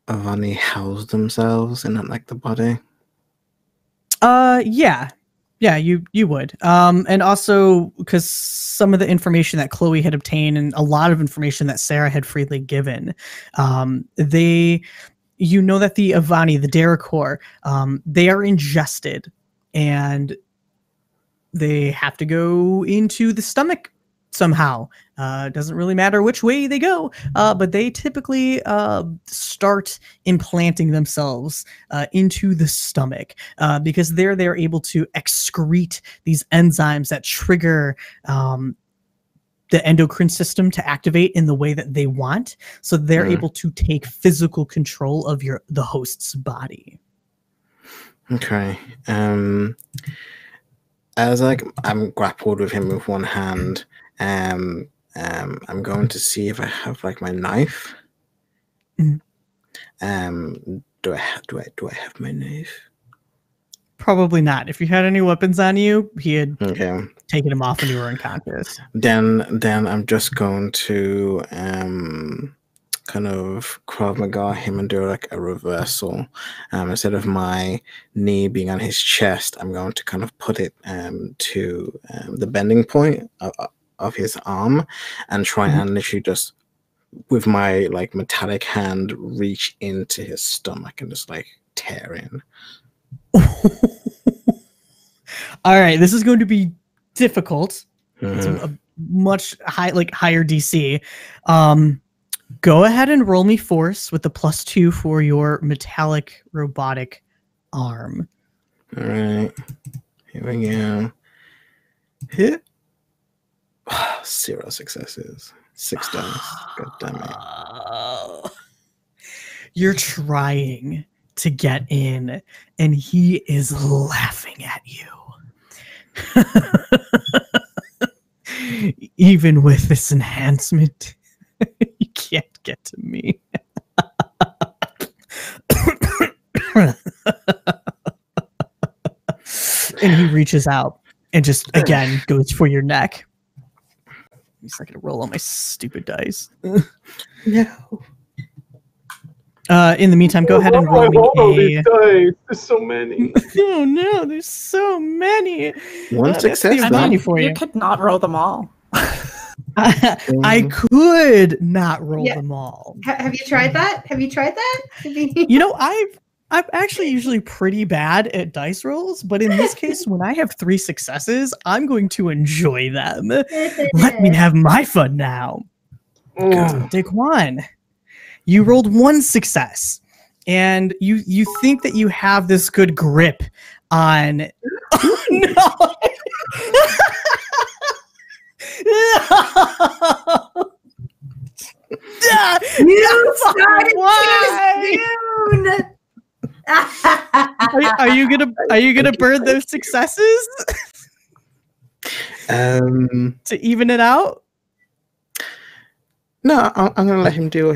[SPEAKER 7] Avani house themselves in like the body?
[SPEAKER 2] Yeah, you would. And also because some of the information that Chloe had obtained and a lot of information that Sarah had freely given, you know that the Avani, the Derricor, they are ingested and they have to go into the stomach somehow. Doesn't really matter which way they go, but they typically start implanting themselves into the stomach because they're able to excrete these enzymes that trigger the endocrine system to activate in the way that they want. So they're able to take physical control of the host's body.
[SPEAKER 7] Okay. As I'm grappled with him with one hand, I'm going to see if I have like my knife.
[SPEAKER 2] Mm.
[SPEAKER 7] Do I have my knife?
[SPEAKER 2] Probably not. If you had any weapons on you, he had
[SPEAKER 7] Okay.
[SPEAKER 2] taken them off when you were unconscious.
[SPEAKER 7] Then I'm just going to kind of Krav Maga him and do like a reversal. Instead of my knee being on his chest, I'm going to kind of put it to the bending point of his arm and try and literally just with my like metallic hand reach into his stomach and just like tear in.
[SPEAKER 2] All right, this is going to be difficult. It's a much higher DC. Go ahead and roll me force with the +2 for your metallic robotic arm.
[SPEAKER 7] All right, here we go. Hit. 0 successes. 6 dice. God damn it.
[SPEAKER 2] You're trying to get in, and he is laughing at you. Even with this enhancement, you can't get to me. And he reaches out and just again goes for your neck. He's not gonna roll on my stupid dice.
[SPEAKER 7] No.
[SPEAKER 2] In the meantime, go ahead and roll me
[SPEAKER 4] a... There's so many.
[SPEAKER 2] Oh no, there's so many.
[SPEAKER 7] One success.
[SPEAKER 1] You could not roll them all.
[SPEAKER 2] I could not roll them all.
[SPEAKER 3] Have you tried that?
[SPEAKER 2] You know, I'm actually usually pretty bad at dice rolls, but in this case, when I have 3 successes, I'm going to enjoy them. Let me have my fun now. Daquan, you rolled 1 success, and you think that you have this good grip on. Oh, no.
[SPEAKER 3] You started too soon.
[SPEAKER 2] Are you gonna burn those successes to even it out?
[SPEAKER 7] No, I'm gonna let him do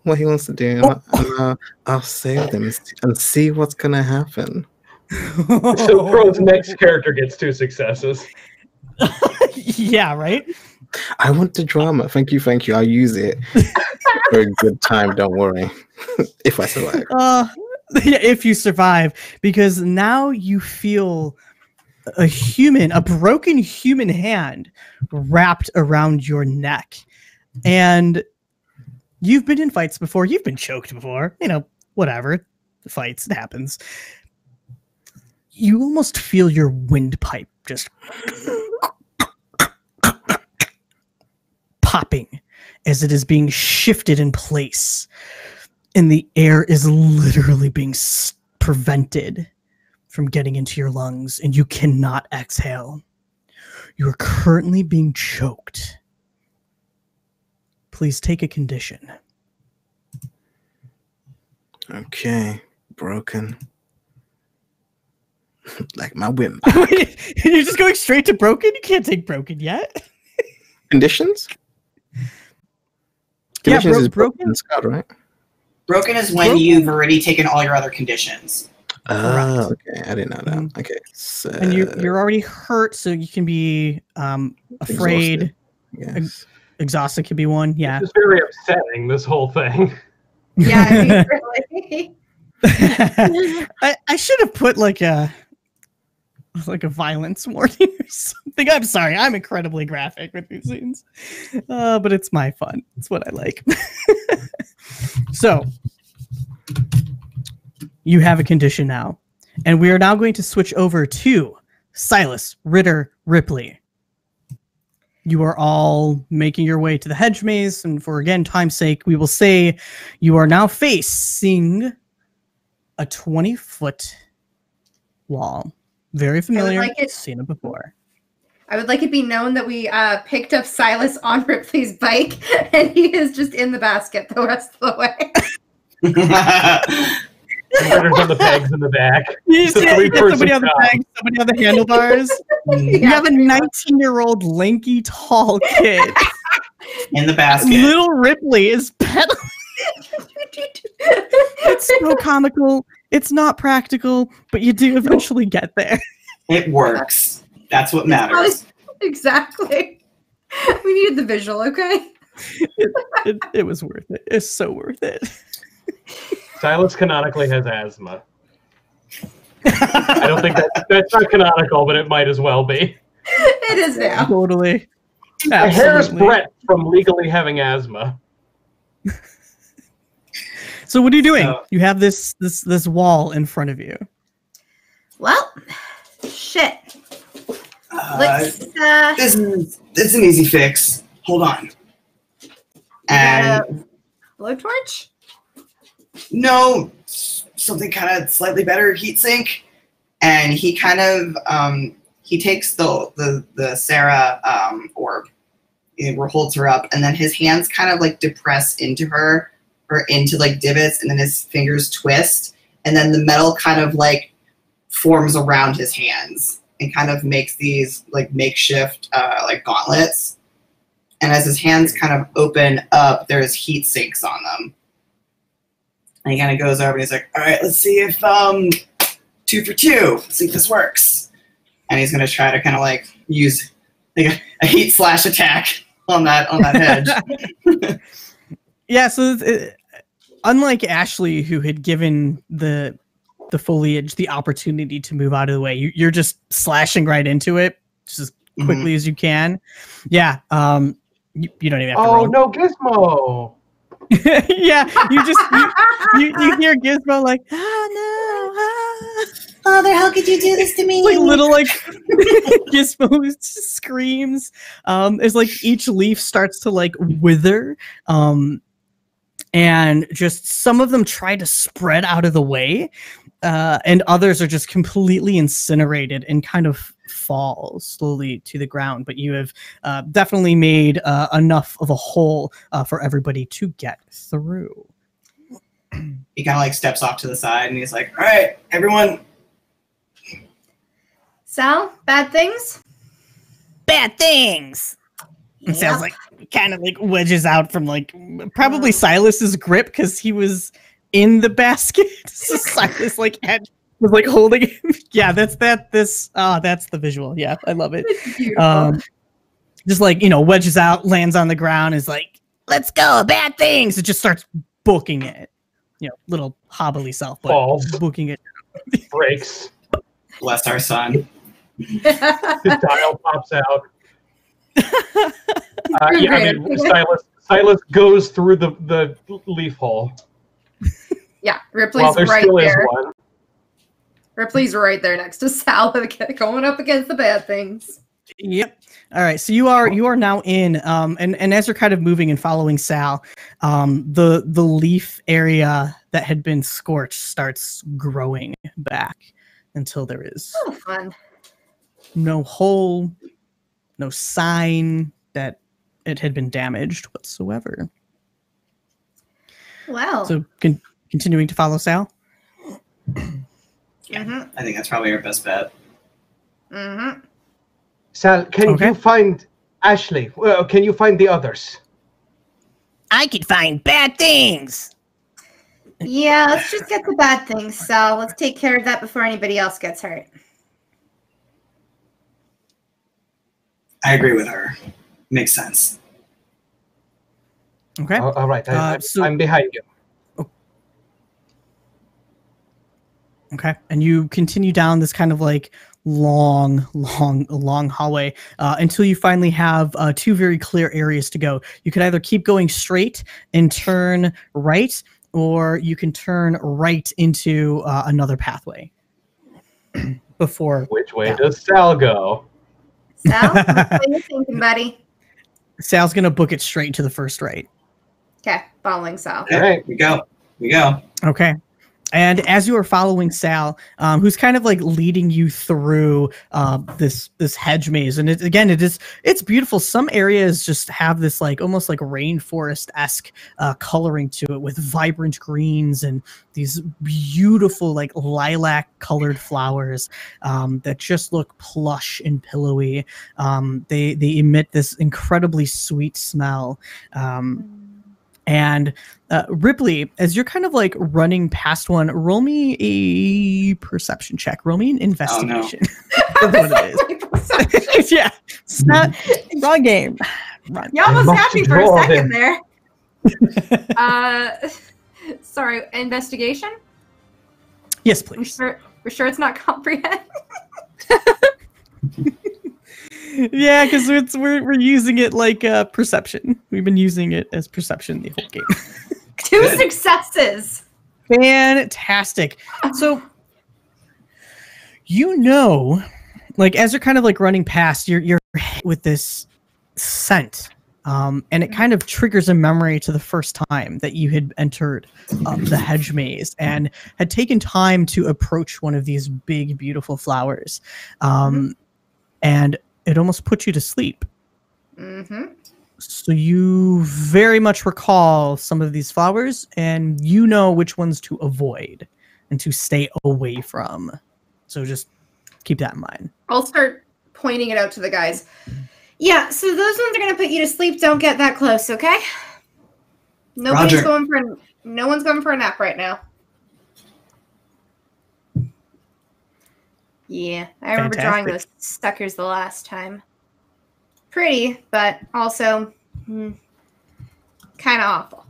[SPEAKER 7] what he wants to do, and I'll save them and see what's gonna happen.
[SPEAKER 4] So Crone's next character gets 2 successes.
[SPEAKER 2] Yeah, right.
[SPEAKER 7] I want the drama. Thank you. I'll use it for a good time. Don't worry. If I survive.
[SPEAKER 2] Yeah, if you survive, because now you feel a broken human hand wrapped around your neck. And you've been in fights before. You've been choked before. You know, whatever. Fights, it happens. You almost feel your windpipe just popping as it is being shifted in place. And the air is literally being prevented from getting into your lungs, and you cannot exhale. You are currently being choked. Please take a condition.
[SPEAKER 7] Okay, broken. Like my whip.
[SPEAKER 2] You're just going straight to broken? You can't take broken yet.
[SPEAKER 7] Conditions?
[SPEAKER 2] Yeah,
[SPEAKER 7] Conditions is
[SPEAKER 2] broken.
[SPEAKER 7] Scott, right?
[SPEAKER 5] Broken is when you've already taken all your other conditions.
[SPEAKER 7] Oh, okay. I didn't know that. Okay. So,
[SPEAKER 2] And you're already hurt, so you can be afraid.
[SPEAKER 7] Exhausted. Yes.
[SPEAKER 2] Exhausted could be one. Yeah.
[SPEAKER 4] It's very upsetting, this whole thing.
[SPEAKER 3] Yeah, I mean, really.
[SPEAKER 2] I should have put like a violence warning or something. I'm sorry. I'm incredibly graphic with these scenes. But it's my fun. It's what I like. So you have a condition now. And we are now going to switch over to Silas, Ritter, Ripley. You are all making your way to the hedge maze. And for, again, time's sake, we will say you are now facing a 20-foot wall. Very familiar. Seen it before.
[SPEAKER 3] I would like it be known that we picked up Silas on Ripley's bike, and he is just in the basket the rest of the way.
[SPEAKER 4] Riders on the pegs in the back.
[SPEAKER 2] You see somebody on the pegs, somebody on the handlebars. You have a 19-year-old lanky, tall kid.
[SPEAKER 5] In the basket.
[SPEAKER 2] Little Ripley is pedaling. It's so comical. It's not practical, but you do eventually get there.
[SPEAKER 5] It works. That's what matters.
[SPEAKER 3] Exactly. We needed the visual, okay?
[SPEAKER 2] It was worth it. It's so worth it.
[SPEAKER 4] Silas canonically has asthma. I don't think that's not canonical, but it might as well be.
[SPEAKER 3] It is now.
[SPEAKER 2] Totally.
[SPEAKER 4] A hair's breadth from legally having asthma.
[SPEAKER 2] So what are you doing? You have this wall in front of you.
[SPEAKER 3] Well, shit. Let's
[SPEAKER 5] This is an easy fix. Hold on. And
[SPEAKER 3] blowtorch?
[SPEAKER 5] No, something kind of slightly better. Heat sink. And he kind of he takes the Sarah orb, and holds her up, and then his hands kind of like depress into her or into like divots, and then his fingers twist, and then the metal kind of like forms around his hands and kind of makes these like makeshift like gauntlets. And as his hands kind of open up, there's heat sinks on them. And he kind of goes over and he's like, all right, let's see if 2 for 2, let's see if this works. And he's going to try to kind of like use like a heat slash attack on that hedge.
[SPEAKER 2] Yeah, so unlike Ashley, who had given the foliage the opportunity to move out of the way, you're just slashing right into it just as quickly as you can. Yeah, you don't even have to roll.
[SPEAKER 4] No, Gizmo!
[SPEAKER 2] Yeah, you hear Gizmo like, oh no,
[SPEAKER 3] Father, how could you do this to me?
[SPEAKER 2] like little like Gizmo just screams. It's like each leaf starts to like wither. And just some of them try to spread out of the way, and others are just completely incinerated and kind of fall slowly to the ground. But you have definitely made enough of a hole for everybody to get through.
[SPEAKER 5] He kind of like steps off to the side and he's like, all right, everyone.
[SPEAKER 3] Sal, bad things?
[SPEAKER 2] Bad things! It sounds like kind of like wedges out from like probably
[SPEAKER 3] Oh.
[SPEAKER 2] Silas's grip because he was in the basket. So Silas like was like holding him. Yeah, that's the visual. Yeah, I love it. Just like, wedges out, lands on the ground, is like, let's go, bad things. It just starts booking it. Little hobbly self, but
[SPEAKER 4] Falls.
[SPEAKER 2] booking it.
[SPEAKER 5] Breaks. Bless our son.
[SPEAKER 4] His dial pops out. Silas goes through the leaf hole.
[SPEAKER 3] Yeah, Ripley's
[SPEAKER 4] there
[SPEAKER 3] right
[SPEAKER 4] still
[SPEAKER 3] there.
[SPEAKER 4] is one.
[SPEAKER 3] Ripley's right there next to Sal, going up against the bad things.
[SPEAKER 2] Yep. All right. So you are now in, and as you're kind of moving and following Sal, the leaf area that had been scorched starts growing back until there is
[SPEAKER 3] fun.
[SPEAKER 2] no hole, no sign that it had been damaged whatsoever.
[SPEAKER 3] Well.
[SPEAKER 2] So continuing to follow Sal.
[SPEAKER 5] Yeah, I think that's probably our best bet.
[SPEAKER 3] Mm-hmm.
[SPEAKER 4] Sal, can you find Ashley? Can you find the others?
[SPEAKER 2] I can find bad things.
[SPEAKER 3] Yeah, let's just get the bad things, Sal. Let's take care of that before anybody else gets hurt.
[SPEAKER 5] I agree with her. Makes sense.
[SPEAKER 2] Okay.
[SPEAKER 4] All right. I'm behind you.
[SPEAKER 2] Okay. And you continue down this kind of like long hallway until you finally have two very clear areas to go. You could either keep going straight and turn right, or you can turn right into another pathway. Before.
[SPEAKER 4] Which way does Sal go?
[SPEAKER 3] Sal, what are you thinking, buddy?
[SPEAKER 2] Sal's gonna book it straight into the first right.
[SPEAKER 3] Okay, following Sal.
[SPEAKER 5] All right, we go.
[SPEAKER 2] Okay. And as you are following Sal, who's kind of like leading you through this hedge maze, and it's beautiful. Some areas just have this like almost like rainforest-esque coloring to it, with vibrant greens and these beautiful like lilac-colored flowers that just look plush and pillowy. They emit this incredibly sweet smell. And Ripley, as you're kind of like running past one, roll me a perception check. Roll me an investigation.
[SPEAKER 3] Oh, no.
[SPEAKER 2] That's what it is. Yeah, it's not wrong game. Run.
[SPEAKER 3] You almost happy for a second there. Sorry, investigation?
[SPEAKER 2] Yes, please.
[SPEAKER 3] We're sure it's not comprehend.
[SPEAKER 2] Yeah, because we're using it like perception. We've been using it as perception the whole game.
[SPEAKER 3] 2 successes.
[SPEAKER 2] Fantastic. So like as you're kind of like running past, you're hit with this scent, and it kind of triggers a memory to the first time that you had entered the hedge maze and had taken time to approach one of these big, beautiful flowers, and it almost put you to sleep.
[SPEAKER 3] Mm-hmm.
[SPEAKER 2] So you very much recall some of these flowers, and you know which ones to avoid and to stay away from. So just keep that in mind.
[SPEAKER 3] I'll start pointing it out to the guys. Yeah, so those ones are going to put you to sleep. Don't get that close, okay? No one's going for a nap right now. Yeah, I remember drawing those suckers the last time. Pretty, but also kind of awful.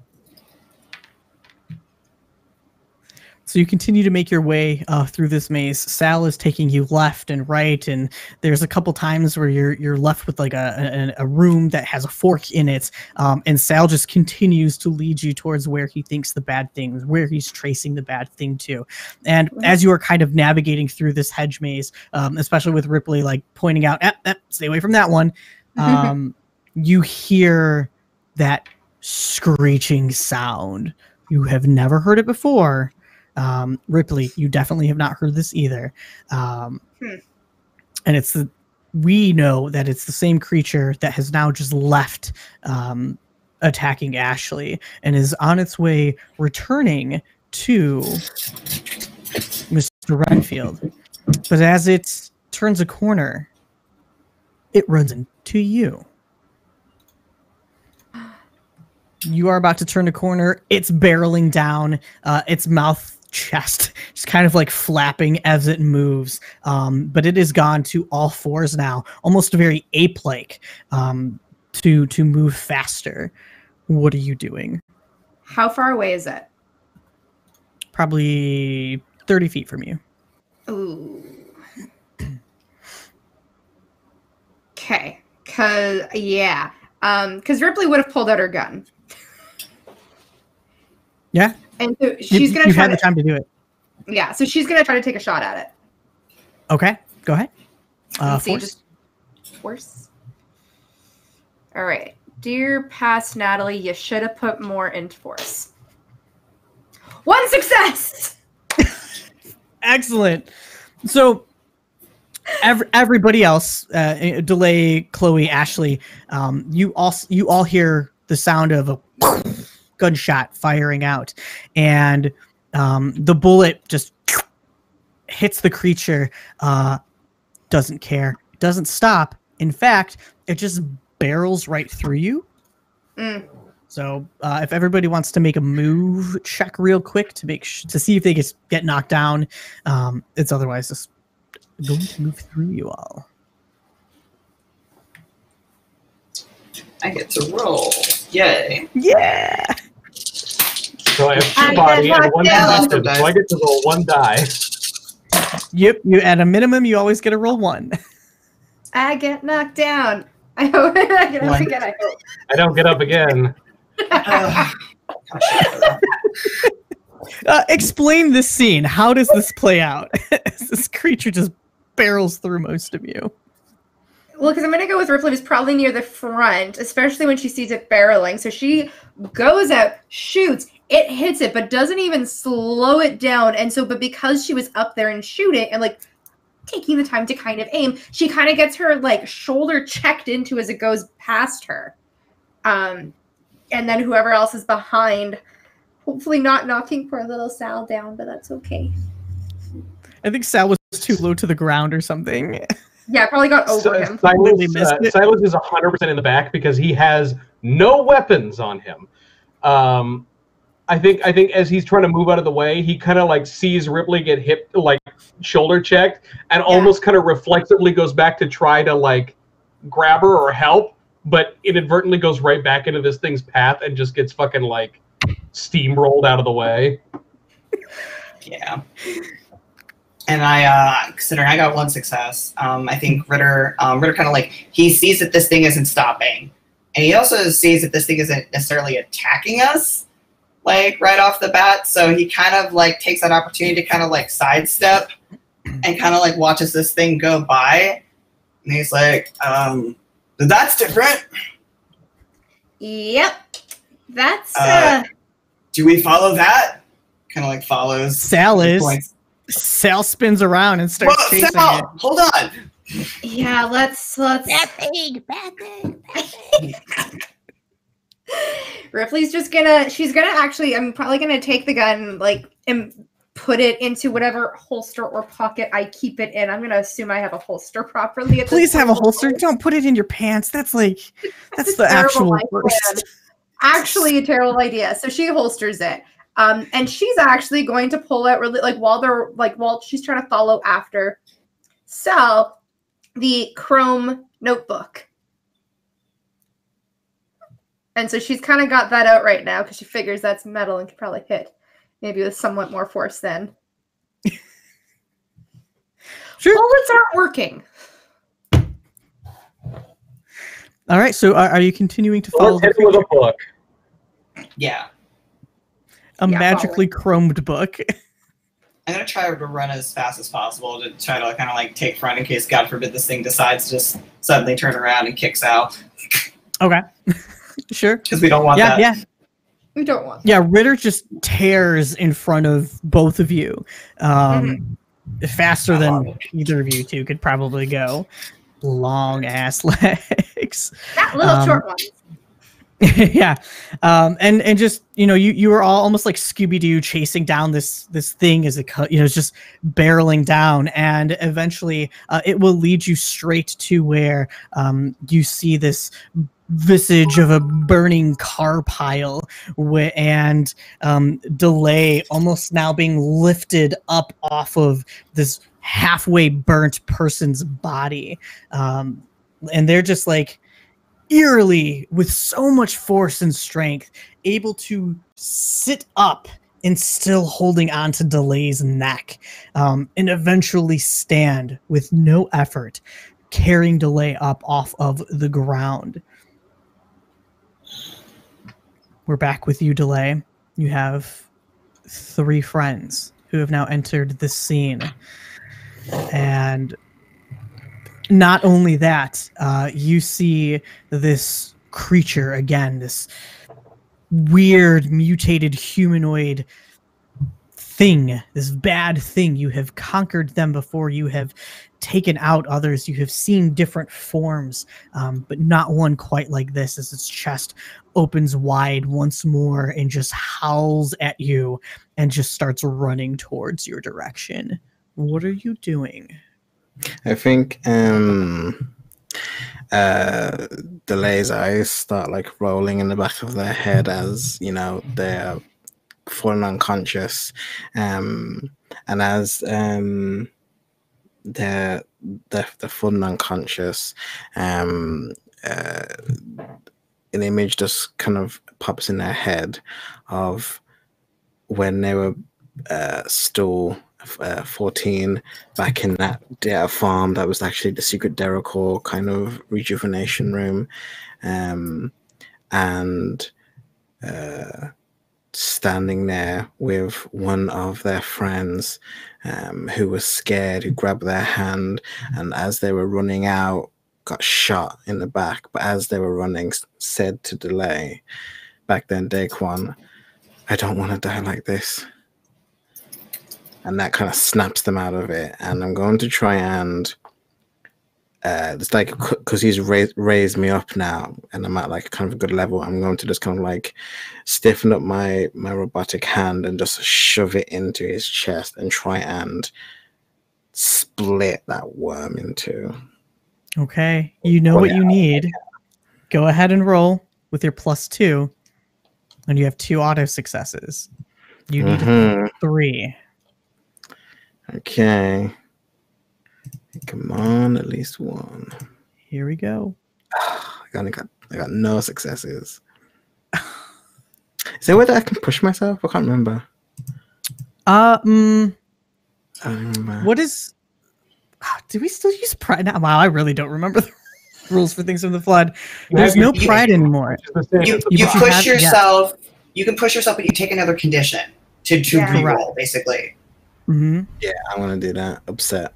[SPEAKER 2] So you continue to make your way through this maze. Sal is taking you left and right, and there's a couple times where you're left with like a room that has a fork in it, and Sal just continues to lead you towards where he thinks the bad thing, where he's tracing the bad thing to. And as you are kind of navigating through this hedge maze, especially with Ripley like pointing out, stay away from that one, you hear that screeching sound. You have never heard it before. Ripley, you definitely have not heard this either. And we know that it's the same creature that has now just left attacking Ashley and is on its way returning to Mr. Renfield. But as it turns a corner, it runs into you. You are about to turn a corner. It's barreling down. Its mouth chest just kind of like flapping as it moves, but it is gone to all fours now, almost very ape-like, to move faster. What are you doing?
[SPEAKER 3] How far away is it?
[SPEAKER 2] Probably 30 feet from you.
[SPEAKER 3] Ooh. Okay, because Ripley would have pulled out her gun.
[SPEAKER 2] Yeah.
[SPEAKER 3] And so she's going to try
[SPEAKER 2] had the time to do it.
[SPEAKER 3] Yeah, so she's going to try to take a shot at it.
[SPEAKER 2] Okay, go ahead.
[SPEAKER 3] See,
[SPEAKER 2] Force.
[SPEAKER 3] force. All right. Dear past Natalie, you should have put more into force. 1 success!
[SPEAKER 2] Excellent. So everybody else, Delay, Chloe, Ashley, you all hear the sound of a gunshot firing out, and the bullet just hits the creature. Doesn't care. It doesn't stop. In fact, it just barrels right through you. So if everybody wants to make a move check real quick to see if they get knocked down, it's otherwise just going to move through you all.
[SPEAKER 5] I get to roll. Yay.
[SPEAKER 2] Yeah.
[SPEAKER 4] So I have 2 body and 1 contested, so I get to roll 1 die.
[SPEAKER 2] Yep. You at a minimum, you always get to roll 1.
[SPEAKER 3] I get knocked down. I hope I get up again. I hope.
[SPEAKER 4] I don't get up again.
[SPEAKER 2] Explain this scene. How does this play out? This creature just barrels through most of you.
[SPEAKER 3] Well, because I'm going to go with Ripley, who's probably near the front, especially when she sees it barreling. So she goes out, shoots, it hits it, but doesn't even slow it down. And so, but because she was up there and shooting and like taking the time to kind of aim, she kind of gets her like shoulder checked into as it goes past her. And then whoever else is behind, hopefully not knocking poor little Sal down, but that's okay.
[SPEAKER 2] I think Sal was too low to the ground or something.
[SPEAKER 3] Yeah, probably got over him.
[SPEAKER 4] Silas is 100% in the back because he has no weapons on him. I think as he's trying to move out of the way, he kind of like sees Ripley get hit, like shoulder checked, and almost kind of reflexively goes back to try to like grab her or help, but inadvertently goes right back into this thing's path and just gets fucking like steamrolled out of the way.
[SPEAKER 5] Yeah. And I, considering I got 1 success, I think Ritter kind of like, he sees that this thing isn't stopping. And he also sees that this thing isn't necessarily attacking us, like, right off the bat. So he kind of, like, takes that opportunity to kind of, like, sidestep and kind of, like, watches this thing go by. And he's like, that's different.
[SPEAKER 3] Yep. That's,
[SPEAKER 5] do we follow that? Kind of, like, follows.
[SPEAKER 2] Sal spins around and starts chasing
[SPEAKER 5] Sal,
[SPEAKER 2] it.
[SPEAKER 5] Hold on.
[SPEAKER 3] Yeah, let's. Bad thing. Ripley's just she's gonna actually, I'm probably gonna take the gun, like, and put it into whatever holster or pocket I keep it in. I'm gonna assume I have a holster properly.
[SPEAKER 2] Please have a holster. Don't put it in your pants. That's the actual worst.
[SPEAKER 3] Actually, a terrible idea. So she holsters it. And she's actually going to pull out really, like, while she's trying to follow after Sal, the chrome notebook. And so she's kind of got that out right now because she figures that's metal and can probably hit maybe with somewhat more force then.
[SPEAKER 2] Sure.
[SPEAKER 3] Bullets aren't working.
[SPEAKER 2] All right, so are you continuing to follow
[SPEAKER 4] the with a book?
[SPEAKER 5] Yeah.
[SPEAKER 2] Magically chromed book.
[SPEAKER 5] I'm going to try to run as fast as possible to try to kind of like take front in case, God forbid, this thing decides to just suddenly turn around and kicks out.
[SPEAKER 2] Okay. Sure.
[SPEAKER 5] Because we don't want that.
[SPEAKER 3] Yeah. We don't want that.
[SPEAKER 2] Yeah, Ritter just tears in front of both of you. Faster than either of you two could probably go. Long ass legs.
[SPEAKER 3] That little short one.
[SPEAKER 2] Yeah. And just, you were all almost like Scooby-Doo chasing down this thing as it it's just barreling down, and eventually it will lead you straight to where you see this visage of a burning car pile and Delay almost now being lifted up off of this halfway burnt person's body. And they're just like eerily, with so much force and strength, able to sit up and still holding on to Delay's neck, and eventually stand with no effort, carrying Delay up off of the ground. We're back with you, Delay. You have 3 friends who have now entered this scene. And Not only that, you see this creature again, this weird mutated humanoid thing, this bad thing. You have conquered them before. You have taken out others. You have seen different forms, but not one quite like this, as its chest opens wide once more and just howls at you and just starts running towards your direction. What are you doing?
[SPEAKER 7] I think Delay's eyes start like rolling in the back of their head as, you know, they're falling unconscious, and as they're falling unconscious, an image just kind of pops in their head of when they were still 14 back in that farm that was actually the secret Derricore kind of rejuvenation room, and standing there with one of their friends who was scared, who grabbed their hand, and as they were running out got shot in the back, but as they were running said to Delay, back then Daquan, I don't want to die like this. And that kind of snaps them out of it. And I'm going to try and it's like, because he's raised me up now and I'm at like kind of a good level, I'm going to just kind of like stiffen up my robotic hand and just shove it into his chest and try and split that worm in two.
[SPEAKER 2] Okay, you know what you need. Go ahead and roll with your +2, and you have 2 auto successes. You need 3.
[SPEAKER 7] Okay. Come on, at least 1.
[SPEAKER 2] Here we go.
[SPEAKER 7] I got no successes. Is there a way that I can push myself? I can't remember.
[SPEAKER 2] I
[SPEAKER 7] don't remember.
[SPEAKER 2] What is? Do we still use pride now? Wow, I really don't remember the rules for Things from the Flood. There's no pride anymore.
[SPEAKER 5] You push yourself. You can push yourself, but you take another condition to reroll, basically.
[SPEAKER 2] Mm-hmm.
[SPEAKER 7] Yeah, I want to do that. Upset.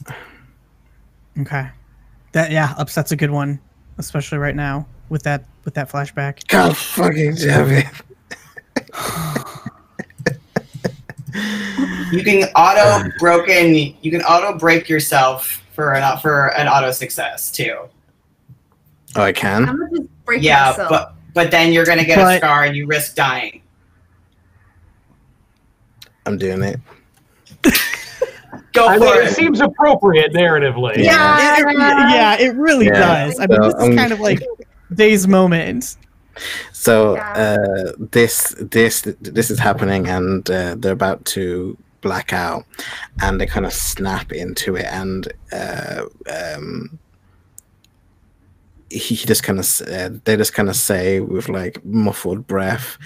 [SPEAKER 2] Okay. Upset's a good one, especially right now with that flashback.
[SPEAKER 7] God fucking damn it.
[SPEAKER 5] You can auto break yourself for an auto success too.
[SPEAKER 7] Oh, I can?
[SPEAKER 3] I'm gonna just break
[SPEAKER 5] Yeah,
[SPEAKER 3] myself.
[SPEAKER 5] but then you're gonna get a scar and you risk dying.
[SPEAKER 7] I'm doing it.
[SPEAKER 5] Go for it.
[SPEAKER 4] It seems appropriate narratively.
[SPEAKER 2] It really does. I mean, this is kind of like Day's moment.
[SPEAKER 7] So this is happening, and they're about to black out, and they kind of snap into it, and he just kind of they just kind of say with like muffled breath,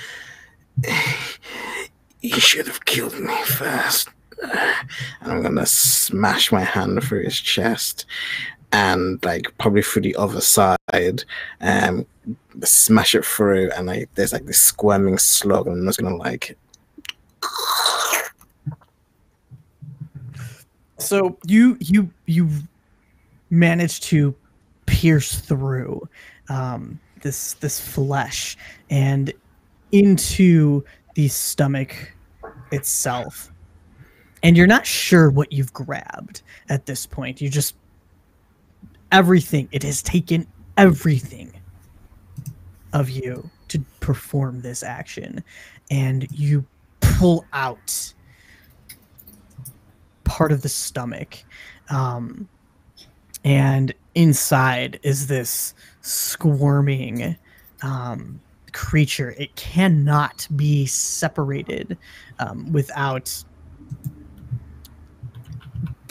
[SPEAKER 7] "You should have killed me first." And I'm gonna smash my hand through his chest, and like probably through the other side, smash it through, and like there's like this squirming slug, and I'm just gonna like.
[SPEAKER 2] So you manage to pierce through this flesh and into the stomach itself. And you're not sure what you've grabbed at this point. You just everything. It has taken everything of you to perform this action. And you pull out part of the stomach. And inside is this squirming creature. It cannot be separated without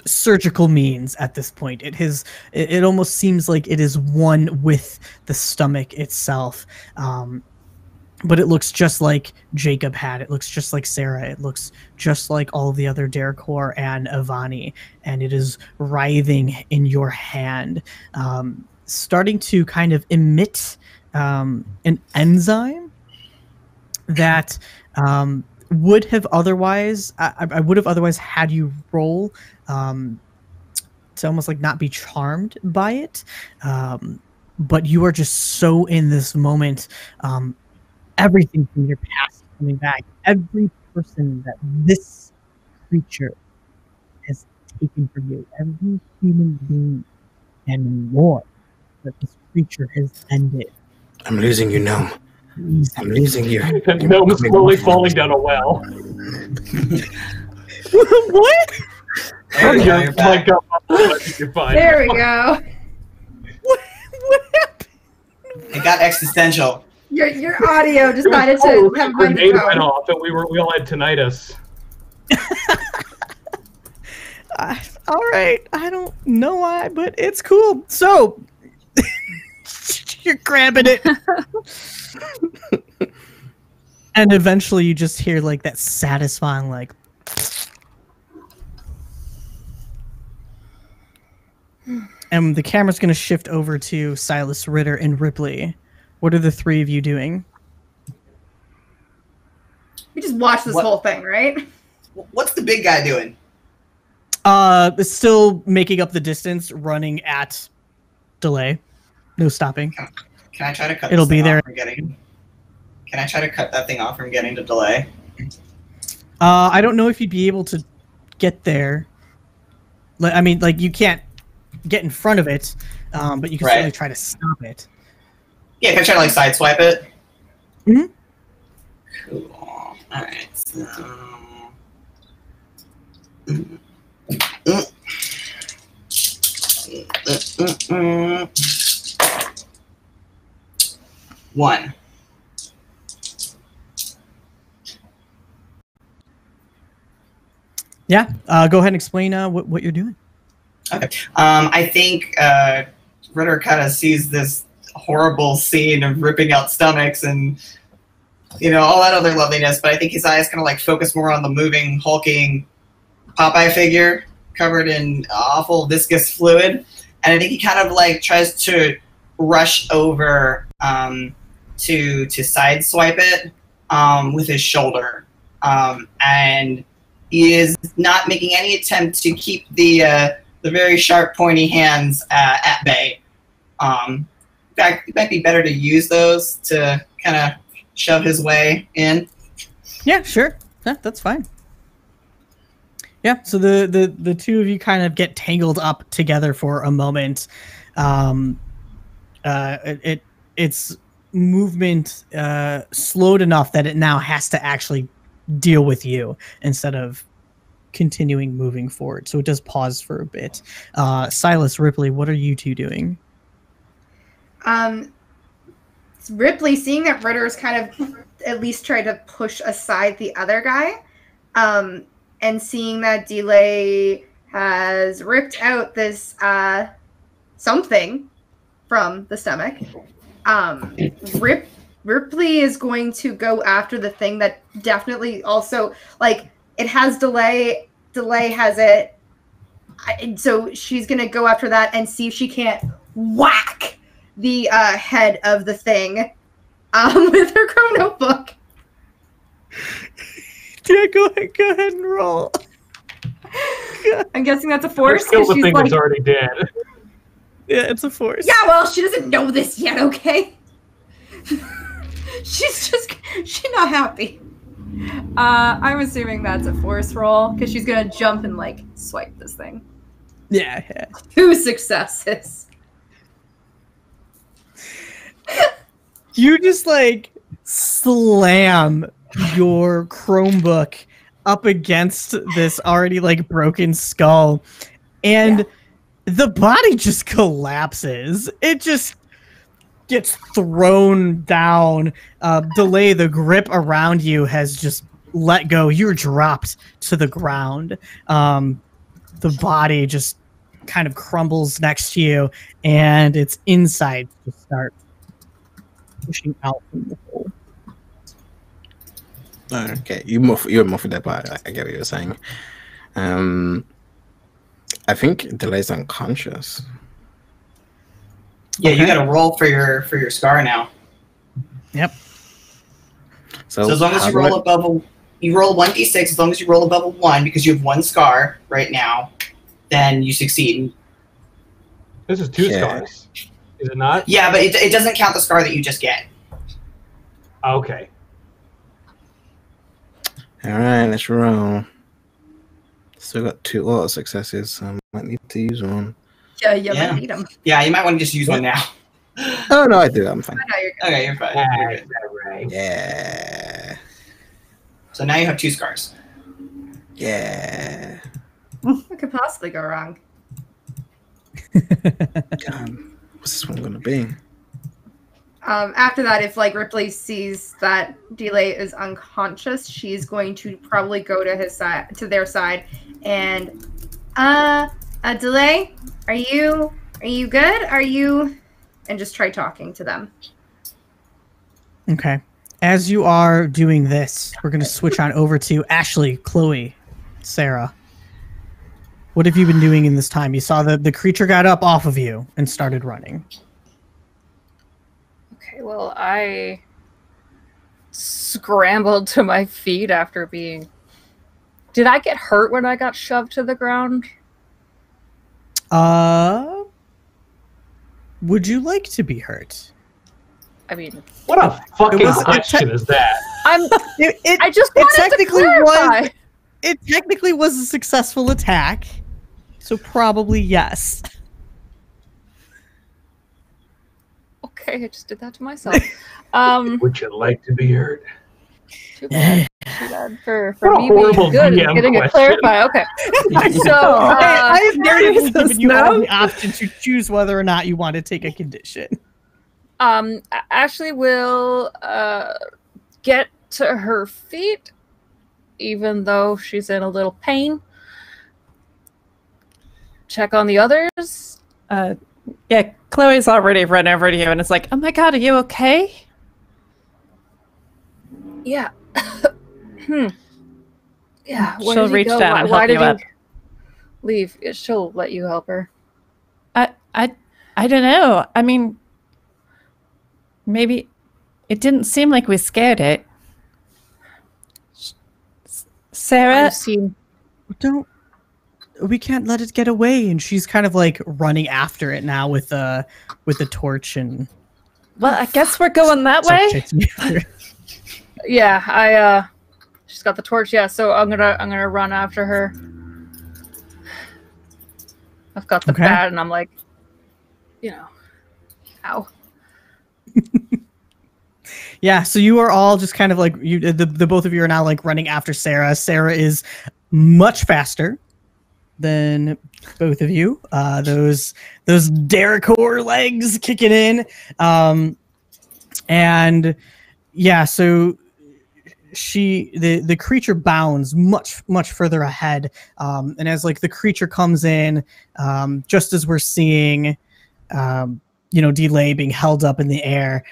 [SPEAKER 2] surgical means at this point. It almost seems like it is one with the stomach itself. But it looks just like Jacob had. It looks just like Sarah. It looks just like all of the other Derricore and Avani. And it is writhing in your hand, starting to kind of emit an enzyme that would have otherwise, I would have otherwise had you roll to almost like not be charmed by it. But you are just so in this moment. Everything from your past coming back. Every person that this creature has taken from you. Every human being and more that this creature has ended.
[SPEAKER 7] I'm losing you, Gnome. I'm losing you.
[SPEAKER 4] And Gnome's slowly falling down a well.
[SPEAKER 2] What?
[SPEAKER 5] There you go, you're back.
[SPEAKER 4] You're fine.
[SPEAKER 3] There we go.
[SPEAKER 2] What happened?
[SPEAKER 5] It got existential.
[SPEAKER 3] Your audio decided to have a
[SPEAKER 4] grenade
[SPEAKER 3] go.
[SPEAKER 4] went off, and we all had tinnitus.
[SPEAKER 2] All right, I don't know why, but it's cool. So you're grabbing it, and eventually you just hear like that satisfying like. And the camera's going to shift over to Silas, Ritter, and Ripley. What are the three of you doing?
[SPEAKER 3] We just watched this whole thing, right?
[SPEAKER 5] What's the big guy doing?
[SPEAKER 2] Still making up the distance, running at delay. No stopping.
[SPEAKER 5] Can I try to cut
[SPEAKER 2] It'll
[SPEAKER 5] this
[SPEAKER 2] be
[SPEAKER 5] thing
[SPEAKER 2] there.
[SPEAKER 5] off from getting... Can I try to cut that thing off from getting to delay?
[SPEAKER 2] I don't know if you'd be able to get there. I mean, like, you can't get in front of it, but you can certainly try to stop it.
[SPEAKER 5] Yeah, can I try to, like, sideswipe it?
[SPEAKER 2] Mm-hmm.
[SPEAKER 5] Cool. Alright, so... One.
[SPEAKER 2] Yeah, go ahead and explain what you're doing.
[SPEAKER 5] Okay. I think Ritter kind of sees this horrible scene of ripping out stomachs and, you know, all that other loveliness, but I think his eyes kind of like focus more on the moving, hulking Popeye figure covered in awful viscous fluid. And I think he kind of like tries to rush over to sideswipe it with his shoulder. And he is not making any attempt to keep the very sharp, pointy hands at bay. In fact, it might be better to use those to kind of shove his way in.
[SPEAKER 2] Yeah, sure. Yeah, that's fine. Yeah, so the two of you kind of get tangled up together for a moment. It's movement slowed enough that it now has to actually deal with you instead of continuing moving forward. So it does pause for a bit. Silas, Ripley, what are you two doing?
[SPEAKER 3] Ripley, seeing that Ritter's kind of at least tried to push aside the other guy, and seeing that Delay has ripped out this something from the stomach, Ripley is going to go after the thing that definitely also, like, it has Delay has it, so she's going to go after that and see if she can't whack the head of the thing with her chrono book.
[SPEAKER 2] Yeah, go ahead and roll.
[SPEAKER 3] I'm guessing that's a force.
[SPEAKER 4] Still, the thing is already dead.
[SPEAKER 2] Yeah, it's a force.
[SPEAKER 3] Yeah, well, she doesn't know this yet, okay? She's not happy. I'm assuming that's a force roll, because she's going to jump and, like, swipe this thing.
[SPEAKER 2] Yeah.
[SPEAKER 3] 2 successes.
[SPEAKER 2] You just, like, slam your Chromebook up against this already, like, broken skull, and the body just collapses. It just gets thrown down. Delay, the grip around you has just let go. You're dropped to the ground. The body just kind of crumbles next to you, and its insides just start pushing out from the hole.
[SPEAKER 7] Okay, you're muffled that part. I get what you're saying. I think Delay's unconscious.
[SPEAKER 5] Yeah, you got to roll for your scar now.
[SPEAKER 2] Yep.
[SPEAKER 5] So as long as you roll you roll 1d6. As long as you roll above a 1, because you have 1 scar right now, then you succeed.
[SPEAKER 4] This is 2 scars. Is it not?
[SPEAKER 5] Yeah, but it doesn't count the scar that you just get.
[SPEAKER 4] Okay.
[SPEAKER 7] All right, let's roll. Still got 2 auto successes, so I might need to use one.
[SPEAKER 3] Yeah, you might need them.
[SPEAKER 5] Yeah, you might want to just use one now.
[SPEAKER 7] Oh no, I do. I'm fine.
[SPEAKER 5] Okay, you're fine. You're good.
[SPEAKER 4] Right.
[SPEAKER 7] Yeah.
[SPEAKER 5] So now you have 2 scars.
[SPEAKER 7] Yeah.
[SPEAKER 3] What could possibly go wrong?
[SPEAKER 7] What's this one gonna be?
[SPEAKER 3] After that, if like Ripley sees that Delay is unconscious, she's going to probably go to his side, to their side, and Delay, are you good? Are you? And just try talking to them.
[SPEAKER 2] Okay. As you are doing this, we're going to switch on over to Ashley, Chloe, Sarah. What have you been doing in this time? You saw the creature got up off of you and started running.
[SPEAKER 6] Okay, well, I scrambled to my feet after being... Did I get hurt when I got shoved to the ground?
[SPEAKER 2] Would you like to be hurt?
[SPEAKER 6] I mean...
[SPEAKER 4] What a fucking question is that?
[SPEAKER 6] I just wanted to clarify.
[SPEAKER 2] It technically was a successful attack, so probably yes.
[SPEAKER 6] Okay, I just did that to myself.
[SPEAKER 4] Would you like to be hurt?
[SPEAKER 6] Too bad for
[SPEAKER 4] What a
[SPEAKER 6] me
[SPEAKER 4] horrible
[SPEAKER 6] being good
[SPEAKER 4] DM
[SPEAKER 6] and getting it
[SPEAKER 4] question.
[SPEAKER 6] clarified. Okay, so
[SPEAKER 2] I have narratively given you all
[SPEAKER 1] no.
[SPEAKER 2] the option to choose whether or not you want to take a condition.
[SPEAKER 6] Ashley will get to her feet, even though she's in a little pain. Check on the others.
[SPEAKER 1] Yeah, Chloe's already run over to you and it's like, oh my god, are you okay?
[SPEAKER 6] Yeah. Yeah. Where
[SPEAKER 1] She'll
[SPEAKER 6] did he
[SPEAKER 1] reach
[SPEAKER 6] go?
[SPEAKER 1] down and
[SPEAKER 6] Why
[SPEAKER 1] help
[SPEAKER 6] did
[SPEAKER 1] you
[SPEAKER 6] he
[SPEAKER 1] up.
[SPEAKER 6] leave? She'll let you help her.
[SPEAKER 1] I don't know. I mean, maybe it didn't seem like we scared it. Sarah?
[SPEAKER 2] We can't let it get away. And she's kind of like running after it now with the torch and.
[SPEAKER 1] Well, I guess we're going that way.
[SPEAKER 6] Yeah, she's got the torch. Yeah, so I'm gonna run after her. I've got the bat, and I'm like, ow.
[SPEAKER 2] Yeah, so you are all just kind of like the both of you are now like running after Sarah. Sarah is much faster than both of you. Those Derricore legs kicking in, and yeah, so the creature bounds much further ahead, and as like the creature comes in, just as we're seeing, Delay being held up in the air,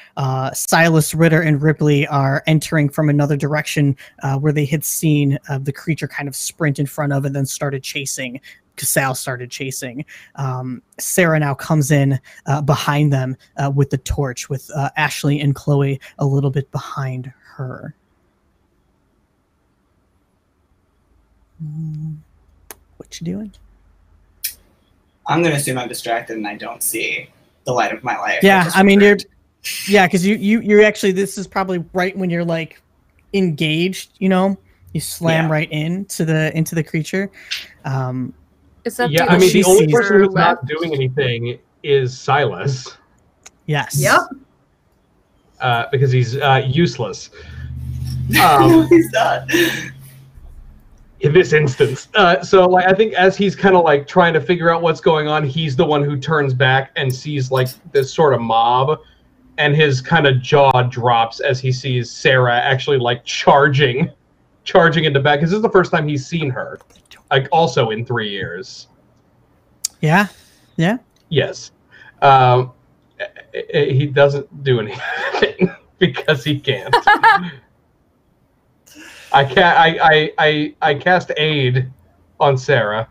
[SPEAKER 2] Silas, Ritter, and Ripley are entering from another direction where they had seen the creature kind of sprint in front of and then started chasing. Casal started chasing. Sarah now comes in behind them with the torch, with Ashley and Chloe a little bit behind her. What you doing?
[SPEAKER 5] I'm going to assume I'm distracted and I don't see the light of my life.
[SPEAKER 2] Yeah, I mean, because you're actually, this is probably right when you're like engaged, you slam right into the creature.
[SPEAKER 6] Is that
[SPEAKER 4] I mean, the only person who's not doing anything is Silas.
[SPEAKER 2] Yes.
[SPEAKER 3] Yep.
[SPEAKER 4] Because he's useless.
[SPEAKER 5] He's not.
[SPEAKER 4] In this instance. So like I think as he's kind of like trying to figure out what's going on, he's the one who turns back and sees like this sort of mob, and his kind of jaw drops as he sees Sarah actually like charging into back. Because this is the first time he's seen her. Like also in 3 years.
[SPEAKER 2] Yeah.
[SPEAKER 4] Yes. He doesn't do anything because he can't. I cast aid on Sarah.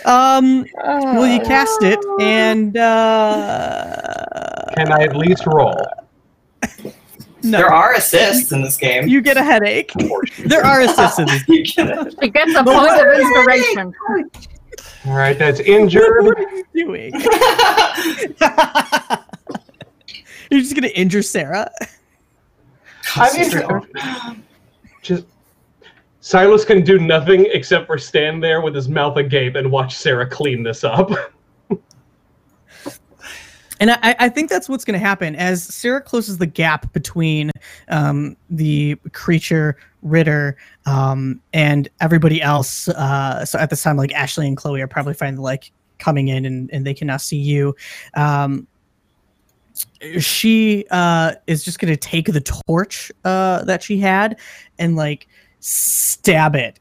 [SPEAKER 2] Well, you cast it, and
[SPEAKER 4] can I at least roll?
[SPEAKER 2] No.
[SPEAKER 5] There are assists in this game.
[SPEAKER 2] You get a headache. There are assists in this game.
[SPEAKER 6] It gets a point of inspiration.
[SPEAKER 4] All right, that's injured.
[SPEAKER 2] What are you doing? You're just gonna injure Sarah.
[SPEAKER 4] I'm injured. Just Silas can do nothing except for stand there with his mouth agape and watch Sarah clean this up.
[SPEAKER 2] And I think that's what's going to happen as Sarah closes the gap between the creature, Ritter, and everybody else. So at this time, like Ashley and Chloe are probably finally like coming in and they can now see you. She is just going to take the torch that she had and like stab it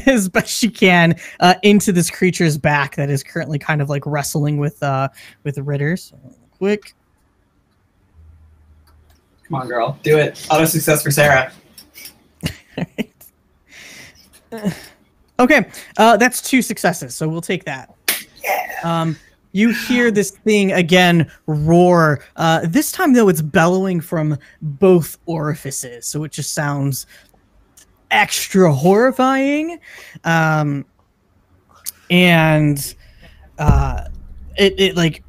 [SPEAKER 2] as best she can into this creature's back that is currently kind of like wrestling with the Ritters. Quick.
[SPEAKER 5] Come on, girl. Do it. Auto success for Sarah.
[SPEAKER 2] Okay, that's 2 successes, so we'll take that.
[SPEAKER 5] Yeah.
[SPEAKER 2] You hear this thing again roar. This time, though, it's bellowing from both orifices, so it just sounds extra horrifying. And it like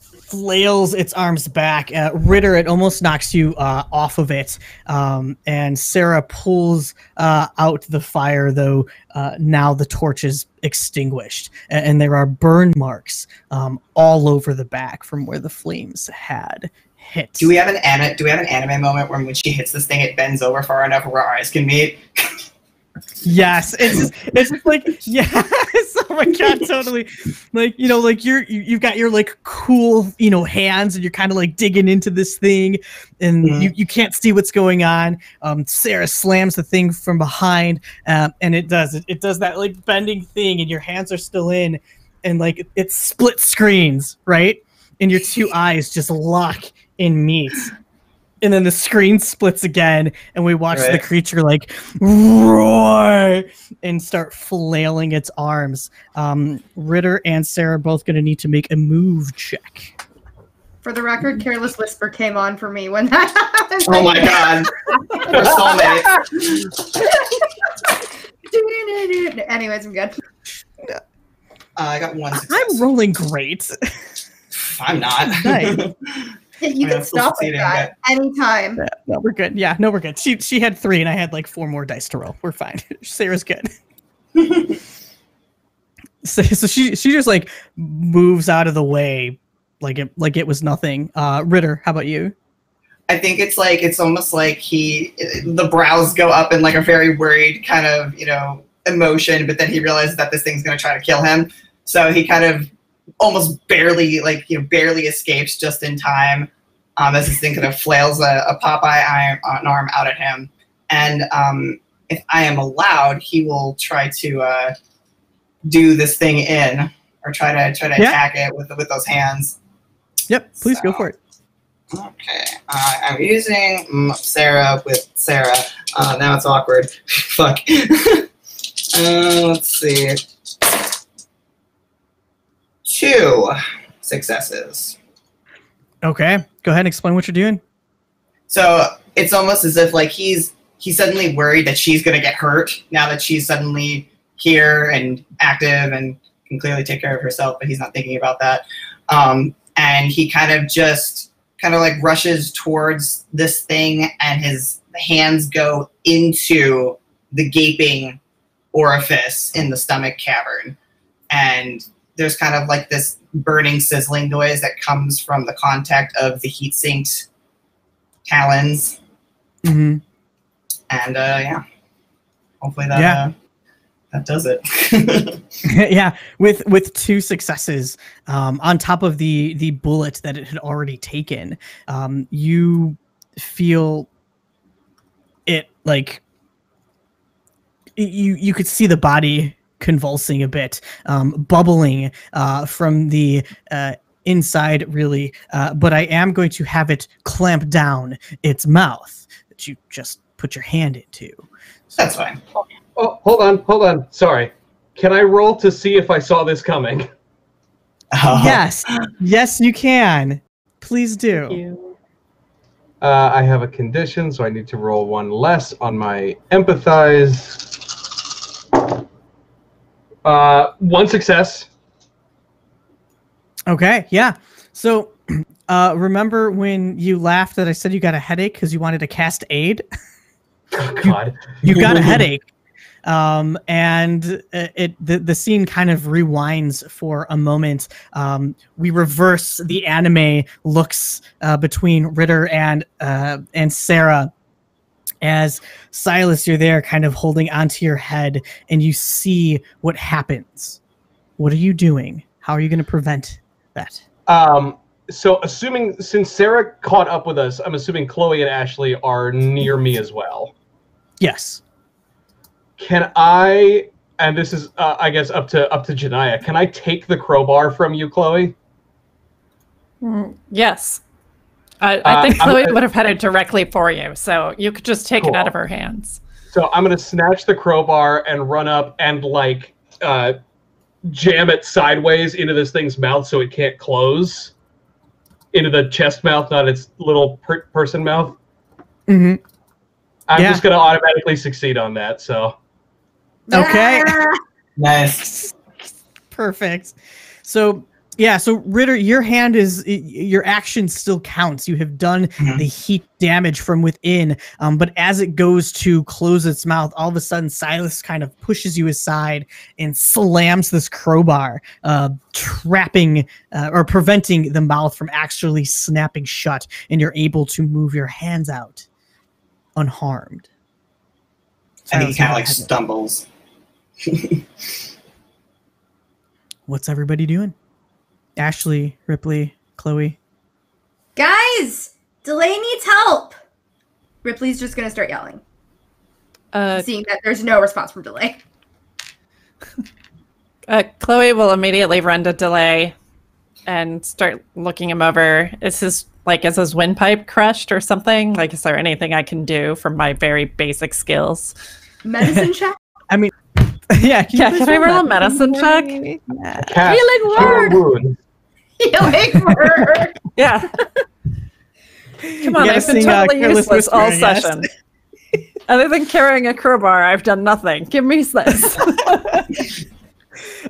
[SPEAKER 2] flails its arms back. Ritter, it almost knocks you off of it. And Sarah pulls out the fire, though now the torch is extinguished. And there are burn marks all over the back from where the flames had hit.
[SPEAKER 5] Do we have an anime moment when she hits this thing, it bends over far enough where our eyes can meet?
[SPEAKER 2] Yes, it's just like, yes, oh my god, totally. Like, you know, like you've got your like cool, you know, hands and you're kind of like digging into this thing and you can't see what's going on. Sarah slams the thing from behind and it does that like bending thing and your hands are still in and like it split screens, right? And your 2 eyes just lock in meet. And then the screen splits again, and we watch the creature like roar and start flailing its arms. Ritter and Sarah are both going to need to make a move check.
[SPEAKER 3] For the record, Careless Whisper came on for me when that happened.
[SPEAKER 5] Oh my god. We're
[SPEAKER 3] soulmates. Anyways, I'm good.
[SPEAKER 5] I got 1 success.
[SPEAKER 2] I'm rolling great.
[SPEAKER 5] I'm not.
[SPEAKER 2] Nice.
[SPEAKER 3] You can stop at that anytime.
[SPEAKER 2] Yeah, no, we're good. Yeah, no, we're good. She had 3, and I had like 4 more dice to roll. We're fine. Sarah's good. so she just like moves out of the way, like it was nothing. Ritter, how about you?
[SPEAKER 5] I think it's almost like the brows go up in like a very worried kind of, you know, emotion, but then he realizes that this thing's gonna try to kill him, so he kind of almost barely escapes just in time as this thing kind of flails a Popeye arm out at him. And if I am allowed, he will try to do this thing in, or try to attack it with those hands.
[SPEAKER 2] Yep, please go for it.
[SPEAKER 5] Okay, I'm using Sarah with Sarah. Now it's awkward. Fuck. Let's see. 2 successes.
[SPEAKER 2] Okay, go ahead and explain what you're doing.
[SPEAKER 5] So it's almost as if like he's suddenly worried that she's gonna get hurt now that she's suddenly here and active and can clearly take care of herself, but he's not thinking about that. And he kind of like rushes towards this thing, and his hands go into the gaping orifice in the stomach cavern, and there's kind of like this burning, sizzling noise that comes from the contact of the heat-sinked talons. Mm-hmm. And yeah, hopefully that does it.
[SPEAKER 2] Yeah, with 2 successes on top of the bullet that it had already taken, you feel it like you could see the body convulsing a bit, bubbling from the inside, really. But I am going to have it clamp down its mouth that you just put your hand into.
[SPEAKER 5] So, that's fine.
[SPEAKER 4] Oh, hold on. Sorry. Can I roll to see if I saw this coming?
[SPEAKER 2] Yes, you can. Please do.
[SPEAKER 4] I have a condition, so I need to roll one less on my empathize. One success.
[SPEAKER 2] Okay, yeah. So, remember when you laughed that I said you got a headache because you wanted to cast aid?
[SPEAKER 4] Oh, God.
[SPEAKER 2] You got a headache. And the scene kind of rewinds for a moment. We reverse the anime looks between Ritter and Sarah. As Silas, you're there kind of holding onto your head and you see what happens. What are you doing? How are you going to prevent that?
[SPEAKER 4] So assuming, since Sarah caught up with us, I'm assuming Chloe and Ashley are near me as well.
[SPEAKER 2] Yes.
[SPEAKER 4] Can I, and this is, I guess, up to Janaya, can I take the crowbar from you, Chloe?
[SPEAKER 1] Yes. I think Chloe would have had it directly for you, so you could just take it out of her hands.
[SPEAKER 4] So I'm going to snatch the crowbar and run up and, like, jam it sideways into this thing's mouth so it can't close. Into the chest mouth, not its little person mouth.
[SPEAKER 2] Mm-hmm.
[SPEAKER 4] I'm just going to automatically succeed on that, so.
[SPEAKER 2] Okay.
[SPEAKER 5] Nice.
[SPEAKER 2] Perfect. So, yeah, so Ritter, your action still counts. You have done the heat damage from within, but as it goes to close its mouth, all of a sudden Silas kind of pushes you aside and slams this crowbar, trapping or preventing the mouth from actually snapping shut, and you're able to move your hands out unharmed.
[SPEAKER 5] And he kind of like stumbles.
[SPEAKER 2] What's everybody doing? Ashley, Ripley, Chloe.
[SPEAKER 3] Guys, Delay needs help. Ripley's just gonna start yelling. Seeing that there's no response from Delay.
[SPEAKER 1] Chloe will immediately run to Delay and start looking him over. Is his windpipe crushed or something? Like, is there anything I can do from my very basic skills?
[SPEAKER 3] Medicine check?
[SPEAKER 2] I mean, yeah.
[SPEAKER 1] Can I roll a medicine check?
[SPEAKER 6] Healing word!
[SPEAKER 3] Healing word!
[SPEAKER 1] Yeah. Come on, I've been totally useless all session. Other than carrying a crowbar, I've done nothing. Give me this.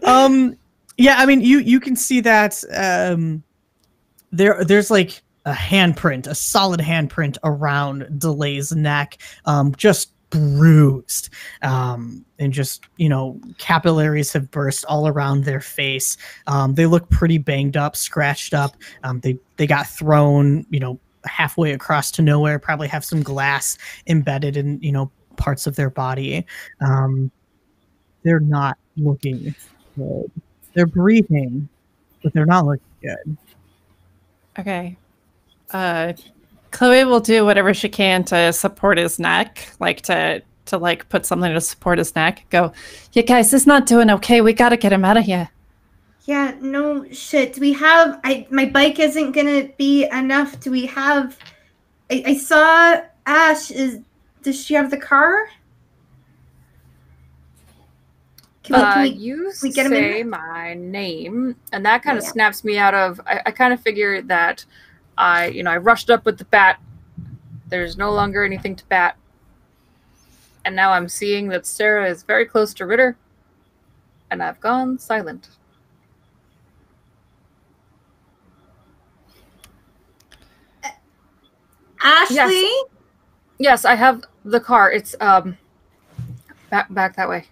[SPEAKER 2] Yeah, I mean, you can see that there's like a handprint, a solid handprint around Delay's neck, just bruised, and just, capillaries have burst all around their face. They look pretty banged up, scratched up. They got thrown, halfway across to nowhere, probably have some glass embedded in, parts of their body. They're not looking good. They're breathing, but they're not looking good.
[SPEAKER 1] Okay. Chloe will do whatever she can to support his neck, like to put something to support his neck. Go, yeah, guys, this is not doing okay. We got to get him out of here.
[SPEAKER 3] Yeah, no shit. Do we have... my bike isn't gonna be enough. Do we have... I saw Ash. Does she have the car?
[SPEAKER 6] You get him say my name, and that kind of snaps me out of... I kind of figure that I rushed up with the bat. There's no longer anything to bat. And now I'm seeing that Sarah is very close to Ritter, and I've gone silent.
[SPEAKER 3] Ashley?
[SPEAKER 6] Yes, I have the car. It's back that way.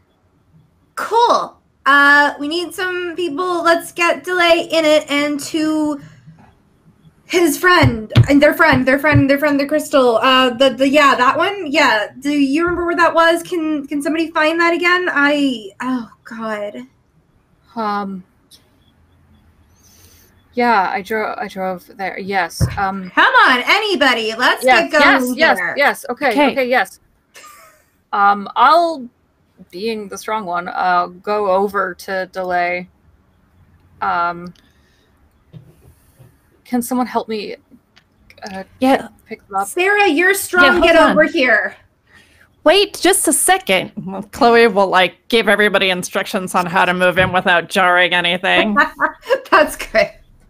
[SPEAKER 3] Cool. We need some people. Let's get Delay in it, and to his friend and their friend, the Crystal. That one. Yeah. Do you remember where that was? Can somebody find that again? Oh God.
[SPEAKER 6] Yeah, I drove there. Yes.
[SPEAKER 3] Come on, anybody. Let's get going.
[SPEAKER 6] Yes. Okay, yes. I'll, being the strong one, go over to Delay. Can someone help me pick them up?
[SPEAKER 3] Sarah, you're strong. Get over here.
[SPEAKER 1] Wait just a second. Well, Chloe will give everybody instructions on how to move in without jarring anything.
[SPEAKER 3] That's good.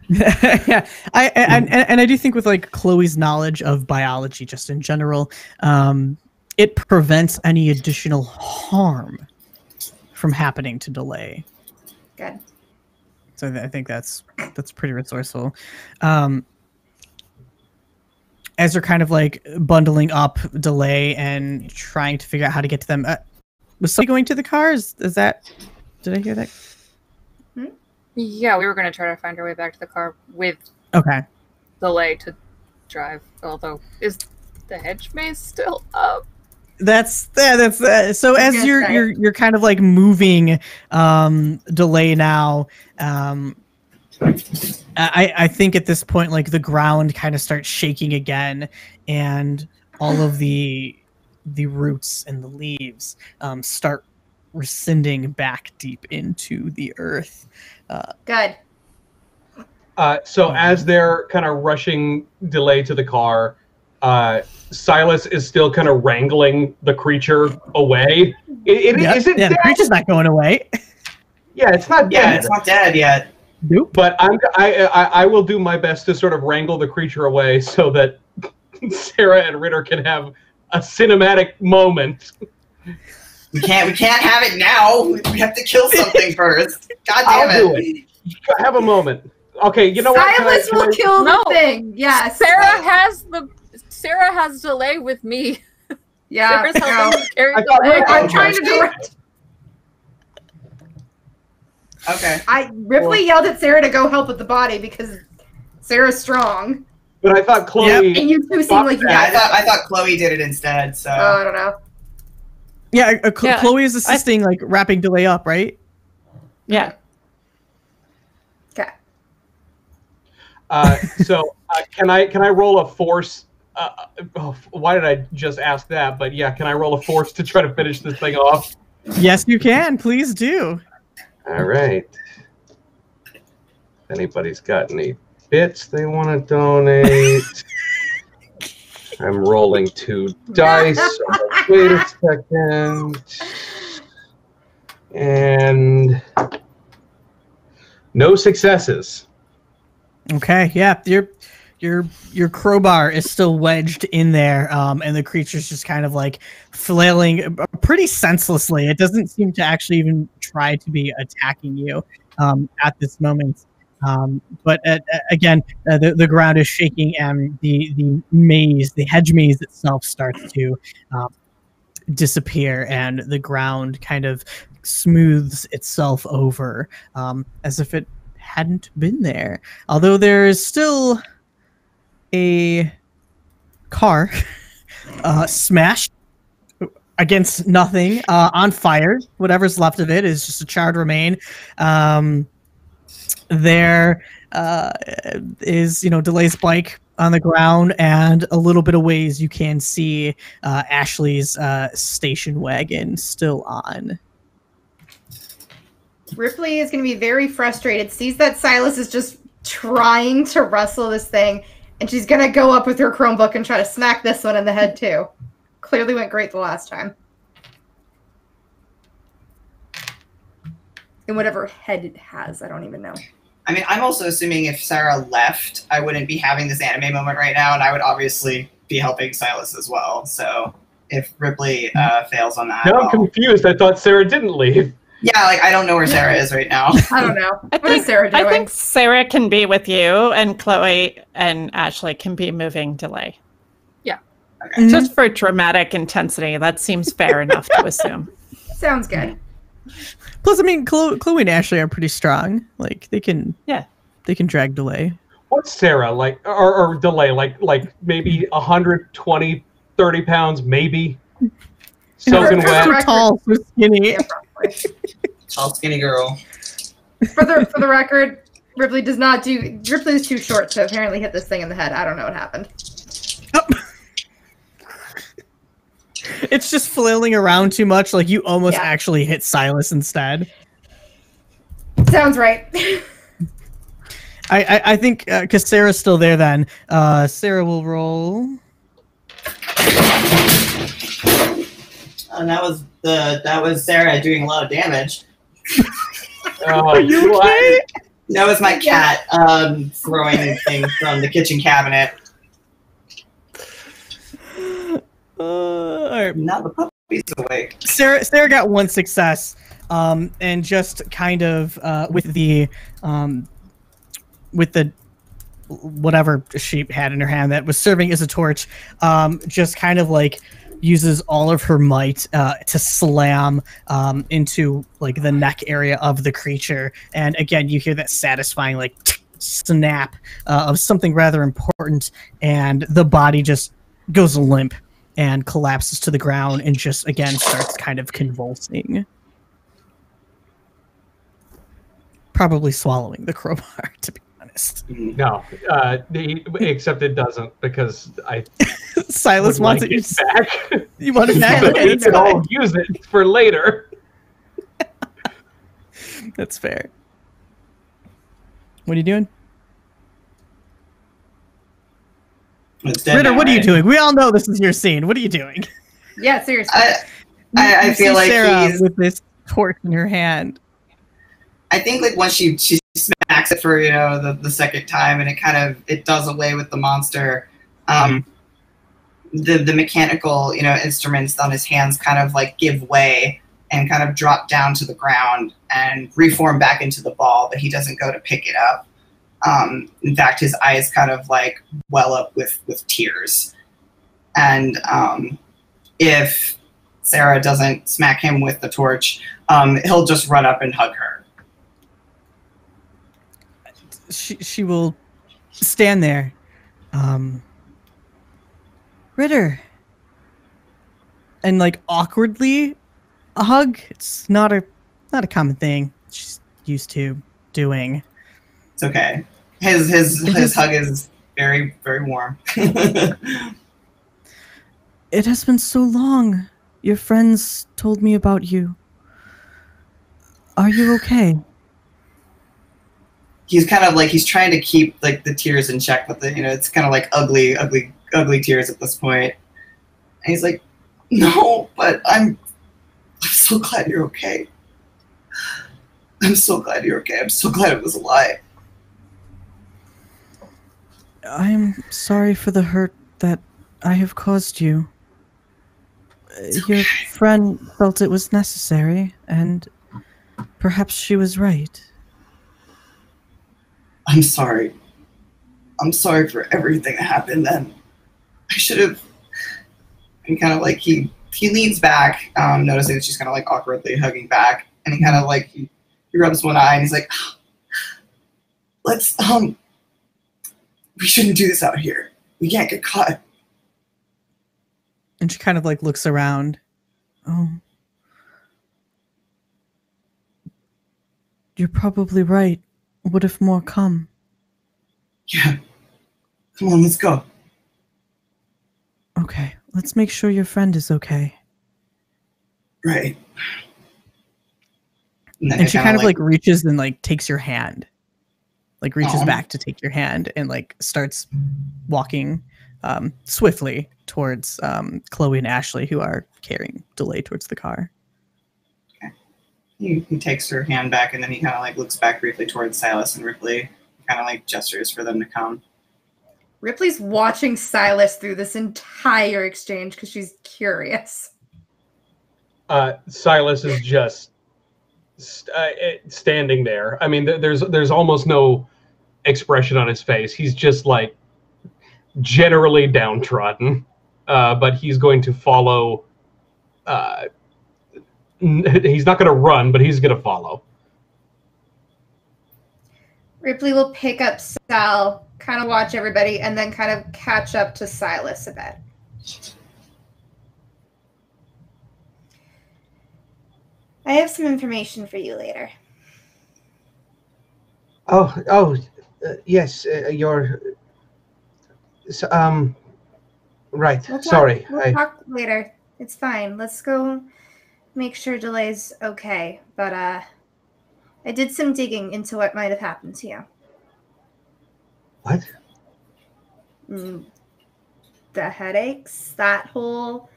[SPEAKER 2] Yeah, I do think with like Chloe's knowledge of biology, just in general, it prevents any additional harm from happening to delay.
[SPEAKER 3] Good.
[SPEAKER 2] So I think that's pretty resourceful. As they're kind of like bundling up delay and trying to figure out how to get to them, was somebody going to the cars? Is that? Did I hear that?
[SPEAKER 6] Yeah, we were going to try to find our way back to the car with delay to drive. Although, is the hedge maze still up?
[SPEAKER 2] That's so as you're kind of like moving delay now. I think at this point, like the ground kind of starts shaking again, and all of the roots and the leaves start rescinding back deep into the earth.
[SPEAKER 3] Good.
[SPEAKER 4] So as they're kind of rushing delay to the car, Silas is still kind of wrangling the creature away.
[SPEAKER 2] The creature's not going away.
[SPEAKER 4] Yeah, it's not dead.
[SPEAKER 5] Yeah, it's not dead yet.
[SPEAKER 2] Nope.
[SPEAKER 4] But I will do my best to sort of wrangle the creature away so that Sarah and Ritter can have a cinematic moment.
[SPEAKER 5] We can't have it now. We have to kill something first. God damn
[SPEAKER 4] I'll do it. Have a moment. Okay, you know what?
[SPEAKER 3] Silas will kill the thing. Yes.
[SPEAKER 6] Sarah has delay with me.
[SPEAKER 3] Yeah.
[SPEAKER 6] Sarah's helping me carry delay.
[SPEAKER 3] I'm trying to direct.
[SPEAKER 5] Okay.
[SPEAKER 3] Ripley yelled at Sarah to go help with the body because Sarah's strong.
[SPEAKER 4] But I thought Chloe.
[SPEAKER 3] And you two seem like you
[SPEAKER 5] Yeah,
[SPEAKER 3] got
[SPEAKER 5] I thought Chloe did it instead. So
[SPEAKER 3] I don't know.
[SPEAKER 2] Yeah, Chloe is assisting, like wrapping delay up, right?
[SPEAKER 1] Yeah.
[SPEAKER 3] Okay.
[SPEAKER 4] So can I roll a force? Why did I just ask that? But yeah, can I roll a force to try to finish this thing off?
[SPEAKER 2] Yes, you can. Please do.
[SPEAKER 4] All right. If anybody's got any bits they want to donate, I'm rolling 2 dice. Wait a second. And no successes.
[SPEAKER 2] Okay, yeah, your crowbar is still wedged in there, and the creature's just kind of like flailing pretty senselessly. It doesn't seem to actually even try to be attacking you at this moment. But again, the ground is shaking, and the hedge maze itself starts to disappear, and the ground kind of smooths itself over as if it hadn't been there. Although there is still a car smashed against nothing, on fire. Whatever's left of it is just a charred remain. There is, Delay's bike on the ground, and a little bit of ways you can see Ashley's station wagon still on.
[SPEAKER 3] Ripley is going to be very frustrated, sees that Silas is just trying to wrestle this thing, and she's going to go up with her Chromebook and try to smack this one in the head, too. Clearly went great the last time. And whatever head it has, I don't even know.
[SPEAKER 5] I mean, I'm also assuming if Sarah left, I wouldn't be having this anime moment right now, and I would obviously be helping Silas as well. So if Ripley fails on that,
[SPEAKER 4] now I'm confused. I thought Sarah didn't leave.
[SPEAKER 5] Yeah, like I don't know where Sarah is right now.
[SPEAKER 3] I don't know. What is Sarah doing?
[SPEAKER 1] I think Sarah can be with you, and Chloe and Ashley can be moving delay.
[SPEAKER 6] Yeah.
[SPEAKER 5] Okay.
[SPEAKER 1] Just for dramatic intensity, that seems fair enough to assume.
[SPEAKER 3] Sounds good.
[SPEAKER 2] Plus, I mean, Chloe and Ashley are pretty strong. Like they can drag delay.
[SPEAKER 4] What's Sarah like, or delay like maybe 120, 30 pounds, maybe. Soaking wet.
[SPEAKER 2] So tall, so skinny.
[SPEAKER 3] Yeah,
[SPEAKER 5] Tall, skinny girl.
[SPEAKER 3] For the record, Ripley does not do. Ripley is too short to apparently hit this thing in the head. I don't know what happened.
[SPEAKER 2] Oh. It's just flailing around too much. Like you almost actually hit Silas instead.
[SPEAKER 3] Sounds right.
[SPEAKER 2] I think because Sarah's still there. Then Sarah will roll.
[SPEAKER 5] And that was Sarah doing a lot of damage.
[SPEAKER 2] Are you okay?
[SPEAKER 5] No, it's my cat throwing things from the kitchen cabinet.
[SPEAKER 2] All right.
[SPEAKER 5] Now the puppy's awake.
[SPEAKER 2] Sarah got one success, and just kind of with the whatever she had in her hand that was serving as a torch, just kind of like uses all of her might to slam into like the neck area of the creature, and again you hear that satisfying like snap of something rather important, and the body just goes limp and collapses to the ground and just again starts kind of convulsing, probably swallowing the crowbar, to be honest.
[SPEAKER 4] No, except it doesn't, because I
[SPEAKER 2] Silas wants
[SPEAKER 4] like
[SPEAKER 2] it
[SPEAKER 4] back.
[SPEAKER 2] You want it back?
[SPEAKER 4] But
[SPEAKER 2] Okay,
[SPEAKER 4] we
[SPEAKER 2] that's
[SPEAKER 4] can all
[SPEAKER 2] fine.
[SPEAKER 4] use it for later.
[SPEAKER 2] That's fair. What are you doing?
[SPEAKER 5] It's dead
[SPEAKER 2] Ritter,
[SPEAKER 5] now,
[SPEAKER 2] what are you
[SPEAKER 5] right?
[SPEAKER 2] doing? We all know this is your scene. What are you doing?
[SPEAKER 3] Yeah, seriously.
[SPEAKER 5] I
[SPEAKER 2] You
[SPEAKER 5] feel
[SPEAKER 2] see
[SPEAKER 5] like
[SPEAKER 2] Sarah
[SPEAKER 5] he's.
[SPEAKER 2] with this torch in her hand.
[SPEAKER 5] I think like once she smacks it for the second time, and it does away with the monster. The mechanical instruments on his hands kind of like give way and kind of drop down to the ground and reform back into the ball, but he doesn't go to pick it up. In fact, his eyes kind of like well up with tears. And if Sarah doesn't smack him with the torch, he'll just run up and hug her.
[SPEAKER 2] She will stand there. Ritter. And like awkwardly a hug. It's not a common thing she's used to doing.
[SPEAKER 5] It's okay. His hug is very, very warm.
[SPEAKER 2] It has been so long. Your friends told me about you. Are you okay?
[SPEAKER 5] He's kind of like, he's trying to keep like the tears in check, but it's kind of like ugly tears at this point. And he's like, no, but I'm so glad you're okay. I'm so glad you're okay. I'm so glad it was a lie.
[SPEAKER 2] I'm sorry for the hurt that I have caused you. Your friend felt it was necessary, and perhaps she was right.
[SPEAKER 5] I'm sorry. I'm sorry for everything that happened then. I should have. And kind of like he leans back, noticing that she's kind of like awkwardly hugging back, and he kind of like he rubs one eye and he's like, let's we shouldn't do this out here. We can't get caught.
[SPEAKER 2] And she kind of like looks around. Oh. You're probably right. What if more come?
[SPEAKER 5] Yeah. Come on, let's go.
[SPEAKER 2] Okay, let's make sure your friend is okay.
[SPEAKER 5] Right.
[SPEAKER 2] And she kind of like reaches and like takes your hand. Like reaches
[SPEAKER 5] Aw.
[SPEAKER 2] back to take your hand and like starts walking swiftly towards Chloe and Ashley, who are carrying Delay towards the car.
[SPEAKER 5] Okay. He takes her hand back, and then he kind of like looks back briefly towards Silas and Ripley, kind of like gestures for them to come.
[SPEAKER 3] Ripley's watching Silas through this entire exchange because she's curious.
[SPEAKER 4] Silas is just standing there. I mean, there's almost no expression on his face. He's just like generally downtrodden, but he's going to follow. He's not going to run, but he's going to follow.
[SPEAKER 3] Ripley will pick up Sal, kind of watch everybody, and then kind of catch up to Silas a bit. I have some information for you later.
[SPEAKER 8] Yes, you're. Right.
[SPEAKER 3] We'll
[SPEAKER 8] Sorry.
[SPEAKER 3] talk later. It's fine. Let's go make sure Delay's okay. But I did some digging into what might have happened to you.
[SPEAKER 8] What?
[SPEAKER 3] The headaches, that whole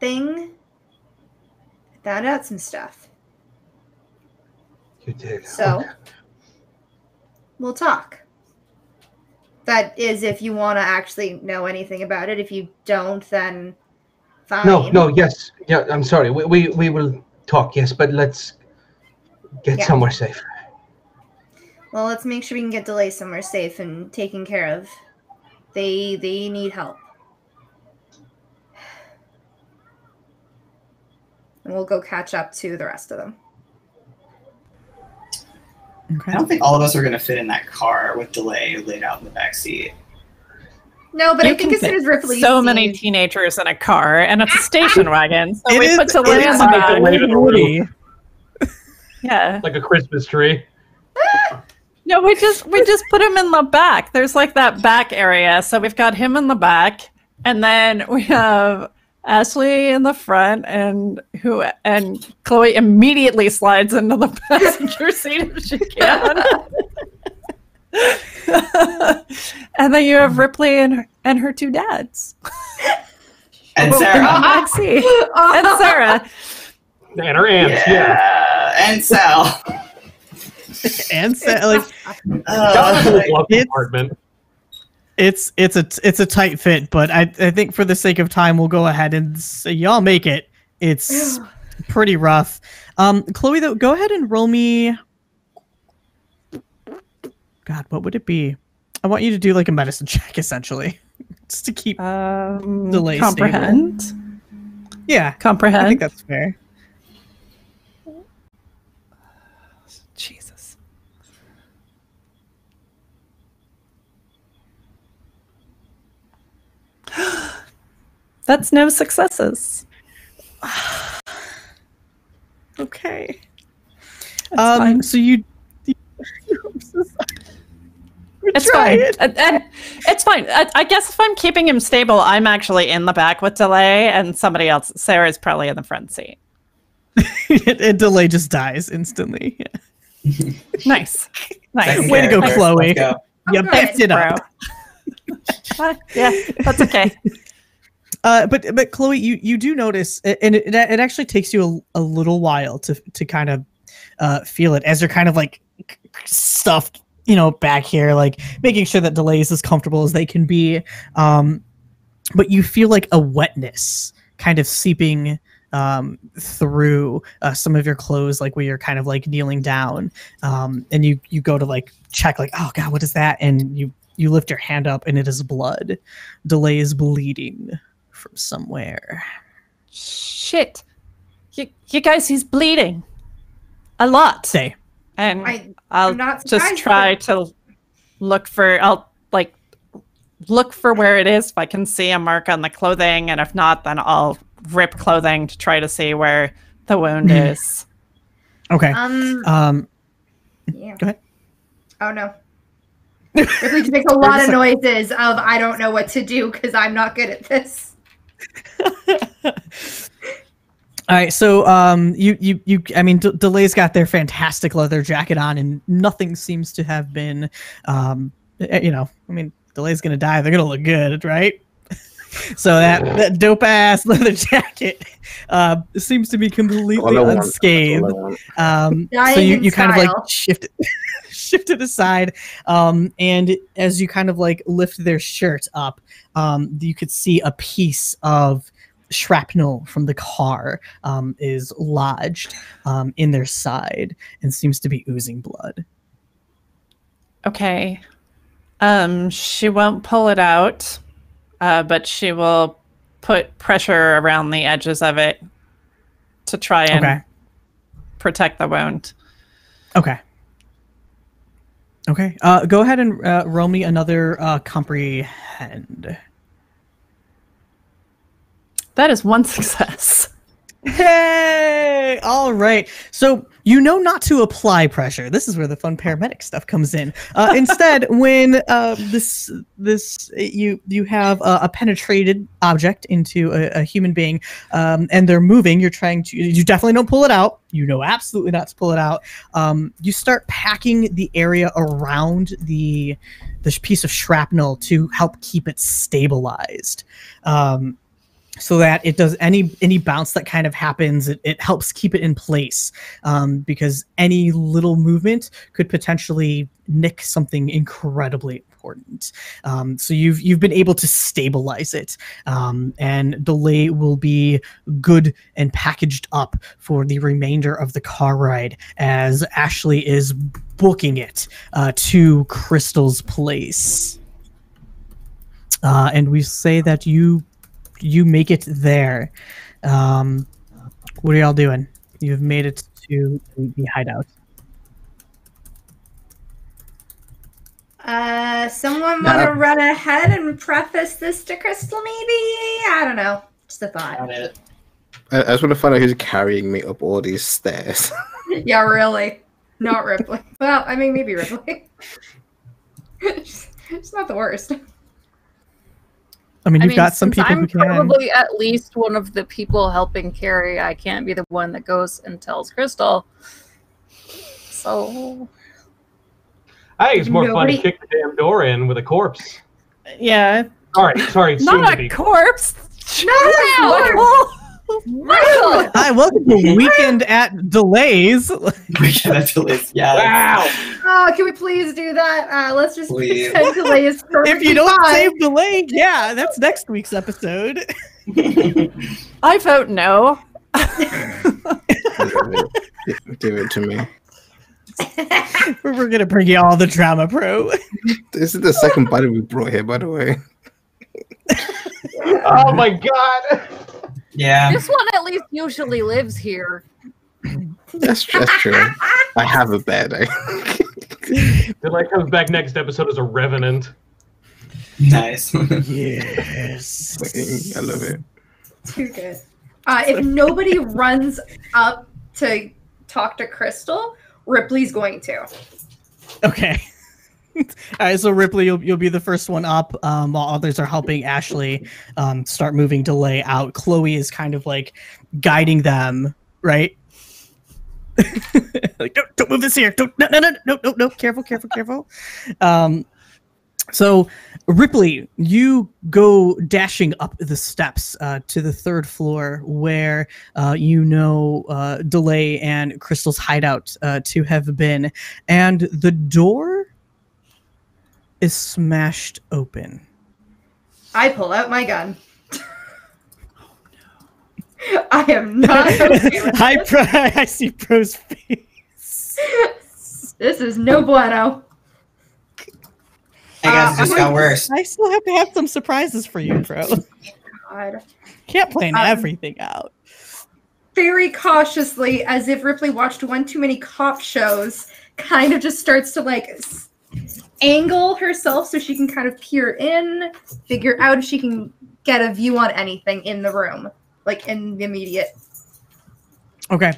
[SPEAKER 3] thing. I found out some stuff.
[SPEAKER 8] You did.
[SPEAKER 3] So,
[SPEAKER 8] Okay.
[SPEAKER 3] we'll talk. That is if you want to actually know anything about it. If you don't, then fine.
[SPEAKER 8] No, yes. Yeah, I'm sorry. We will talk, yes, but let's get somewhere safe.
[SPEAKER 3] Well, let's make sure we can get Delay somewhere safe and taken care of. They need help. And we'll go catch up to the rest of them.
[SPEAKER 2] Okay.
[SPEAKER 5] I don't think all of us are going to fit in that car with Delay laid out in the back seat.
[SPEAKER 3] No, but
[SPEAKER 1] You
[SPEAKER 3] I think as soon as Ripley
[SPEAKER 1] so
[SPEAKER 3] sees...
[SPEAKER 1] many teenagers in a car, and it's a station wagon. So
[SPEAKER 2] It
[SPEAKER 1] we
[SPEAKER 2] is-
[SPEAKER 1] put Delay
[SPEAKER 2] it
[SPEAKER 1] in
[SPEAKER 2] is
[SPEAKER 1] the
[SPEAKER 2] a
[SPEAKER 1] back.
[SPEAKER 4] Delay to the roof,
[SPEAKER 1] Yeah.
[SPEAKER 4] like a Christmas tree.
[SPEAKER 1] No, we just put him in the back. There's like that back area. So we've got him in the back, and then we have Ashley in the front, and Chloe immediately slides into the passenger seat if she can. And then you have Ripley and her two dads.
[SPEAKER 5] And
[SPEAKER 1] In the
[SPEAKER 5] Sarah.
[SPEAKER 1] back seat. And Sarah.
[SPEAKER 4] And her aunts, yeah.
[SPEAKER 5] And Sal.
[SPEAKER 2] And so, like,
[SPEAKER 4] It's, apartment.
[SPEAKER 2] it's a tight fit, but I think for the sake of time, we'll go ahead and say y'all make it. It's pretty rough. Chloe, though, go ahead and roll me. God, what would it be? I want you to do like a medicine check, essentially, just to keep Delay
[SPEAKER 1] comprehend.
[SPEAKER 2] stable. Yeah,
[SPEAKER 1] Comprehend.
[SPEAKER 2] I think that's fair.
[SPEAKER 1] Jesus. That's no successes.
[SPEAKER 2] Okay.
[SPEAKER 1] That's fine.
[SPEAKER 2] So you. I'm so sorry.
[SPEAKER 1] It's fine. And it's fine. I guess if I'm keeping him stable, I'm actually in the back with Delay, and somebody else, Sarah's probably in the front seat.
[SPEAKER 2] And Delay just dies instantly. Yeah.
[SPEAKER 1] Nice. Nice.
[SPEAKER 2] Way to go,
[SPEAKER 5] Character.
[SPEAKER 2] Chloe.
[SPEAKER 5] Let's go.
[SPEAKER 2] You
[SPEAKER 3] good,
[SPEAKER 2] backed it up.
[SPEAKER 1] Yeah, that's okay.
[SPEAKER 2] But Chloe, you do notice, and it actually takes you a little while to kind of feel it as you're kind of like stuffed, back here, like making sure that Delay is as comfortable as they can be. But you feel like a wetness kind of seeping through some of your clothes, like where you're kind of like kneeling down, and you go to like check, like, oh God, what is that? And you lift your hand up, and it is blood. Delay is bleeding from somewhere.
[SPEAKER 1] Shit. You guys, he's bleeding. A lot.
[SPEAKER 2] Say.
[SPEAKER 1] And I'll
[SPEAKER 3] not
[SPEAKER 1] just
[SPEAKER 3] surprised,
[SPEAKER 1] try to look for, look for where it is, if I can see a mark on the clothing, and if not, then I'll rip clothing to try to see where the wound is.
[SPEAKER 2] Okay.
[SPEAKER 3] Yeah.
[SPEAKER 2] Go ahead.
[SPEAKER 3] Oh no. Ripley just makes a lot of noises of I don't know what to do because I'm not good at this.
[SPEAKER 2] All right, so I mean, Delay's got their fantastic leather jacket on, and nothing seems to have been, I mean, Delay's gonna die. They're gonna look good, right? So that dope ass leather jacket seems to be completely unscathed. So you kind of like shift it aside, and as you kind of like lift their shirt up, you could see a piece of shrapnel from the car is lodged in their side and seems to be oozing blood.
[SPEAKER 1] Okay. She won't pull it out, but she will put pressure around the edges of it to try and protect the wound.
[SPEAKER 2] Okay. Go ahead and roll me another comprehend.
[SPEAKER 1] That is one success.
[SPEAKER 2] Hey! All right. So you know not to apply pressure. This is where the fun paramedic stuff comes in. Instead, when you have a penetrated object into a human being, and they're moving, you definitely don't pull it out. You know absolutely not to pull it out. You start packing the area around the piece of shrapnel to help keep it stabilized. so that it does any bounce that kind of happens, it helps keep it in place, because any little movement could potentially nick something incredibly important. So you've been able to stabilize it, and delay will be good and packaged up for the remainder of the car ride as Ashley is booking it to Crystal's place. And we say that you make it there. What are y'all doing? You've made it to the hideout.
[SPEAKER 3] Someone want to run ahead and preface this to Crystal, maybe? I don't know. Just a thought.
[SPEAKER 5] Got it.
[SPEAKER 7] I just want to find out who's carrying me up all these stairs.
[SPEAKER 3] Yeah, really. Not Ripley. Well, I mean, maybe Ripley. It's not the worst.
[SPEAKER 2] I mean, you've got some
[SPEAKER 6] since
[SPEAKER 2] people who can.
[SPEAKER 6] I'm probably at least one of the people helping carry. I can't be the one that goes and tells Crystal. So
[SPEAKER 4] I think it's more fun to kick the damn door in with a corpse.
[SPEAKER 1] Yeah.
[SPEAKER 4] Sorry.
[SPEAKER 1] Not a corpse.
[SPEAKER 6] No! Michael!
[SPEAKER 2] Hi, welcome to Weekend at Delays.
[SPEAKER 5] Weekend at Delays. Yeah.
[SPEAKER 4] Wow.
[SPEAKER 3] Oh, can we please do that? Let's just
[SPEAKER 5] Please.
[SPEAKER 3] pretend Delay is perfect.
[SPEAKER 2] If you don't save Delay, yeah, that's next week's episode.
[SPEAKER 1] I vote no.
[SPEAKER 7] Give it to me.
[SPEAKER 2] We're gonna bring you all the drama, bro.
[SPEAKER 7] This is the second body we brought here, by the way.
[SPEAKER 4] Oh my god.
[SPEAKER 5] Yeah.
[SPEAKER 6] This one at least usually lives here.
[SPEAKER 7] That's true. I have a bed.
[SPEAKER 4] Delay comes back next episode as a revenant.
[SPEAKER 5] Nice.
[SPEAKER 2] Yes.
[SPEAKER 7] I love it.
[SPEAKER 3] Too good. If nobody runs up to talk to Crystal, Ripley's going to.
[SPEAKER 2] Okay. All right, so Ripley, you'll be the first one up, while others are helping Ashley start moving Delay out. Chloe is kind of like guiding them, right? Like, don't move this here. No. Careful. So Ripley, you go dashing up the steps to the third floor where Delay and Crystal's hideout to have been, and the door is smashed open.
[SPEAKER 3] I pull out my gun. I am not okay with this.
[SPEAKER 2] I see Pro's face.
[SPEAKER 3] This is no bueno.
[SPEAKER 5] Hey guys, it just got worse.
[SPEAKER 2] I still have to have some surprises for you, Pro.
[SPEAKER 3] God.
[SPEAKER 2] Can't plan everything out.
[SPEAKER 3] Very cautiously, as if Ripley watched one too many cop shows, kind of just starts to like angle herself so she can kind of peer in, figure out if she can get a view on anything in the room, like in the immediate.
[SPEAKER 2] Okay.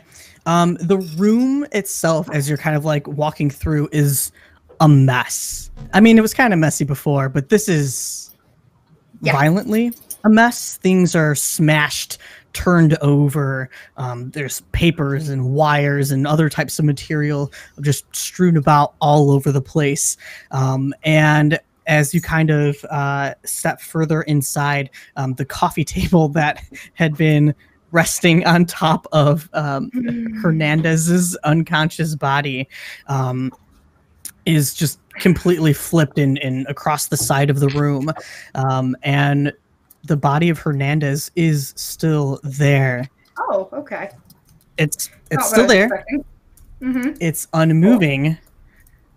[SPEAKER 2] The room itself, as you're kind of like walking through, is a mess. I mean, it was kind of messy before, but this is violently a mess. Things are smashed, turned over. There's papers and wires and other types of material just strewn about all over the place. And as you kind of step further inside, the coffee table that had been resting on top of Hernandez's unconscious body is just completely flipped in across the side of the room. And the body of Hernandez is still there.
[SPEAKER 3] Oh, okay.
[SPEAKER 2] It's still there.
[SPEAKER 3] Mm-hmm.
[SPEAKER 2] It's unmoving,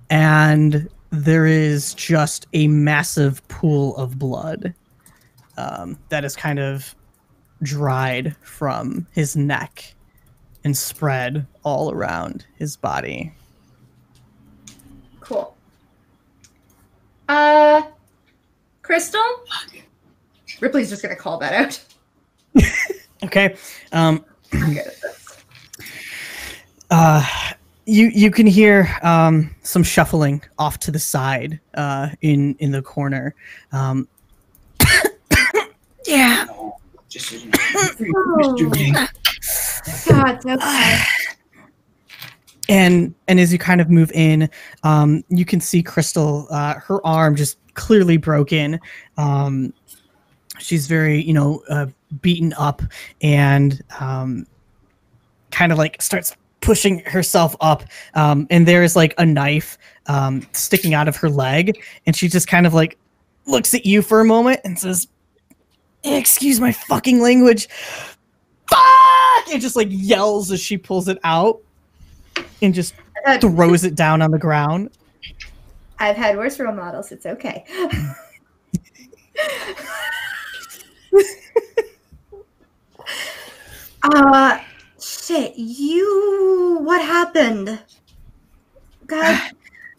[SPEAKER 2] and there is just a massive pool of blood that is kind of dried from his neck and spread all around his body.
[SPEAKER 3] Cool. Crystal? Ripley's just gonna call that out.
[SPEAKER 2] Okay.
[SPEAKER 3] I'm good at this.
[SPEAKER 2] You can hear some shuffling off to the side in the corner. Yeah.
[SPEAKER 3] God, okay.
[SPEAKER 2] And as you kind of move in, you can see Crystal, her arm just clearly broken. She's very, beaten up and kind of like starts pushing herself up. And there's like a knife sticking out of her leg. And she just kind of like looks at you for a moment and says, "Excuse my fucking language. Fuck!" And just like yells as she pulls it out and just throws it down on the ground.
[SPEAKER 3] I've had worse role models. It's okay. Shit. What happened? God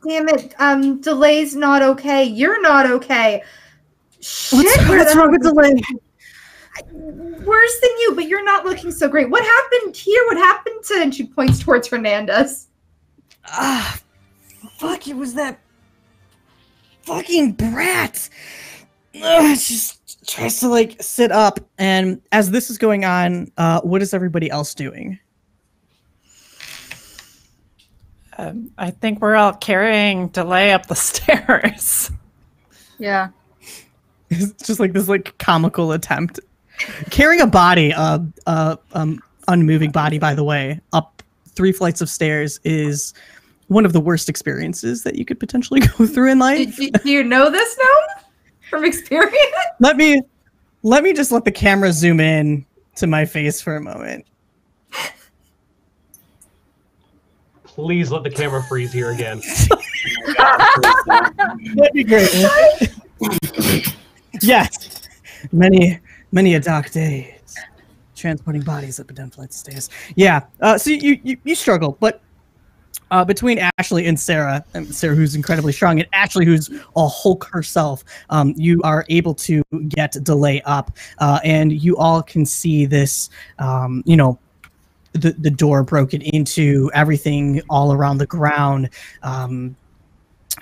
[SPEAKER 3] damn it. Delay's not okay. You're not okay. Shit.
[SPEAKER 2] What's wrong with Delay?
[SPEAKER 3] Worse than you, but you're not looking so great. What happened here? What happened to... And she points towards Hernandez.
[SPEAKER 2] Fuck, it was that fucking brat. She just tries to like sit up, and as this is going on, what is everybody else doing?
[SPEAKER 1] I think we're all carrying Delay up the stairs.
[SPEAKER 6] Yeah.
[SPEAKER 2] It's just like this like comical attempt. Carrying a body, unmoving body, by the way, up 3 flights of stairs is one of the worst experiences that you could potentially go through in life.
[SPEAKER 3] Do you know this now from experience?
[SPEAKER 2] Let me just let the camera zoom in to my face for a moment.
[SPEAKER 4] Please let the camera freeze here again.
[SPEAKER 2] That'd be great. Yes, many a dark days, transporting bodies up and down flights of stairs. Yeah. So you struggle, but between Ashley and Sarah who's incredibly strong, and Ashley who's a Hulk herself, you are able to get Delay up, and you all can see this, the door broken into, everything all around the ground.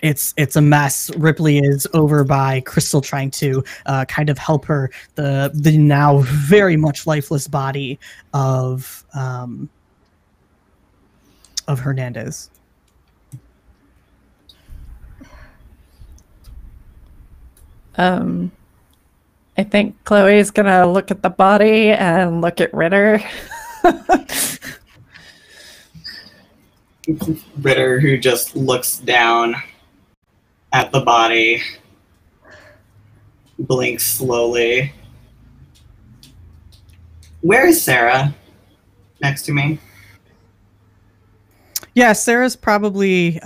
[SPEAKER 2] It's a mess. Ripley is over by Crystal trying to kind of help her. The now very much lifeless body of Hernandez.
[SPEAKER 1] I think Chloe's gonna look at the body and look at Ritter.
[SPEAKER 5] Ritter, who just looks down at the body, blinks slowly. Where is Sarah? Next to me?
[SPEAKER 2] Yeah, Sarah's probably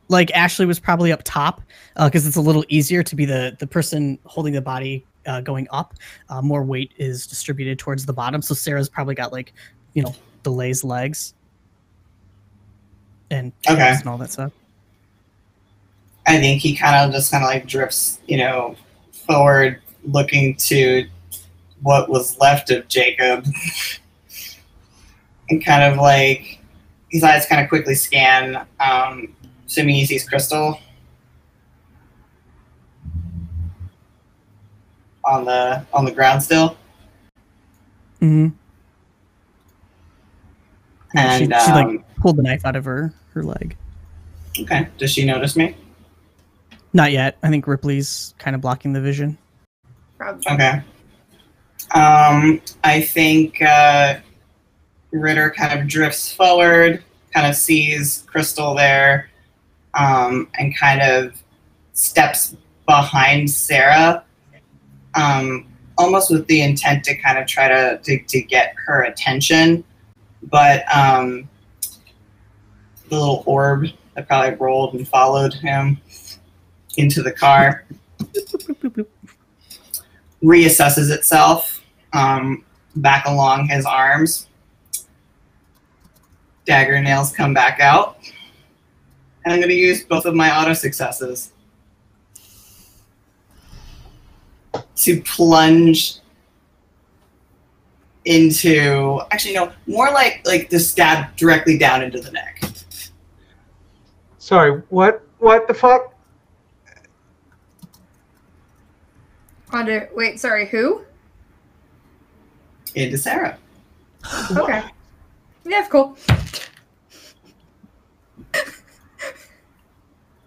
[SPEAKER 2] like Ashley was probably up top, because it's a little easier to be the person holding the body going up. More weight is distributed towards the bottom, so Sarah's probably got like, Delay's legs and and all that stuff.
[SPEAKER 5] I think he kind of like drifts, forward, looking to what was left of Jacob, and kind of like his eyes kind of quickly scan, assuming he sees Crystal on the ground still.
[SPEAKER 2] Mm-hmm.
[SPEAKER 5] And
[SPEAKER 2] she like pulled the knife out of her leg.
[SPEAKER 5] Okay. Does she notice me?
[SPEAKER 2] Not yet. I think Ripley's kind of blocking the vision.
[SPEAKER 3] Probably.
[SPEAKER 5] Okay. I think Ritter kind of drifts forward, kind of sees Crystal there, and kind of steps behind Sarah, almost with the intent to kind of try to get her attention. But the little orb that probably rolled and followed him into the car reassesses itself back along his arms. Dagger nails come back out. And I'm going to use both of my auto successes to plunge into, actually no, more like to stab directly down into the neck.
[SPEAKER 4] Sorry, what the fuck?
[SPEAKER 3] Wait, sorry, who?
[SPEAKER 5] Into Sarah.
[SPEAKER 3] Okay. Yeah, cool.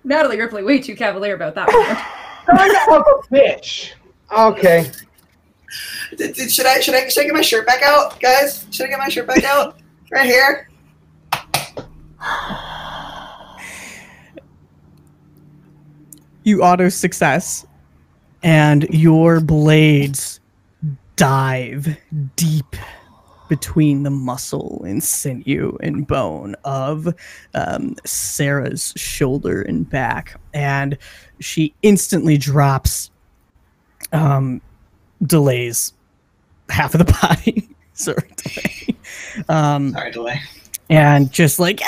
[SPEAKER 3] Natalie Ripley, way too cavalier about that one.
[SPEAKER 4] Son of a bitch. Okay.
[SPEAKER 5] Should I get my shirt back out, guys? Should I get my shirt back out? Right here.
[SPEAKER 2] You auto success, and your blades dive deep between the muscle and sinew and bone of Sarah's shoulder and back, and she instantly drops, delays half of the body. Sorry,
[SPEAKER 5] delay.
[SPEAKER 2] And just like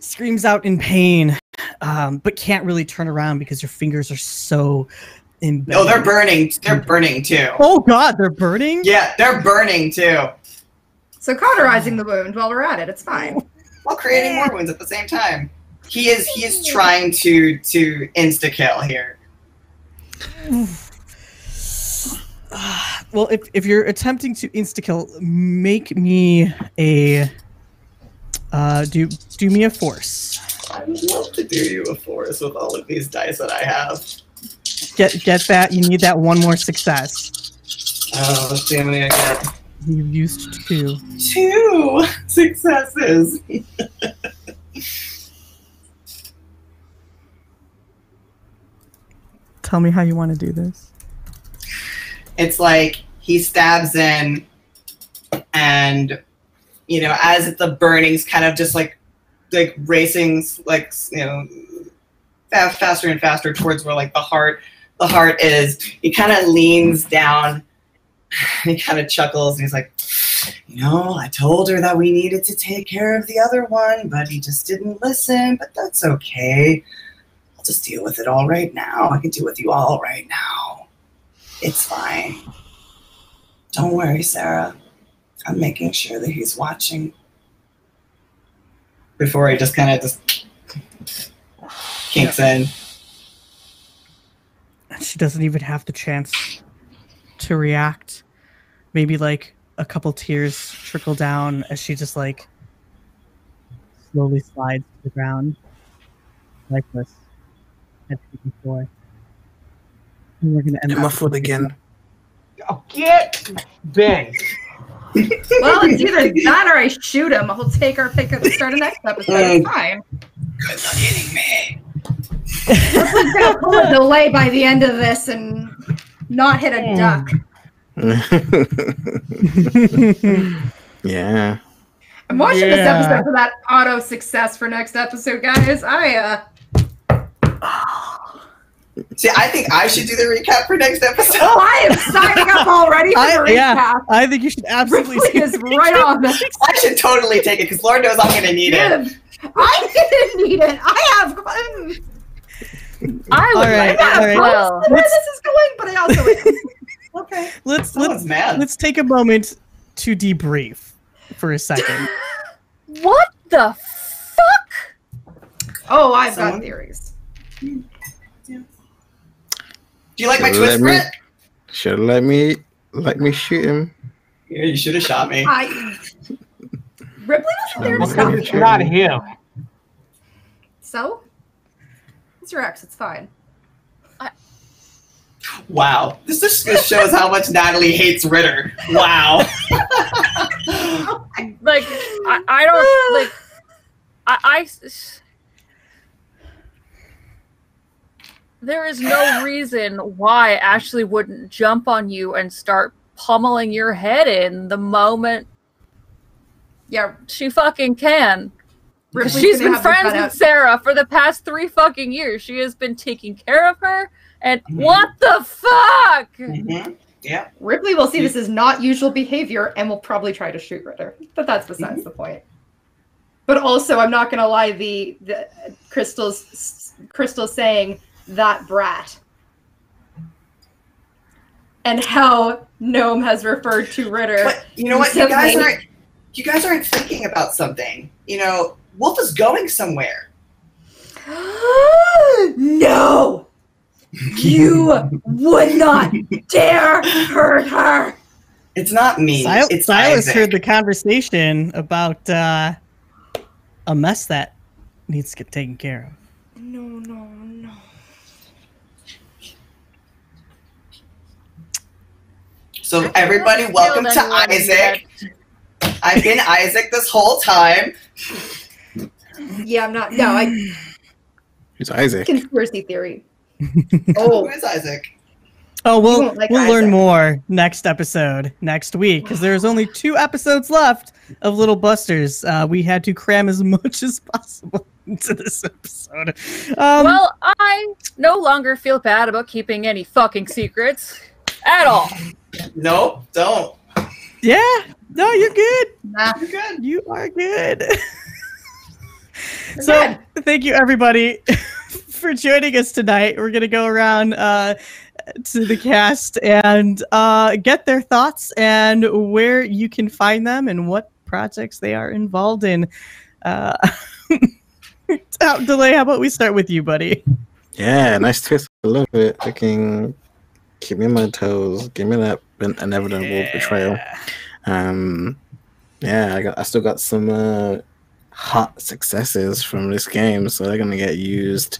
[SPEAKER 2] screams out in pain, but can't really turn around because her fingers are so embedded.
[SPEAKER 5] No, they're burning. They're burning too.
[SPEAKER 2] Oh God, they're burning?
[SPEAKER 5] Yeah, they're burning too.
[SPEAKER 3] So cauterizing the wound while we're at it, it's fine.
[SPEAKER 5] While creating more wounds at the same time. He is trying to insta kill here.
[SPEAKER 2] Well, if you're attempting to insta kill, make me a do me a force.
[SPEAKER 5] I would love to do you a force with all of these dice that I have.
[SPEAKER 2] Get that. You need that one more success.
[SPEAKER 5] Let's see how many I get.
[SPEAKER 2] You've used 2.
[SPEAKER 5] 2 successes.
[SPEAKER 2] Tell me how you want to do this.
[SPEAKER 5] It's like he stabs in, and as the burning's kind of just like racing, faster and faster towards where like the heart is. He kind of leans down. He kind of chuckles, and he's like, I told her that we needed to take care of the other one, but he just didn't listen. But that's okay. I'll just deal with it all right now. I can deal with you all right now. It's fine. Don't worry, Sarah. I'm making sure that he's watching. Before he just kind of kinks in.
[SPEAKER 2] She doesn't even have the chance to react. Maybe like a couple tears trickle down as she just like slowly slides to the ground, lifeless, at the floor. And we're gonna end
[SPEAKER 7] I'm muffled again.
[SPEAKER 8] Oh, get Ben.
[SPEAKER 3] Well, it's either that or I shoot him. I'll take our pick at the start of next episode. It's fine.
[SPEAKER 5] Good luck hitting me.
[SPEAKER 3] We're gonna pull a delay by the end of this and not hit a duck.
[SPEAKER 7] Yeah.
[SPEAKER 3] I'm watching this episode for that auto success for next episode, guys.
[SPEAKER 5] See, I think I should do the recap for next episode.
[SPEAKER 3] Oh, I am signing up already for the recap.
[SPEAKER 2] Yeah, I think you should absolutely
[SPEAKER 3] Ripley is right on this.
[SPEAKER 5] I should totally take it because Lord knows I'm going to need it.
[SPEAKER 3] I didn't need it. I have.
[SPEAKER 6] I would like
[SPEAKER 2] all right.
[SPEAKER 6] well.
[SPEAKER 3] Where this is going, but I also am. Okay.
[SPEAKER 2] Let's take a moment to debrief for a second.
[SPEAKER 6] What the fuck?
[SPEAKER 3] Oh, I've got theories.
[SPEAKER 5] Do you like my twist, Brett?
[SPEAKER 7] Should let me shoot him.
[SPEAKER 5] Yeah, you should have shot me.
[SPEAKER 3] Ripley wasn't there to stop
[SPEAKER 8] It's
[SPEAKER 3] you.
[SPEAKER 8] not him.
[SPEAKER 3] So? It's your ex. It's fine.
[SPEAKER 5] Wow. This shows how much Natalie hates Ritter. Wow.
[SPEAKER 6] Like, I don't, like, I there is no reason why Ashley wouldn't jump on you and start pummeling your head in the moment she fucking can.
[SPEAKER 3] Ripley's
[SPEAKER 6] She's
[SPEAKER 3] gonna
[SPEAKER 6] been
[SPEAKER 3] have
[SPEAKER 6] friends
[SPEAKER 3] to
[SPEAKER 6] with Sarah for the past 3 fucking years. She has been taking care of her, and what the fuck?
[SPEAKER 5] Mm-hmm. Yeah.
[SPEAKER 3] Ripley will see this as not usual behavior and will probably try to shoot Ritter. But that's besides the point. But also, I'm not going to lie, the Crystal's saying that brat. And how Gnome has referred to Ritter.
[SPEAKER 5] But you know what? You guys aren't thinking about something. Wolf is going somewhere.
[SPEAKER 3] No! You would not dare hurt her!
[SPEAKER 5] It's not me. It's
[SPEAKER 2] Silas
[SPEAKER 5] Isaac.
[SPEAKER 2] heard the conversation about a mess that needs to get taken care of.
[SPEAKER 3] No.
[SPEAKER 5] So everybody, welcome to Isaac. I've been Isaac this whole time.
[SPEAKER 3] Yeah, I'm not. No,
[SPEAKER 7] Who's Isaac?
[SPEAKER 3] conspiracy theory.
[SPEAKER 5] Who is Isaac?
[SPEAKER 2] Oh,
[SPEAKER 3] You won't like
[SPEAKER 2] we'll learn
[SPEAKER 3] Isaac.
[SPEAKER 2] more next episode, next week, because there's only 2 episodes left of Little Busters. We had to cram as much as possible into this episode.
[SPEAKER 6] Well, I no longer feel bad about keeping any fucking secrets at all.
[SPEAKER 5] Nope, don't.
[SPEAKER 2] Yeah, no, you're good.
[SPEAKER 3] Nah.
[SPEAKER 5] You're good.
[SPEAKER 2] You are good. So, thank you everybody for joining us tonight. We're gonna go around to the cast and get their thoughts and where you can find them and what projects they are involved in. Delay, how about we start with you, buddy?
[SPEAKER 7] Yeah, nice twist. I love it. Fucking keep me on my toes. Give me that inevitable betrayal. Yeah, I still got some hot successes from this game, so they're gonna get used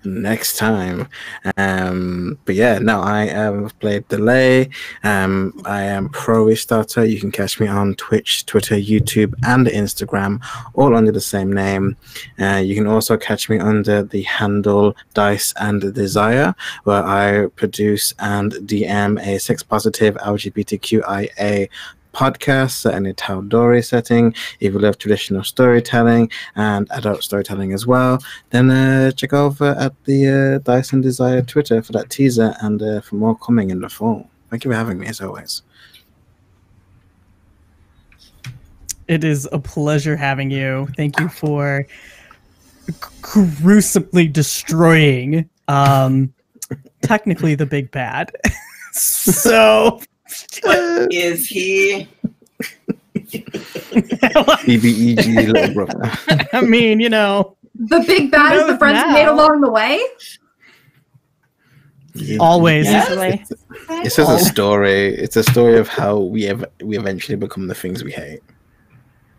[SPEAKER 7] next time. But yeah, no, I have played Delay. I am Pro Restarter. You can catch me on Twitch, Twitter, YouTube, and Instagram, all under the same name. You can also catch me under the handle Dice and Desire, where I produce and DM a sex-positive LGBTQIA podcast set in a Taodori setting. If you love traditional storytelling and adult storytelling as well, then check over at the Dice and Desire Twitter for that teaser and for more coming in the fall. Thank you for having me, as always.
[SPEAKER 2] It is a pleasure having you. Thank you for gruesomely destroying technically the big bad. So
[SPEAKER 5] But is he?
[SPEAKER 7] EBEG, little brother.
[SPEAKER 2] I mean, you know,
[SPEAKER 3] The big bad is the friends we made along the way.
[SPEAKER 2] always.
[SPEAKER 3] Yes.
[SPEAKER 7] It's just a story. It's a story of how we eventually become the things we hate.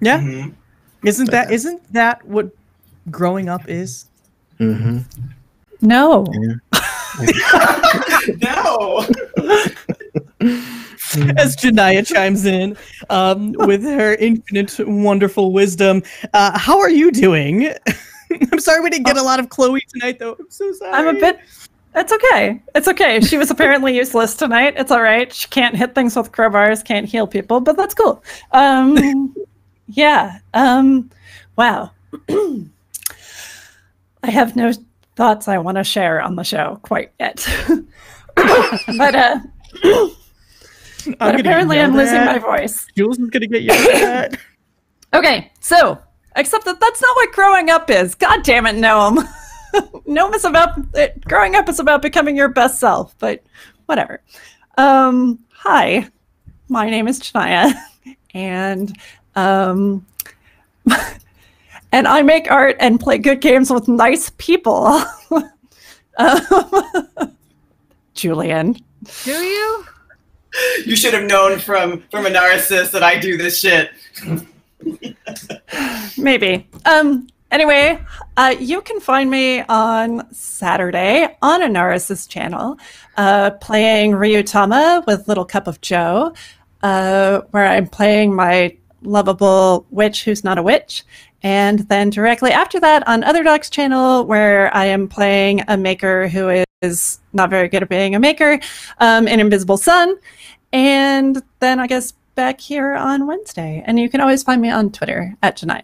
[SPEAKER 2] Yeah.
[SPEAKER 5] Mhm.
[SPEAKER 2] Isn't that what growing up is?
[SPEAKER 7] Mm-hmm.
[SPEAKER 1] No.
[SPEAKER 5] No.
[SPEAKER 2] As Janaya chimes in with her infinite wonderful wisdom. How are you doing? I'm sorry we didn't get a lot of Chloe tonight, though. I'm so sorry.
[SPEAKER 1] I'm a bit. It's okay. It's okay. She was apparently useless tonight. It's all right. She can't hit things with crowbars, can't heal people, but that's cool. Yeah. Wow. I have no thoughts I want to share on the show quite yet. But apparently I'm losing my voice.
[SPEAKER 2] Jules is gonna get yelled at.
[SPEAKER 1] Okay, so except that's not what growing up is. God damn it, Noam. Noam is about growing up is about becoming your best self, but whatever. Hi, my name is Chania, and and I make art and play good games with nice people. Julian.
[SPEAKER 6] Do you?
[SPEAKER 5] You should have known from a narcissist that I do this shit.
[SPEAKER 1] Maybe. Anyway, you can find me on Saturday on a Narcissus channel, playing Ryutama with Little Cup of Joe, where I'm playing my lovable witch who's not a witch. And then directly after that on Other Dog's channel, where I am playing a maker who is not very good at being a maker, in Invisible Sun. And then I guess back here on Wednesday. And you can always find me on Twitter at Janai.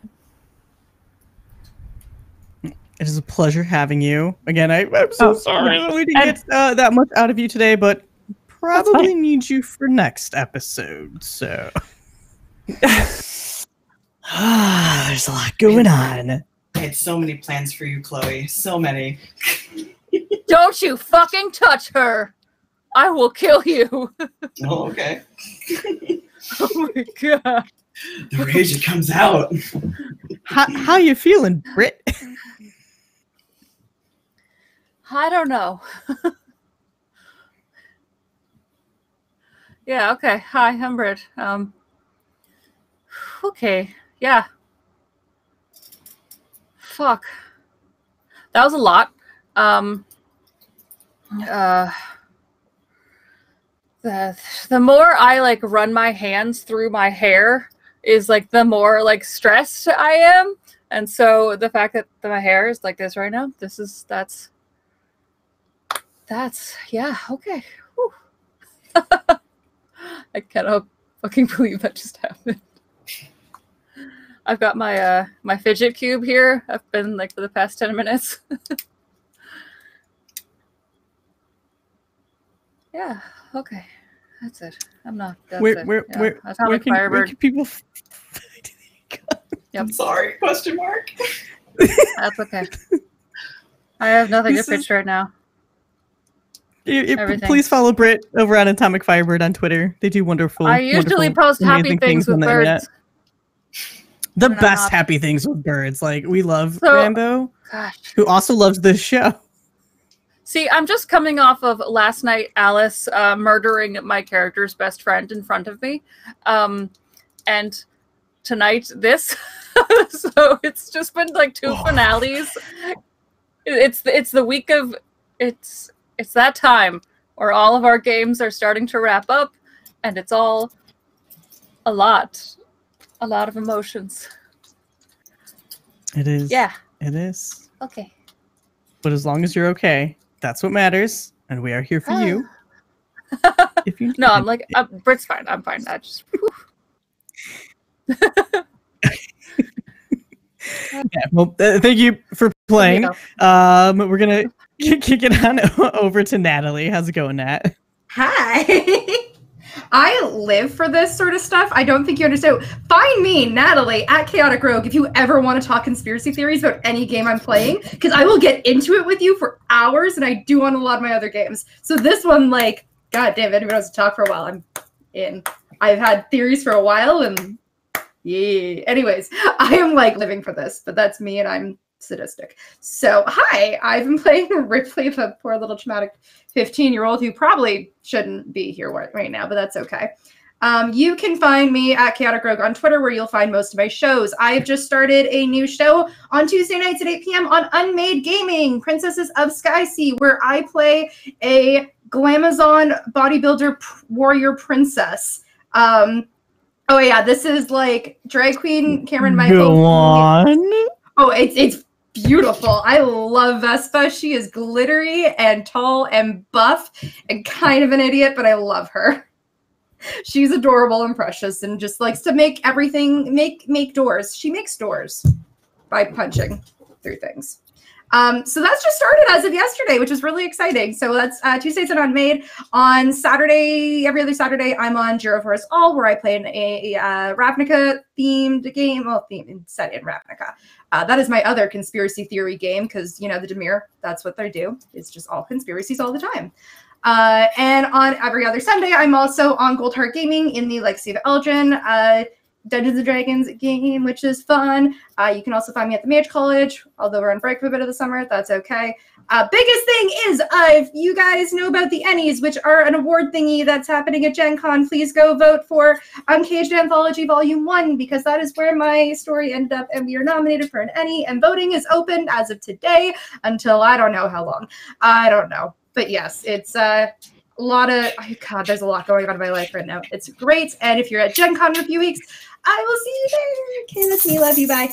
[SPEAKER 2] It is a pleasure having you. Again, I'm so sorry that we didn't get that much out of you today, but probably need you for next episode. So there's a lot going on.
[SPEAKER 5] I had so many plans for you, Chloe. So many.
[SPEAKER 6] Don't you fucking touch her! I will kill you!
[SPEAKER 5] Oh, okay.
[SPEAKER 6] Oh my god.
[SPEAKER 5] The rage comes out.
[SPEAKER 2] How you feeling, Britt?
[SPEAKER 6] I don't know. Yeah, okay. Hi, I'm Britt. Okay, yeah. Fuck. That was a lot. the more I like run my hands through my hair is like the more like stressed I am. And so the fact that my hair is like this right now, that's yeah, okay. Whew. I cannot fucking believe that just happened. I've got my my fidget cube here. I've been like for the past 10 minutes. Yeah, okay. That's it. I'm not. That's it.
[SPEAKER 2] Where can people find you?
[SPEAKER 6] Yep.
[SPEAKER 5] I'm sorry. Question mark.
[SPEAKER 6] That's okay. I have nothing to pitch right now.
[SPEAKER 2] Please follow Britt over on Atomic Firebird on Twitter. They do wonderful.
[SPEAKER 6] I usually post happy things with birds.
[SPEAKER 2] The best happy things with birds. Like we love Rambo, who also loves this show.
[SPEAKER 6] See, I'm just coming off of last night Alice murdering my character's best friend in front of me. And tonight this. So it's just been like 2 finales. It's the week of it's that time where all of our games are starting to wrap up, and it's all a lot of emotions.
[SPEAKER 2] It is.
[SPEAKER 6] Yeah.
[SPEAKER 2] It is.
[SPEAKER 6] Okay. But
[SPEAKER 2] as long as you're okay, that's what matters, and we are here for you. If you
[SPEAKER 6] no, I'm like, Britt's fine. I'm fine. I just.
[SPEAKER 2] Yeah, well, thank you for playing. We're gonna kick it on over to Natalie. How's it going, Nat?
[SPEAKER 3] Hi. I live for this sort of stuff. I don't think you understand. Find me, Natalie, at Chaotic Rogue, if you ever want to talk conspiracy theories about any game I'm playing, because I will get into it with you for hours, and I do on a lot of my other games. So this one, like, god damn, if anyone wants to talk for a while, I'm in. I've had theories for a while, and yeah. Anyways, I am, like, living for this, but that's me, and I'm sadistic. So, hi, I've been playing Ripley, the poor little traumatic 15-year-old who probably shouldn't be here right now, but that's okay. You can find me at Chaotic Rogue on Twitter, where you'll find most of my shows. I've just started a new show on Tuesday nights at 8 p.m. on Unmade Gaming, Princesses of Skysea, where I play a glamazon bodybuilder warrior princess. Oh yeah, this is like drag queen Cameron Michael.
[SPEAKER 2] Go on.
[SPEAKER 3] Oh, it's beautiful. I love Vespa. She is glittery and tall and buff and kind of an idiot, but I love her. She's adorable and precious and just likes to make everything, make doors. She makes doors by punching through things. So that's just started as of yesterday, which is really exciting. So that's Tuesdays at Unmade. On Saturday, every other Saturday, I'm on Jiro for Us All, where I play in a Ravnica-themed game. Well, set in Ravnica. That is my other conspiracy theory game, because, you know, the Demir, that's what they do. It's just all conspiracies all the time. And on every other Sunday, I'm also on Goldheart Gaming in the Legacy of Elgin Dungeons & Dragons game, which is fun. You can also find me at the Mage College, although we're on break for a bit of the summer. That's okay. Biggest thing is, if you guys know about the Ennies, which are an award thingy that's happening at Gen Con, please go vote for Uncaged Anthology Volume 1, because that is where my story ended up, and we are nominated for an Ennie, and voting is open as of today until I don't know how long. I don't know. But yes, it's a lot of, oh God, there's a lot going on in my life right now. It's great. And if you're at Gen Con in a few weeks, I will see you there. Okay, that's me. Love you. Bye.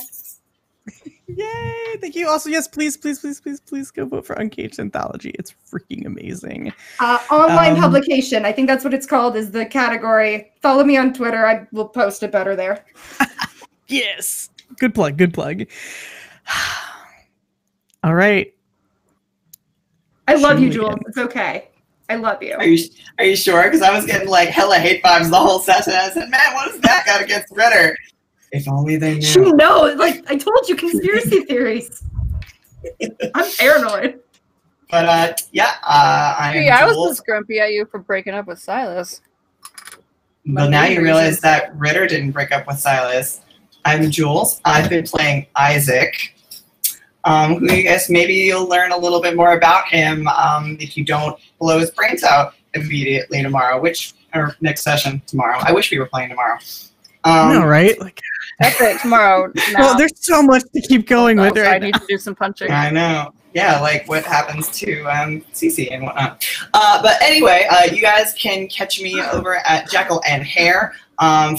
[SPEAKER 2] Yay. Thank you. Also, yes, please go vote for Uncaged Anthology. It's freaking amazing.
[SPEAKER 3] Online publication. I think that's what it's called, is the category. Follow me on Twitter. I will post it better there.
[SPEAKER 2] Yes. Good plug. Good plug. All right.
[SPEAKER 3] I love you, Jules. It's okay. I love you.
[SPEAKER 5] Are you sure? Because I was getting like hella hate vibes the whole session. I said, man, what does that got against Ritter? If only they knew.
[SPEAKER 3] You know, like I told you, conspiracy theories. I'm paranoid.
[SPEAKER 5] But
[SPEAKER 6] I was just grumpy at you for breaking up with Silas.
[SPEAKER 5] Well, now you realize that Ritter didn't break up with Silas. I'm Jules. I've been playing Isaac. Who I guess maybe you'll learn a little bit more about him if you don't blow his brains out immediately tomorrow, or next session tomorrow. I wish we were playing tomorrow.
[SPEAKER 2] No, right? Like,
[SPEAKER 6] That's it. Tomorrow.
[SPEAKER 2] well, there's so much to keep going with right
[SPEAKER 6] I need to do some punching.
[SPEAKER 5] I know. Yeah, like what happens to Cece and whatnot. But anyway, you guys can catch me over at Jackal and Hare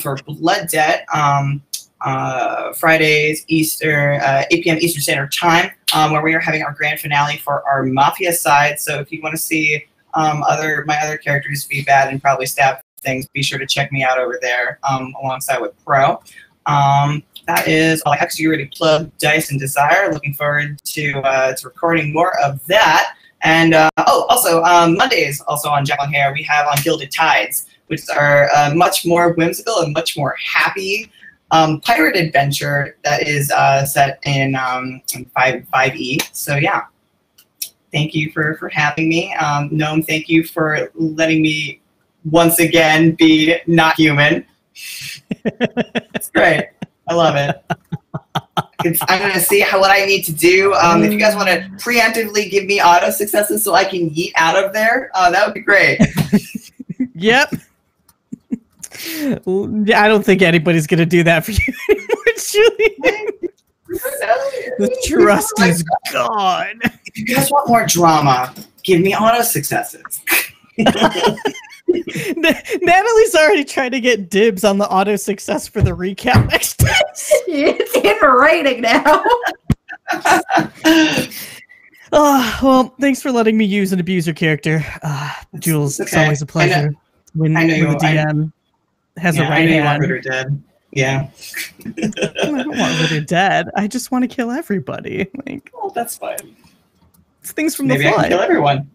[SPEAKER 5] for Blood Debt. Fridays, 8 p.m. Eastern Standard Time, where we are having our grand finale for our Mafia side. So if you want to see my other characters be bad and probably stab things, be sure to check me out over there alongside with Pro. That is all I have to do. Already plugged Dice and Desire. Looking forward to recording more of that. And also Mondays, also on Jackal and Hare, we have on Gilded Tides, which are much more whimsical and much more happy pirate adventure that is set in 5e. So yeah, thank you for having me. Gnome, thank you for letting me once again be not human. It's great. I love it. I'm going to see what I need to do. If you guys want to preemptively give me auto successes so I can yeet out of there, that would be great.
[SPEAKER 2] Yep. I don't think anybody's going to do that for you anymore, Julian. The trust is gone.
[SPEAKER 5] If you guys want more drama, give me auto successes.
[SPEAKER 2] Natalie's already trying to get dibs on the auto success for the recap next time.
[SPEAKER 3] It's in writing now.
[SPEAKER 2] Well, thanks for letting me use and abuse your character. Jules, it's always a pleasure. When the DM has a right hand.
[SPEAKER 5] I know you want Ritter dead. Yeah.
[SPEAKER 2] I don't want Ritter dead. I just want to kill everybody. Like,
[SPEAKER 5] well, that's fine.
[SPEAKER 2] It's things from
[SPEAKER 5] Maybe
[SPEAKER 2] the fly.
[SPEAKER 5] I can kill everyone.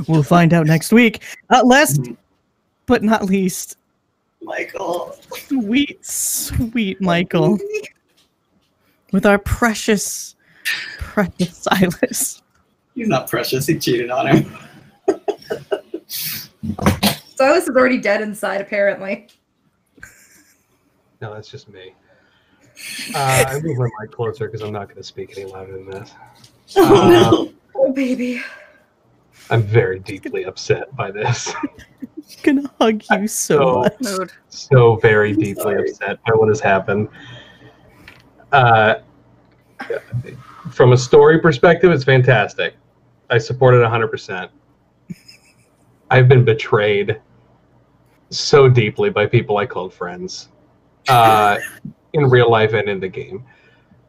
[SPEAKER 2] We'll find out next week. Last but not least,
[SPEAKER 5] Michael.
[SPEAKER 2] Sweet Michael. With our precious Silas.
[SPEAKER 5] He's not precious. He cheated on him.
[SPEAKER 3] Silas is already dead inside, apparently.
[SPEAKER 4] No, that's just me. I move my mic closer because I'm not going to speak any louder than this.
[SPEAKER 3] Oh, baby.
[SPEAKER 4] I'm very deeply upset by this.
[SPEAKER 2] I'm gonna hug you so much.
[SPEAKER 4] So very deeply upset by what has happened. From a story perspective, it's fantastic. I support it 100%. I've been betrayed so deeply by people I called friends, in real life and in the game.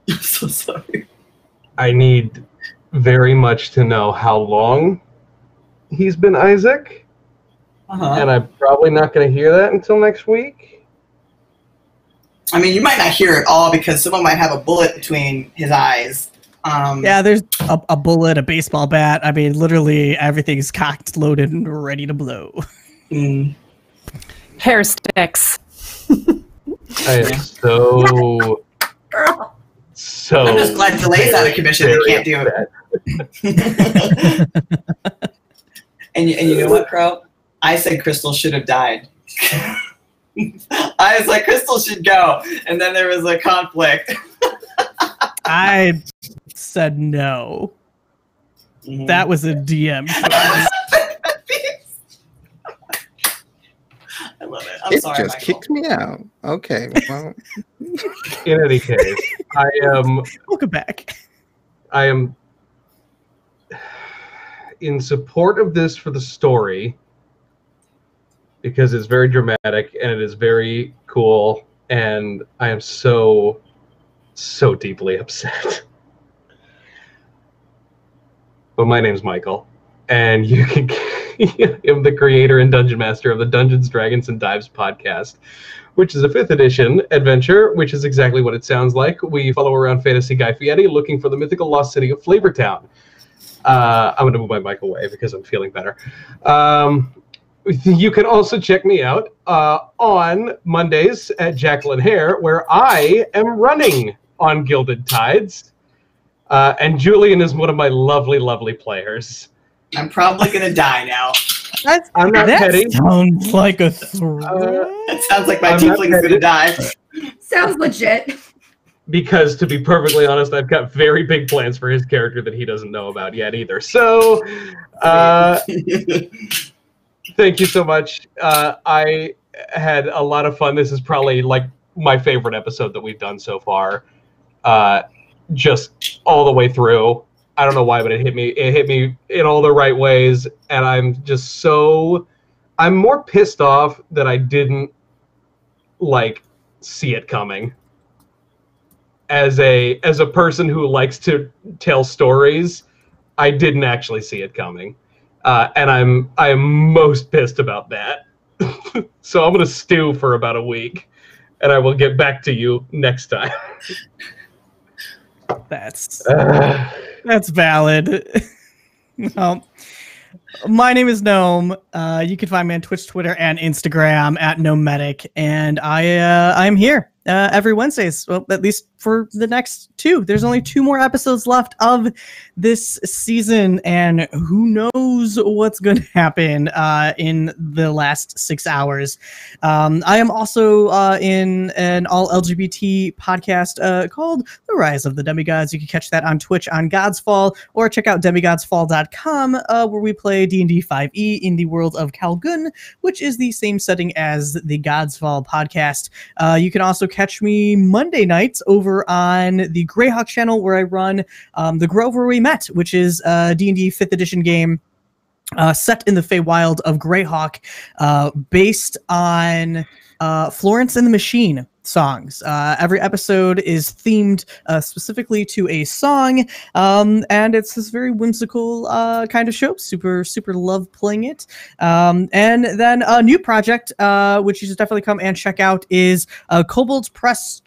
[SPEAKER 5] I'm so sorry.
[SPEAKER 4] I need very much to know how long he's been Isaac, and I'm probably not going to hear that until next week.
[SPEAKER 5] I mean, you might not hear it all because someone might have a bullet between his eyes.
[SPEAKER 2] Yeah, there's a bullet, a baseball bat. I mean, literally everything's cocked, loaded, and ready to blow.
[SPEAKER 1] Hair sticks.
[SPEAKER 4] I am so
[SPEAKER 5] I'm just glad Delay's out of commission. They can't do it. And you know what, Crow? I said Crystal should have died. I was like, Crystal should go. And then there was a conflict.
[SPEAKER 2] I said no. That was a DM choice.
[SPEAKER 5] I love it. I'm sorry,
[SPEAKER 7] just
[SPEAKER 5] Michael.
[SPEAKER 7] kicked me out. Okay. Well.
[SPEAKER 4] In any case, I am...
[SPEAKER 2] Welcome back.
[SPEAKER 4] I am in support of this for the story because it's very dramatic and it is very cool, and I am so deeply upset. But my name's Michael, and you can I'm the creator and dungeon master of the Dungeons, Dragons, and Dives podcast, which is a 5th edition adventure, which is exactly what it sounds like. We follow around Fantasy Guy Fieri looking for the mythical lost city of Flavortown. I'm going to move my mic away because I'm feeling better. You can also check me out on Mondays at Jackal and Hare, where I am running on Gilded Tides. And Julian is one of my lovely, lovely players.
[SPEAKER 5] I'm probably going to die now.
[SPEAKER 4] I'm not petty.
[SPEAKER 2] Sounds like a threat.
[SPEAKER 5] It sounds like my tiefling is going to die.
[SPEAKER 3] Sounds legit.
[SPEAKER 4] Because, to be perfectly honest, I've got very big plans for his character that he doesn't know about yet either. So, thank you so much. I had a lot of fun. This is probably like my favorite episode that we've done so far. Just all the way through. I don't know why, but it hit me. It hit me in all the right ways, and I'm more pissed off that I didn't like see it coming. As a person who likes to tell stories, I didn't actually see it coming, and I'm most pissed about that. So I'm gonna stew for about a week, and I will get back to you next time.
[SPEAKER 2] That's valid. Well, my name is Gnome. You can find me on Twitch, Twitter, and Instagram at Gnomedic, and I'm here every Wednesdays. Well, at least for the next 2. There's only 2 more episodes left of this season, and who knows what's going to happen in the last 6 hours. I am also in an all-LGBT podcast called The Rise of the Demigods. You can catch that on Twitch on God's Fall, or check out demigodsfall.com, where we play D&D 5e in the world of Calgun, which is the same setting as the God's Fall podcast. You can also catch me Monday nights over on the Greyhawk channel, where I run The Grove Where We Met, which is a D&D 5th edition game set in the Feywild of Greyhawk, based on Florence and the Machine songs. Every episode is themed specifically to a song, and it's this very whimsical kind of show. Super love playing it. And then a new project, which you should definitely come and check out, is Kobold Press's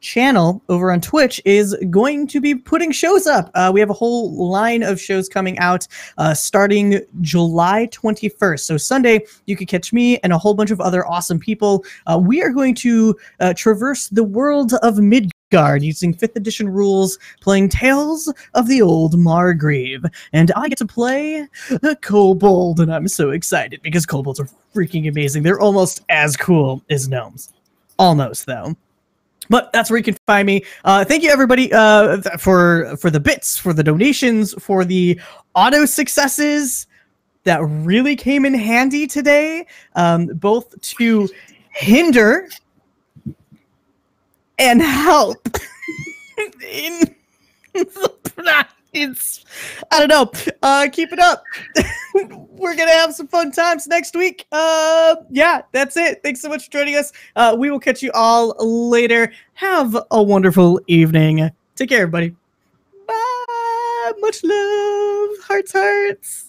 [SPEAKER 2] channel over on Twitch is going to be putting shows up. We have a whole line of shows coming out starting July 21st. So Sunday, you can catch me and a whole bunch of other awesome people. We are going to traverse the world of Midgard using 5th edition rules, playing Tales of the Old Margrave. And I get to play a kobold, and I'm so excited because kobolds are freaking amazing. They're almost as cool as gnomes. Almost, though. But that's where you can find me. Thank you, everybody, for the bits, for the donations, for the auto successes that really came in handy today, both to hinder and help in I don't know. Keep it up. We're going to have some fun times next week. Yeah, that's it. Thanks so much for joining us. We will catch you all later. Have a wonderful evening. Take care, everybody. Bye. Much love. Hearts.